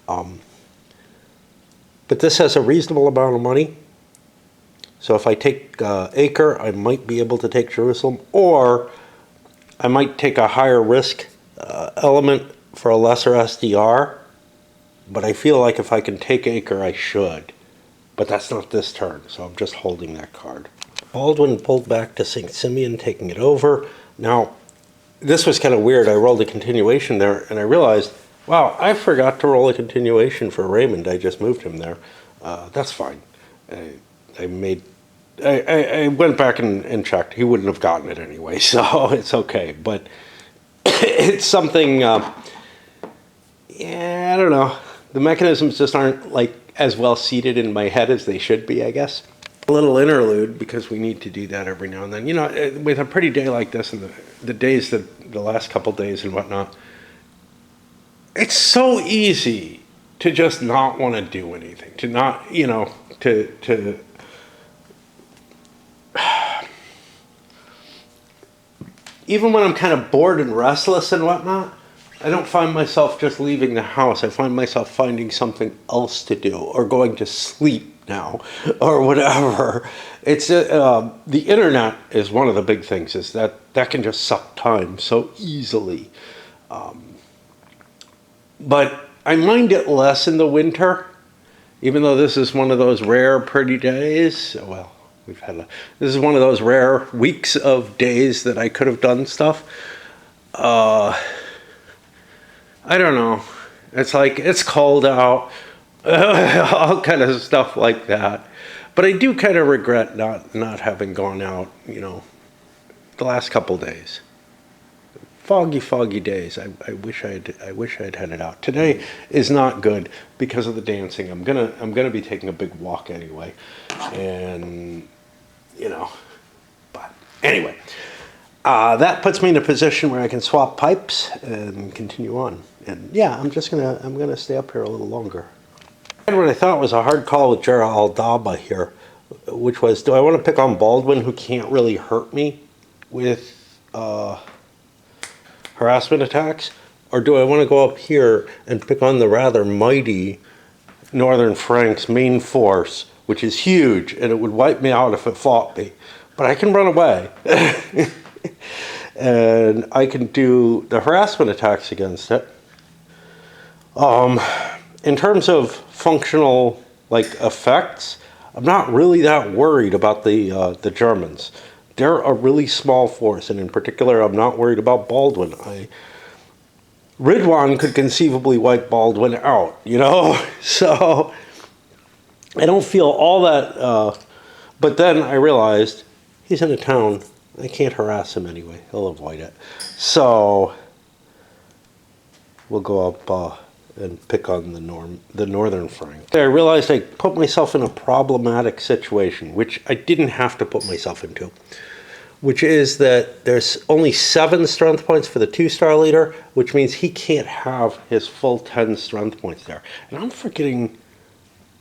But this has a reasonable amount of money. So if I take Acre, I might be able to take Jerusalem, or I might take a higher risk element for a lesser SDR. But I feel like if I can take Acre, I should. But that's not this turn, so I'm just holding that card. Baldwin pulled back to St. Simeon, taking it over. Now, this was kind of weird. I rolled a continuation there, and I realized, wow, I forgot to roll a continuation for Raymond. I just moved him there. That's fine. I went back and checked. He wouldn't have gotten it anyway, so it's okay. But it's something, yeah, I don't know. The mechanisms just aren't like as well seated in my head as they should be, I guess. A little interlude, because we need to do that every now and then. You know, with a pretty day like this, and the days, the last couple days and whatnot, it's so easy to just not want to do anything, to not, you know, to even when I'm kind of bored and restless and whatnot, I don't find myself just leaving the house. I find myself finding something else to do, or going to sleep now, or whatever. It's the internet is one of the big things. Is that can just suck time so easily. But I mind it less in the winter, even though this is one of those rare pretty days. Well, this is one of those rare weeks of days that I could have done stuff. I don't know. It's like, it's cold out, all kind of stuff like that. But I do kind of regret not having gone out, you know, the last couple days. Foggy days. I wish I'd headed out. Today is not good because of the dancing. I'm gonna be taking a big walk anyway, and you know. But anyway, that puts me in a position where I can swap pipes and continue on. And yeah, I'm gonna stay up here a little longer. And what I thought was a hard call with Jara Aldaba here, which was, do I want to pick on Baldwin, who can't really hurt me with harassment attacks, or do I want to go up here and pick on the rather mighty Northern Franks main force, which is huge, and it would wipe me out if it fought me, but I can run away. And I can do the harassment attacks against it. In terms of functional effects, I'm not really that worried about the Germans. They're a really small force, and in particular, I'm not worried about Baldwin. Ridwan could conceivably wipe Baldwin out, you know? So I don't feel all that, but then I realized he's in a town. I can't harass him anyway. He'll avoid it. So we'll go up and pick on the Northern Frank. I realized I put myself in a problematic situation, which I didn't have to put myself into, which is that there's only 7 strength points for the 2-star leader, which means he can't have his full 10 strength points there. And I'm forgetting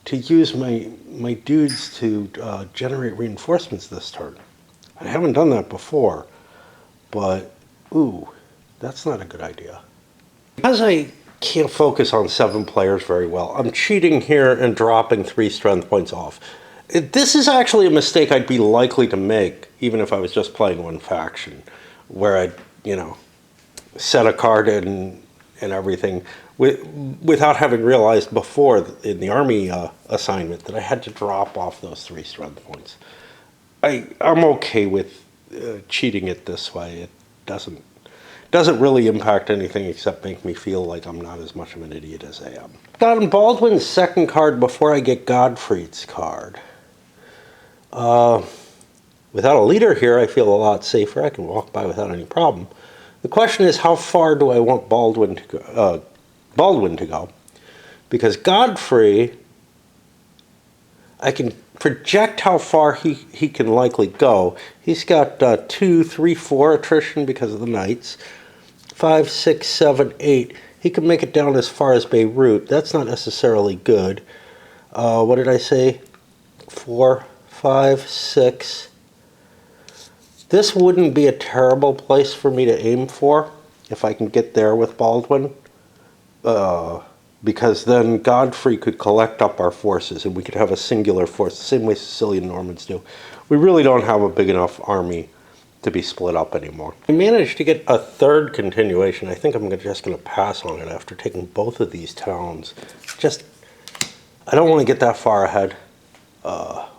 to use my dudes to generate reinforcements this turn. I haven't done that before, but ooh, that's not a good idea. Because I can't focus on 7 players very well, I'm cheating here and dropping 3 strength points off. This is actually a mistake I'd be likely to make, even if I was just playing one faction, where I'd, you know, set a card in and everything, without having realized before in the army assignment that I had to drop off those 3 strength points. I'm okay with cheating it this way. It doesn't really impact anything except make me feel like I'm not as much of an idiot as I am. Got Baldwin's second card before I get Godfrey's card. Without a leader here, I feel a lot safer. I can walk by without any problem. The question is, how far do I want Baldwin to go? Because Godfrey, I can project how far he can likely go. He's got 2, 3, 4 attrition because of the knights. 5, 6, 7, 8. He can make it down as far as Beirut. That's not necessarily good. What did I say? 4, 5, 6. This wouldn't be a terrible place for me to aim for if I can get there with Baldwin. Because then Godfrey could collect up our forces and we could have a singular force, the same way Sicilian Normans do. We really don't have a big enough army to be split up anymore. I managed to get a third continuation. I think I'm just going to pass on it after taking both of these towns. I don't want to get that far ahead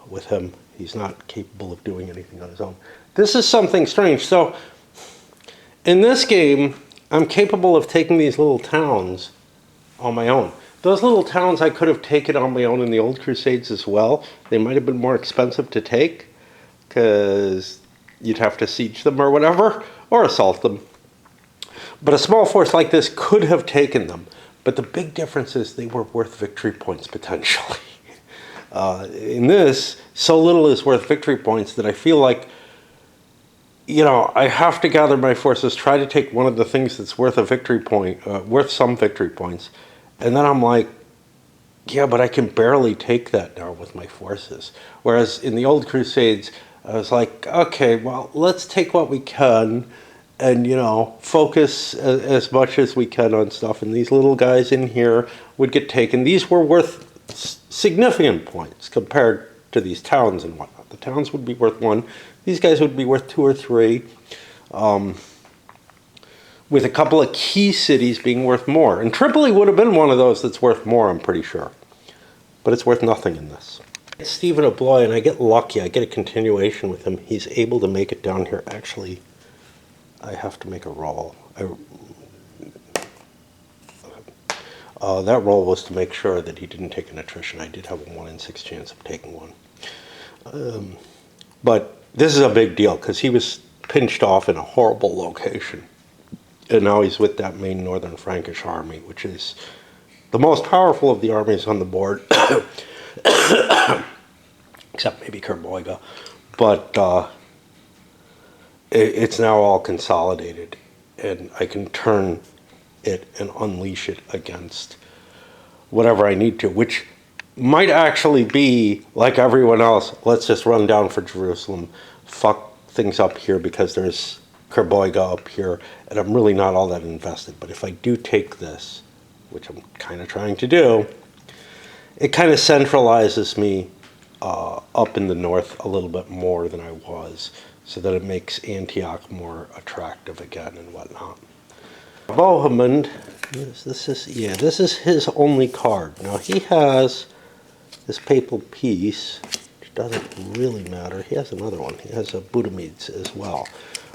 with him. He's not capable of doing anything on his own. This is something strange. So in this game, I'm capable of taking these little towns on my own. Those little towns I could have taken on my own in the old Crusades as well. They might have been more expensive to take because you'd have to siege them or whatever, or assault them. But a small force like this could have taken them. But the big difference is they were worth victory points potentially. In this, so little is worth victory points that I feel like, you know, I have to gather my forces, try to take one of the things that's worth a victory point, worth some victory points. And then I'm like, yeah, but I can barely take that now with my forces. Whereas in the old Crusades, I was like, okay, well, let's take what we can and, you know, focus as much as we can on stuff. And these little guys in here would get taken. These were worth significant points compared to these towns and whatnot. The towns would be worth 1. These guys would be worth 2 or 3. With a couple of key cities being worth more. And Tripoli would have been one of those that's worth more, I'm pretty sure. But it's worth nothing in this. Stephen of Blois, and I get lucky. I get a continuation with him. He's able to make it down here. Actually, I have to make a roll. That roll was to make sure that he didn't take an attrition. I did have a 1 in 6 chance of taking one. But this is a big deal because he was pinched off in a horrible location. And now he's with that main northern Frankish army, which is the most powerful of the armies on the board. Except maybe Kerboiga. But it's now all consolidated. And I can turn it and unleash it against whatever I need to, which might actually be, like everyone else, let's just run down for Jerusalem, fuck things up here because there's Kerboiga up here, and I'm really not all that invested. But if I do take this, which I'm kind of trying to do, it kind of centralizes me up in the north a little bit more than I was, so that it makes Antioch more attractive again and whatnot. Bohemond, this is his only card. Now he has this papal peace, which doesn't really matter. He has another one. He has a Budimides as well,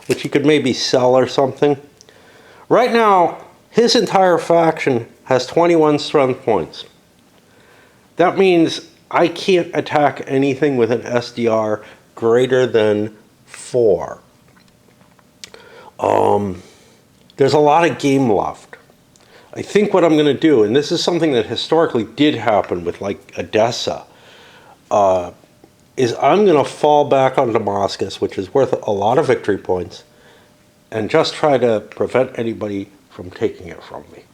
which he could maybe sell or something. Right now, his entire faction has 21 strength points. That means I can't attack anything with an SDR greater than 4. There's a lot of game left. I think what I'm going to do, and this is something that historically did happen with like Edessa, is I'm going to fall back on Damascus, which is worth a lot of victory points, and just try to prevent anybody from taking it from me.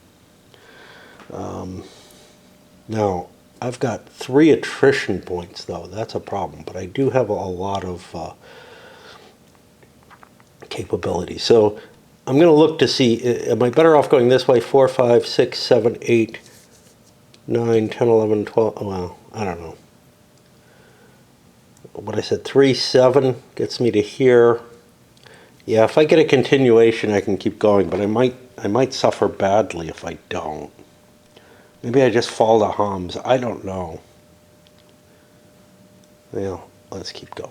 Now, I've got 3 attrition points, though. That's a problem, but I do have a lot of capability. So I'm going to look to see, am I better off going this way? 4, 5, 6, 7, 8, 9, 10, 11, 12. Oh, well, I don't know. What I said, 3, 7 gets me to here. Yeah, if I get a continuation, I can keep going, but I might suffer badly if I don't. Maybe I just fall to Homs. I don't know. Well, let's keep going.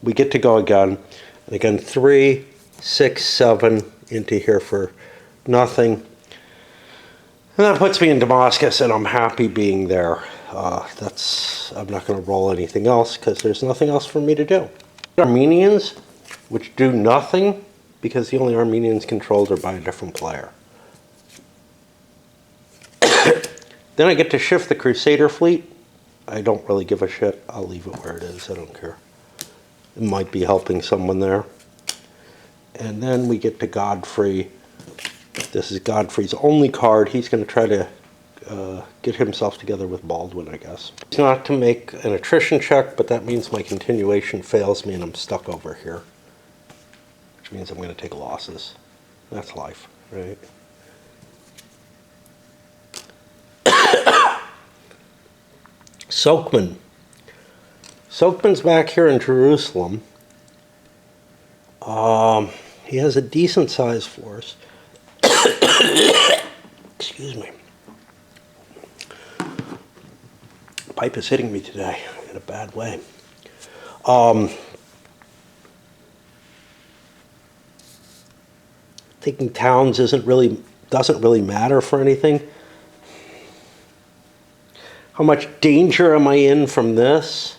We get to go again. And again, 3, 6, 7 into here for nothing. And that puts me in Damascus, and I'm happy being there. I'm not going to roll anything else because there's nothing else for me to do. Armenians, which do nothing because the only Armenians controlled are by a different player. Then I get to shift the Crusader fleet. I don't really give a shit. I'll leave it where it is. I don't care. It might be helping someone there. And then we get to Godfrey. This is Godfrey's only card. He's going to try to get himself together with Baldwin, I guess. It's not to make an attrition check, but that means my continuation fails me and I'm stuck over here, which means I'm going to take losses. That's life, right? Soakman. Soakman's back here in Jerusalem. He has a decent sized force. Excuse me. Pipe is hitting me today in a bad way. Taking towns doesn't really matter for anything. How much danger am I in from this?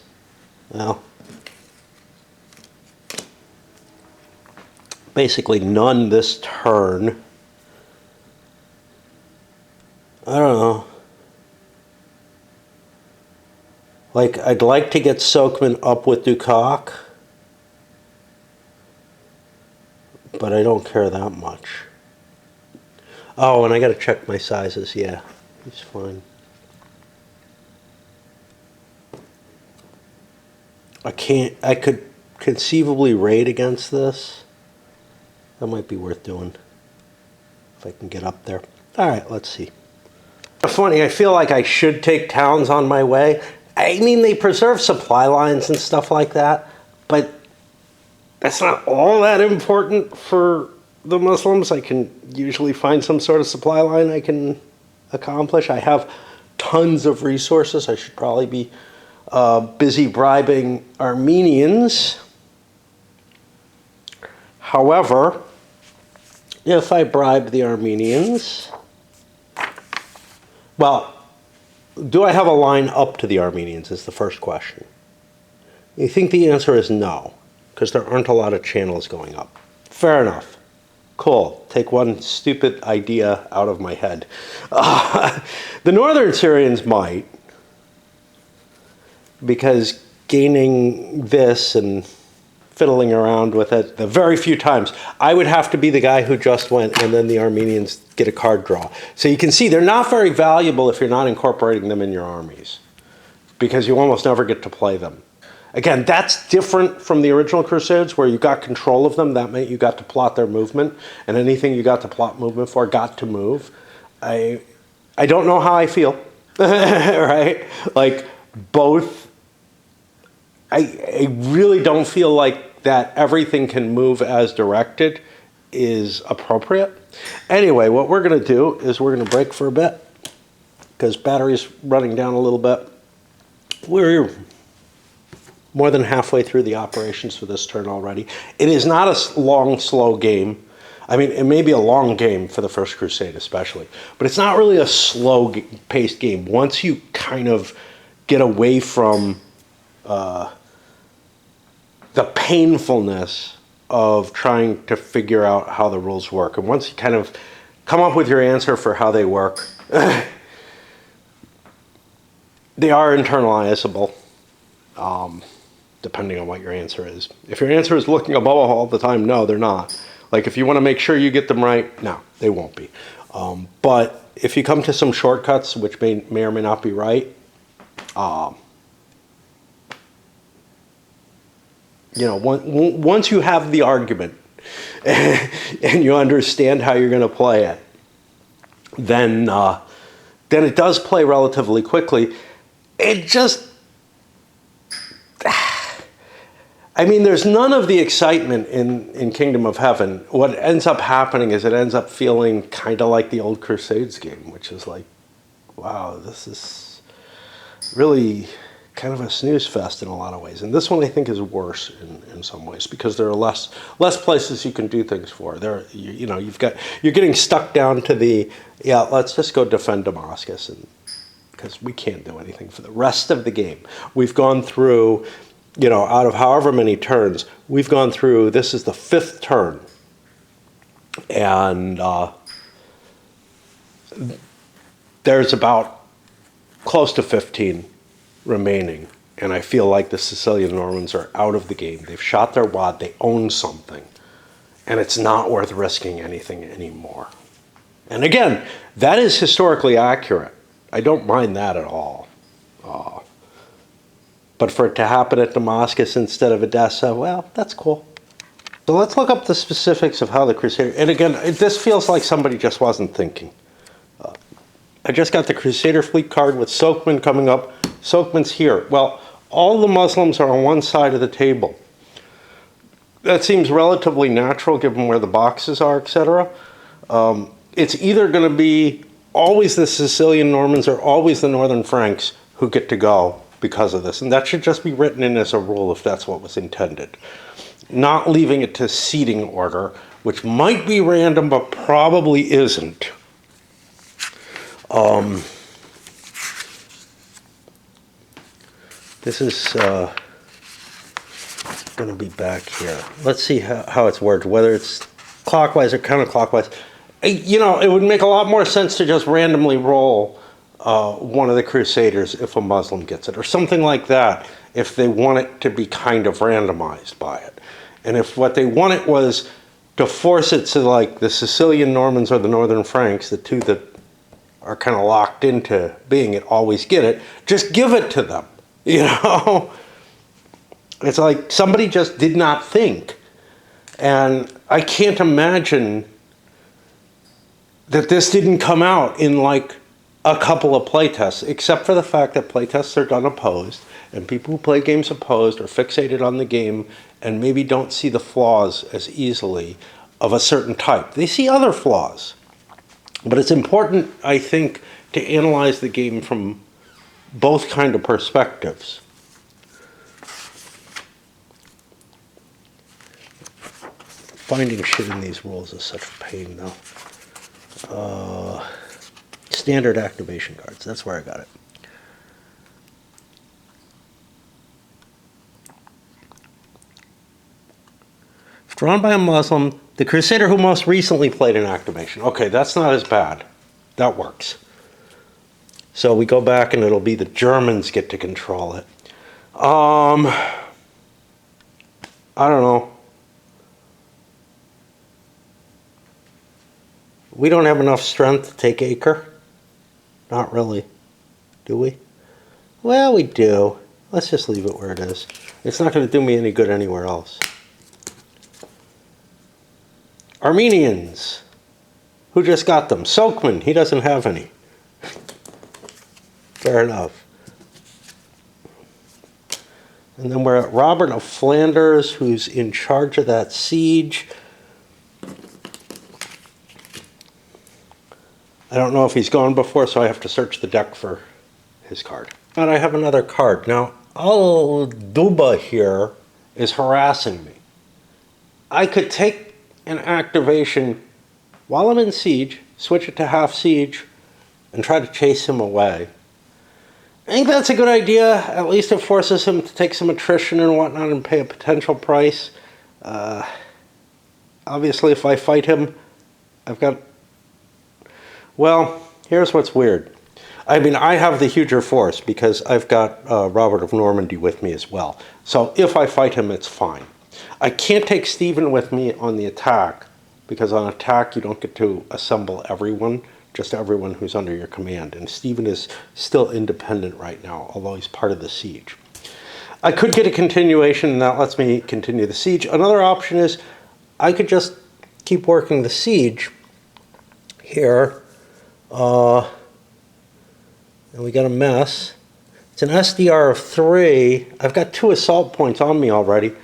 Well, basically none this turn. I don't know. Like, I'd like to get Soakman up with Dukak, but I don't care that much. Oh, and I gotta check my sizes. Yeah, he's fine. I could conceivably raid against this. That might be worth doing if I can get up there. All right, let's see. Funny, I feel like I should take towns on my way. I mean, they preserve supply lines and stuff like that, but that's not all that important for the Muslims. I can usually find some sort of supply line I can accomplish. I have tons of resources. I should probably be busy bribing Armenians. However, if I bribe the Armenians, well, do I have a line up to the Armenians is the first question. You think the answer is no, because there aren't a lot of channels going up. Fair enough. Cool. Take one stupid idea out of my head. The northern Syrians might, because gaining this and fiddling around with it the very few times, I would have to be the guy who just went and then the Armenians get a card draw. So you can see they're not very valuable if you're not incorporating them in your armies, because you almost never get to play them. Again, that's different from the original Crusades where you got control of them. That meant you got to plot their movement, and anything you got to plot movement for got to move. I don't know how I feel, right? Like both, I really don't feel like that everything can move as directed is appropriate. Anyway, what we're going to do is we're going to break for a bit because battery's running down a little bit. We're more than halfway through the operations for this turn already. It is not a long, slow game. I mean, it may be a long game for the First Crusade especially, but it's not really a slow-paced game. Once you kind of get away from the painfulness of trying to figure out how the rules work, and once you kind of come up with your answer for how they work, they are internalizable. Depending on what your answer is. If your answer is looking above all the time, no, they're not. Like if you want to make sure you get them right, no, they won't be. But if you come to some shortcuts, which may or may not be right, you know, once you have the argument and you understand how you're going to play it, then it does play relatively quickly. It just, I mean, there's none of the excitement in Kingdom of Heaven. What ends up happening is it ends up feeling kind of like the old Crusades game, which is like, wow, this is really kind of a snooze fest in a lot of ways. And this one I think is worse in some ways because there are less places you can do things for. There, you know, you're getting stuck down to the, yeah, let's just go defend Damascus, and because we can't do anything for the rest of the game. We've gone through, you know, out of however many turns, we've gone through, this is the 5th turn. And there's about close to 15 remaining. And I feel like the Sicilian Normans are out of the game. They've shot their wad, they own something. And it's not worth risking anything anymore. And again, that is historically accurate. I don't mind that at all. But for it to happen at Damascus instead of Edessa, well, that's cool. So let's look up the specifics of how the Crusader... And again, this feels like somebody just wasn't thinking. I just got the Crusader fleet card with Sokhman coming up. Sokhman's here. Well, all the Muslims are on one side of the table. That seems relatively natural given where the boxes are, etc. It's either going to be always the Sicilian Normans or always the Northern Franks who get to go because of this. And that should just be written in as a rule if that's what was intended. Not leaving it to seating order, which might be random but probably isn't. This is going to be back here. Let's see how it's worded, whether it's clockwise or counterclockwise. You know, it would make a lot more sense to just randomly roll one of the Crusaders if a Muslim gets it, or something like that, if they want it to be kind of randomized by it. And if what they want it was to force it to like the Sicilian Normans or the Northern Franks, the two that are kind of locked into being it, always get it, just give it to them, you know? It's like somebody just did not think. And I can't imagine that this didn't come out in like a couple of playtests, except for the fact that playtests are done opposed, and people who play games opposed are fixated on the game and maybe don't see the flaws as easily of a certain type. They see other flaws. But it's important, I think, to analyze the game from both kind of perspectives. Finding shit in these rules is such a pain, though. Standard activation cards, that's where I got it. If drawn by a Muslim, the Crusader who most recently played an activation. Okay, that's not as bad. That works. So we go back and it'll be the Germans get to control it. I don't know. We don't have enough strength to take Acre. Not really. Do we? Well, we do. Let's just leave it where it is. It's not going to do me any good anywhere else. Armenians. Who just got them? Sokhman. He doesn't have any. Fair enough. And then we're at Robert of Flanders, who's in charge of that siege. I don't know if he's gone before, so I have to search the deck for his card. But I have another card. Now, Al-Duba here is harassing me. I could take an activation while I'm in siege, switch it to half siege, and try to chase him away. I think that's a good idea. At least it forces him to take some attrition and whatnot and pay a potential price. Obviously, if I fight him, I've got... Well, here's what's weird. I mean, I have the huger force because I've got Robert of Normandy with me as well. So if I fight him, it's fine. I can't take Stephen with me on the attack because on attack you don't get to assemble everyone, just everyone who's under your command. And Stephen is still independent right now, although he's part of the siege. I could get a continuation and that lets me continue the siege. Another option is I could just keep working the siege here. And we got a mess. It's an SDR of 3. I've got 2 assault points on me already.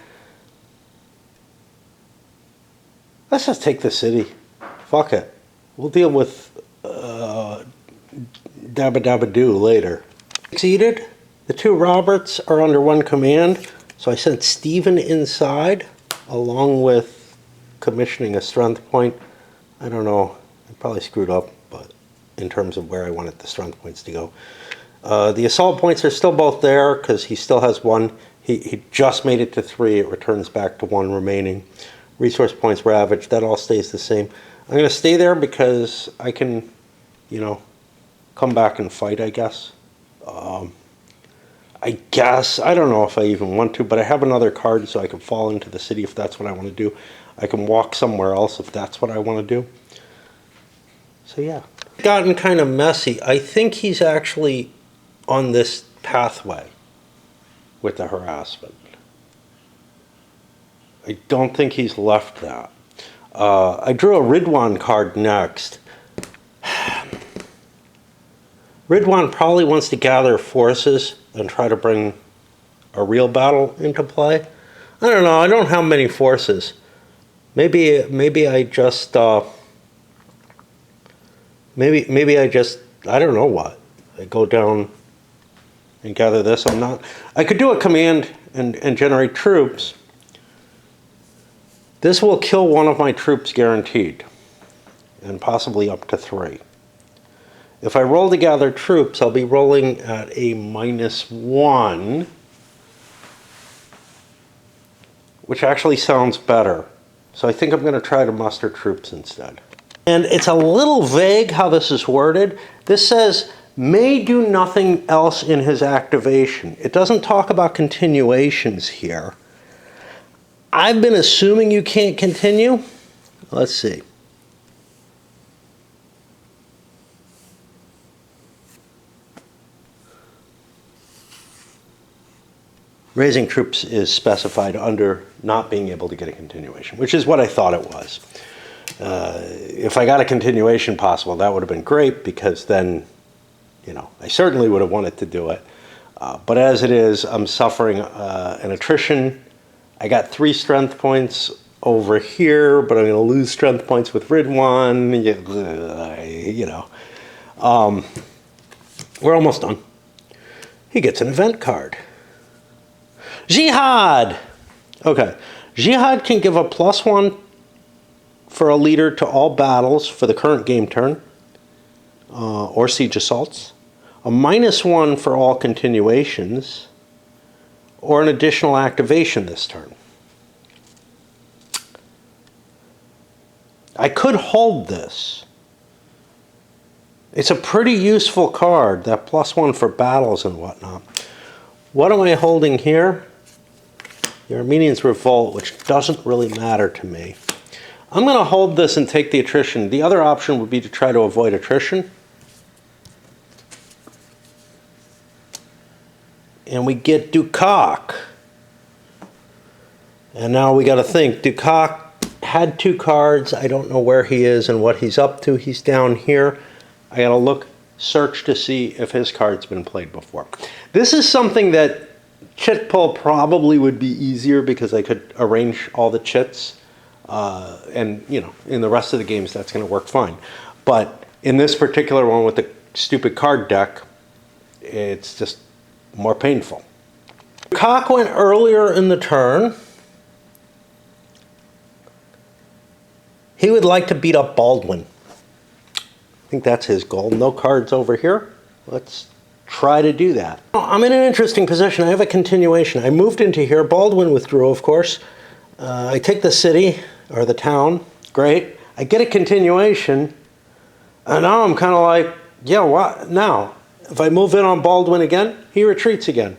Let's just take the city. Fuck it. We'll deal with Dabba Dabba Doo later. Succeeded. The 2 Roberts are under one command. So I sent Stephen inside along with commissioning a strength point. I don't know. I probably screwed up, but in terms of where I wanted the strength points to go. The assault points are still both there because he still has 1. He just made it to 3. It returns back to 1 remaining. Resource points ravaged. That all stays the same. I'm going to stay there because I can, you know, come back and fight, I guess. I don't know if I even want to, but I have another card so I can fall into the city if that's what I want to do. I can walk somewhere else if that's what I want to do. So yeah. Gotten kind of messy. I think he's actually on this pathway with the harassment. I don't think he's left that. I drew a Ridwan card next. Ridwan probably wants to gather forces and try to bring a real battle into play. I don't know. I don't have many forces. Maybe I just maybe I just, I don't know what. I go down and gather this. I could do a command and generate troops. This will kill one of my troops guaranteed, and possibly up to 3. If I roll to gather troops, I'll be rolling at a -1, which actually sounds better. So I think I'm going to try to muster troops instead. And it's a little vague how this is worded. This says, may do nothing else in his activation. It doesn't talk about continuations here. I've been assuming you can't continue. Let's see. Raising troops is specified under not being able to get a continuation, which is what I thought it was. If I got a continuation possible, that would have been great, because then, I certainly would have wanted to do it. But as it is, I'm suffering an attrition. I got 3 strength points over here, but I'm going to lose strength points with Ridwan. We're almost done. He gets an event card. Jihad! Okay. Jihad can give a +1 for a leader to all battles for the current game turn, or siege assaults, a -1 for all continuations, or an additional activation this turn. I could hold this. It's a pretty useful card, that +1 for battles and whatnot. What am I holding here? The Armenians revolt, which doesn't really matter to me. I'm going to hold this and take the attrition. The other option would be to try to avoid attrition. And we get Dukak. And now we got to think. Dukak had 2 cards. I don't know where he is and what he's up to. He's down here. I got to search to see if his card's been played before. This is something that chit pull probably would be easier, because I could arrange all the chits. And, in the rest of the games, that's going to work fine. But in this particular one with the stupid card deck, it's just more painful. Cock went earlier in the turn. He would like to beat up Baldwin. I think that's his goal. No cards over here. Let's try to do that. I'm in an interesting position. I have a continuation. I moved into here. Baldwin withdrew, of course. I take the city, or the town. Great. I get a continuation. And now I'm kind of like, yeah, what now? If I move in on Baldwin again, he retreats again.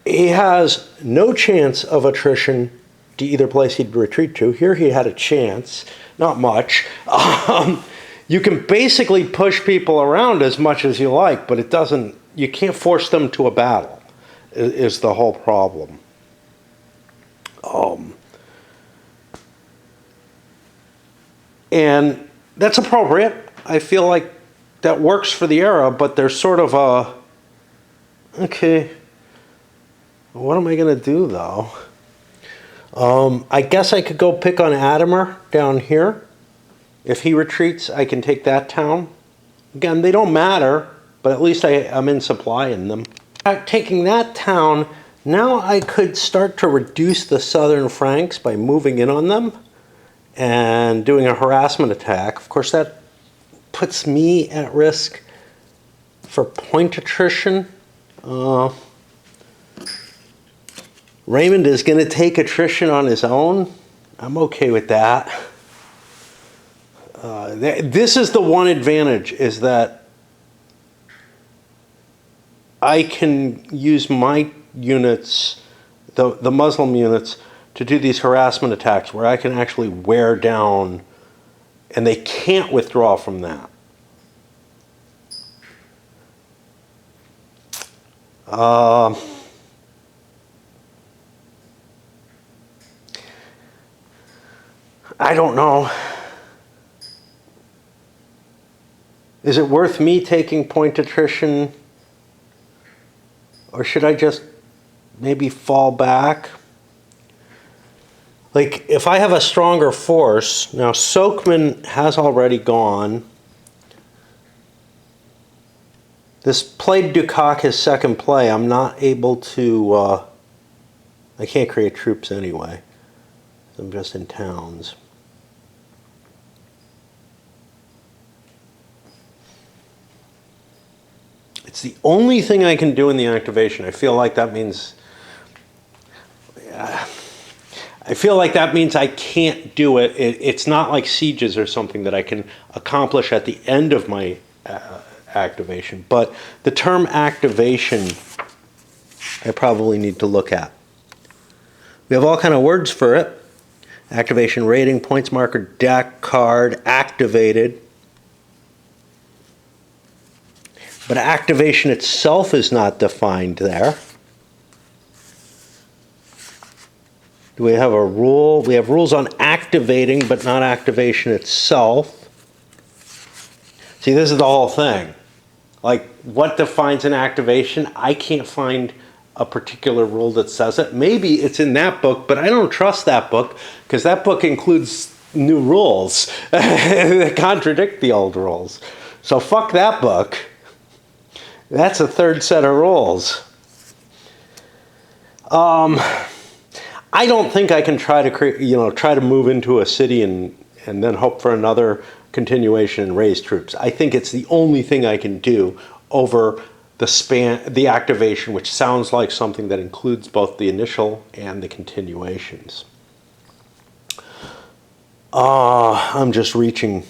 He has no chance of attrition to either place he'd retreat to. Here he had a chance. Not much. You can basically push people around as much as you like, but it doesn't, you can't force them to a battle, is the whole problem. And that's appropriate. I feel like that works for the era, but there's sort of a, okay, what am I going to do though? I guess I could go pick on Adamer down here. If he retreats, I can take that town. Again, they don't matter, but at least I'm in supply in them. Taking that town, now I could start to reduce the southern Franks by moving in on them and doing a harassment attack. Of course, that puts me at risk for point attrition. Raymond is going to take attrition on his own. I'm okay with that. This is the one advantage, is that I can use my units, the Muslim units, to do these harassment attacks where I can actually wear down, and they can't withdraw from that. Uh, I don't know. Is it worth me taking point attrition? Or should I just maybe fall back? Like, if I have a stronger force, now Soakman has already gone. This played Dukak his second play. I'm not able to, I can't create troops anyway. I'm just in towns. It's the only thing I can do in the activation. I feel like that means I can't do it. It's not like sieges or something that I can accomplish at the end of my activation. But the term activation, I probably need to look at. We have all kind of words for it. Activation rating, points marker, deck, card, activated. But activation itself is not defined there. Do we have a rule? We have rules on activating, but not activation itself. See, this is the whole thing. Like, what defines an activation? I can't find a particular rule that says it. Maybe it's in that book, but I don't trust that book because that book includes new rules that contradict the old rules. So fuck that book. That's a third set of rules. I don't think I can try to create, try to move into a city and then hope for another continuation and raise troops. I think it's the only thing I can do over the activation, which sounds like something that includes both the initial and the continuations. I'm just reaching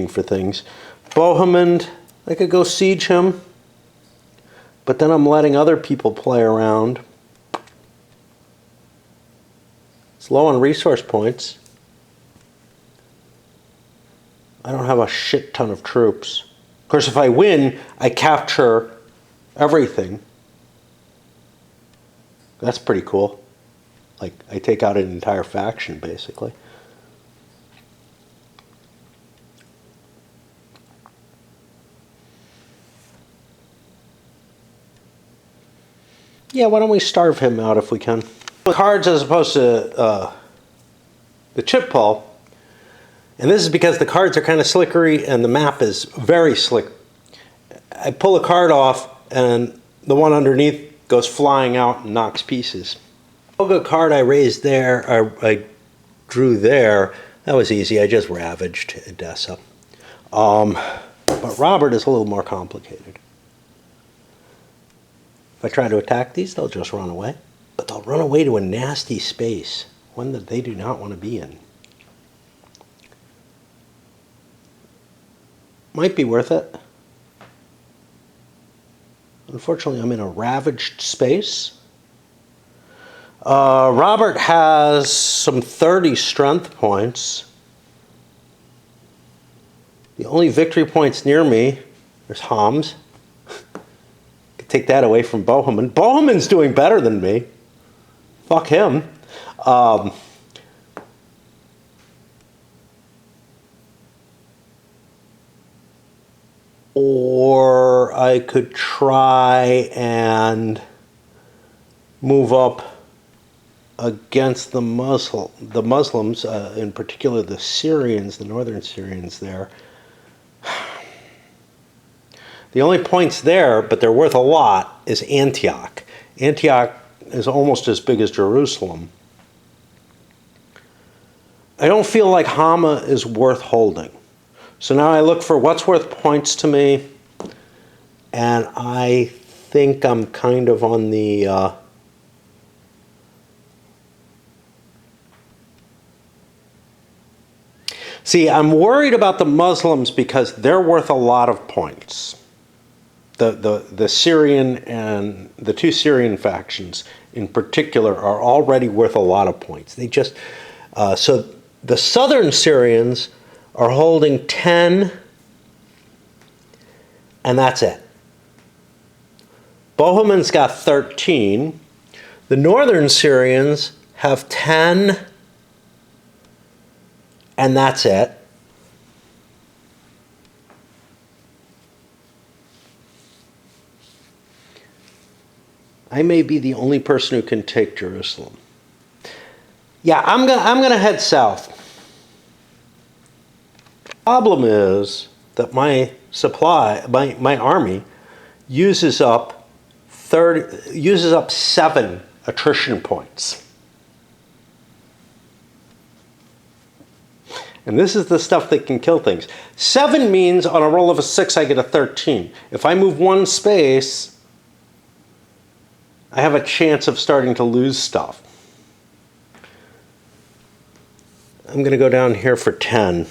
for things. Bohemond, I could go siege him. But then I'm letting other people play around. It's low on resource points. I don't have a shit ton of troops. Of course, if I win, I capture everything. That's pretty cool. Like, I take out an entire faction, basically. Yeah, why don't we starve him out if we can? Cards as opposed to the chip pull. And this is because the cards are kind of slickery and the map is very slick. I pull a card off and the one underneath goes flying out and knocks pieces. The card I raised there, I drew there, that was easy. I just ravaged Edessa. But Robert is a little more complicated. If I try to attack these, they'll just run away. But they'll run away to a nasty space, one that they do not want to be in. Might be worth it. Unfortunately, I'm in a ravaged space. Robert has some 30 strength points. The only victory points near me, there's Homs. Take that away from Bohemond. Bohemond's doing better than me. Fuck him. Or I could try and move up against the Muslims, in particular the Syrians, the northern Syrians there. The only points there, but they're worth a lot, is Antioch. Antioch is almost as big as Jerusalem. I don't feel like Hama is worth holding. So now I look for what's worth points to me, and I think I'm kind of on the... See, I'm worried about the Muslims because they're worth a lot of points. The Syrian and the two Syrian factions in particular are already worth a lot of points. They just so the southern Syrians are holding 10, and that's it. Bohemond's got 13. The Northern Syrians have 10. And that's it. I may be the only person who can take Jerusalem. Yeah, I'm gonna head south. Problem is that my army uses up 7 attrition points. And this is the stuff that can kill things. 7 means on a roll of a 6 I get a 13. If I move 1 space, I have a chance of starting to lose stuff. I'm going to go down here for 10.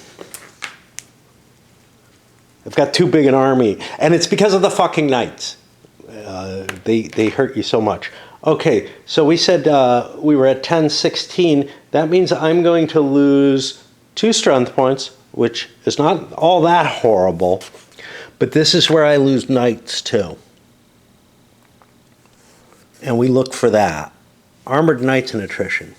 I've got too big an army, and it's because of the fucking knights. They hurt you so much. Okay, so we said we were at 10, 16. That means I'm going to lose 2 strength points, which is not all that horrible, but this is where I lose knights too. And we look for that. Armored knights and attrition.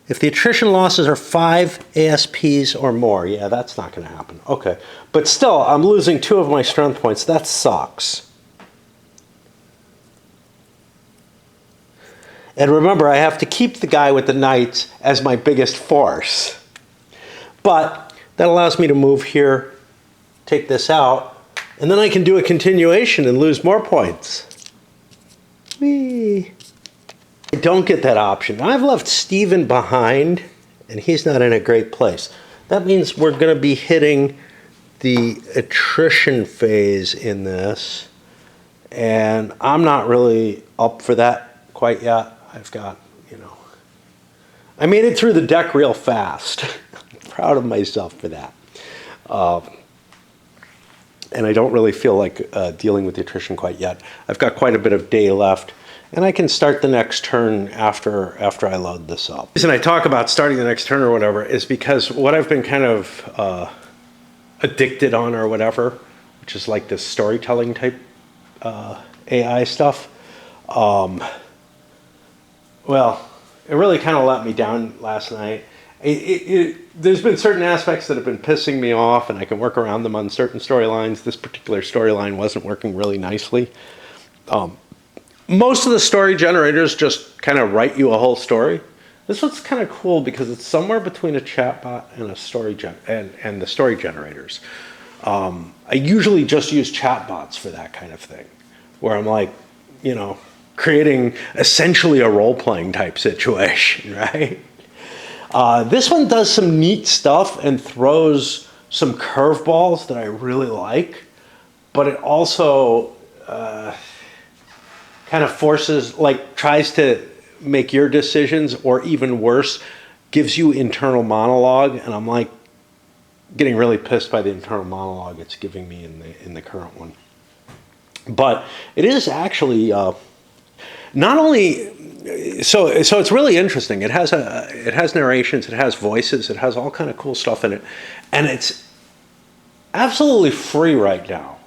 If the attrition losses are 5 ASPs or more, yeah, that's not going to happen. Okay, but still, I'm losing 2 of my strength points. That sucks. And remember, I have to keep the guy with the knights as my biggest force. But that allows me to move here, take this out, and then I can do a continuation and lose more points. Whee! I don't get that option. I've left Stephen behind, and he's not in a great place. That means we're going to be hitting the attrition phase in this, and I'm not really up for that quite yet. I've got, I made it through the deck real fast. I'm proud of myself for that. And I don't really feel like dealing with the attrition quite yet. I've got quite a bit of day left, and I can start the next turn after I load this up. The reason I talk about starting the next turn or whatever is because what I've been kind of addicted on or whatever, which is like this storytelling type AI stuff, well, it really kind of let me down last night. There's been certain aspects that have been pissing me off, and I can work around them on certain storylines. This particular storyline wasn't working really nicely. Most of the story generators just kind of write you a whole story. This one's kind of cool because it's somewhere between a chatbot and a story and the story generators. I usually just use chatbots for that kind of thing, where I'm like, creating essentially a role-playing type situation, right? This one does some neat stuff and throws some curveballs that I really like, but it also kind of forces, tries to make your decisions, or even worse, gives you internal monologue, and I'm like getting really pissed by the internal monologue it's giving me in the current one. But it is actually not only so it's really interesting. It has narrations, it has voices, it has all kind of cool stuff in it, and it's absolutely free right now.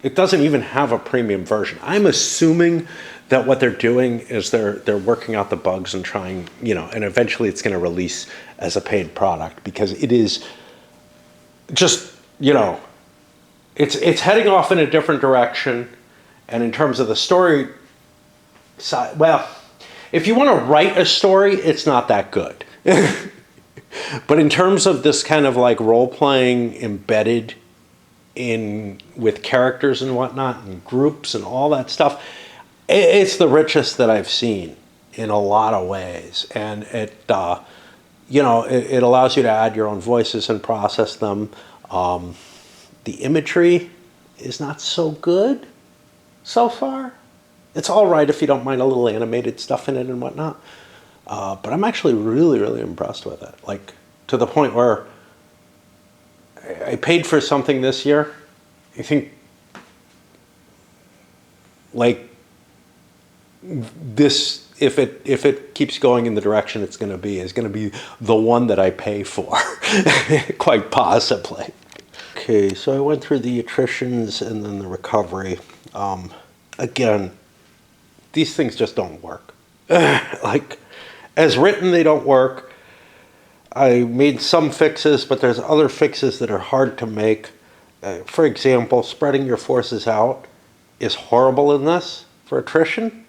It doesn't even have a premium version. I'm assuming that what they're doing is they're working out the bugs and trying, and eventually it's going to release as a paid product, because it is just, it's heading off in a different direction. And in terms of the story side, well, if you want to write a story, it's not that good. But in terms of this kind of role-playing embedded in with characters and whatnot and groups and all that stuff, it's the richest that I've seen in a lot of ways. And it allows you to add your own voices and process them. The imagery is not so good so far. It's all right if you don't mind a little animated stuff in it and whatnot. But I'm actually really, really impressed with it. To the point where I paid for something this year. I think this, if it keeps going in the direction it's going to be, is going to be the one that I pay for, quite possibly. Okay, so I went through the attritions and then the recovery. Again, these things just don't work. Like, as written, they don't work. I made some fixes, but there's other fixes that are hard to make. For example, spreading your forces out is horrible in this for attrition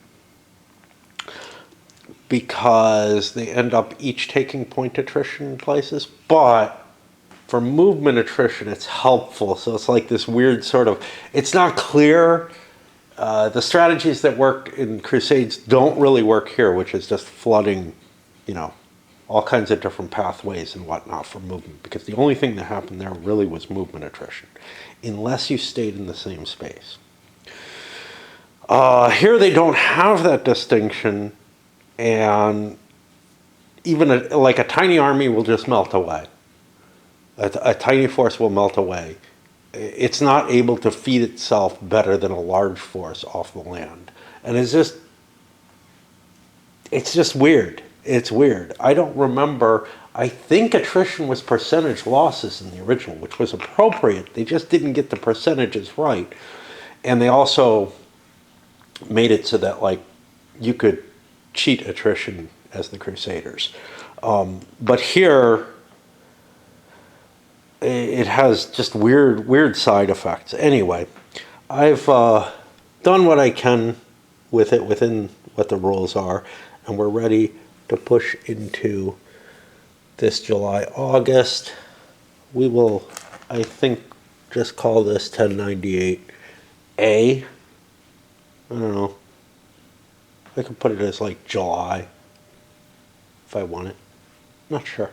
because they end up each taking point attrition in places. But for movement attrition, it's helpful. So it's like this weird sort of, it's not clear. The strategies that work in Crusades don't really work here, which is just flooding, all kinds of different pathways and whatnot for movement, because the only thing that happened there really was movement attrition, unless you stayed in the same space. Here they don't have that distinction, and even like a tiny army will just melt away. A tiny force will melt away. It's not able to feed itself better than a large force off the land. And it's just weird. It's weird. I don't remember. I think attrition was percentage losses in the original, which was appropriate. They just didn't get the percentages right. And they also made it so that, like, you could cheat attrition as the Crusaders. But here, it has just weird side effects. Anyway, I've done what I can with it within what the rules are, and we're ready to push into this July, August. We will, I think, just call this 1098A. I don't know. I can put it as like July if I want it. Not sure.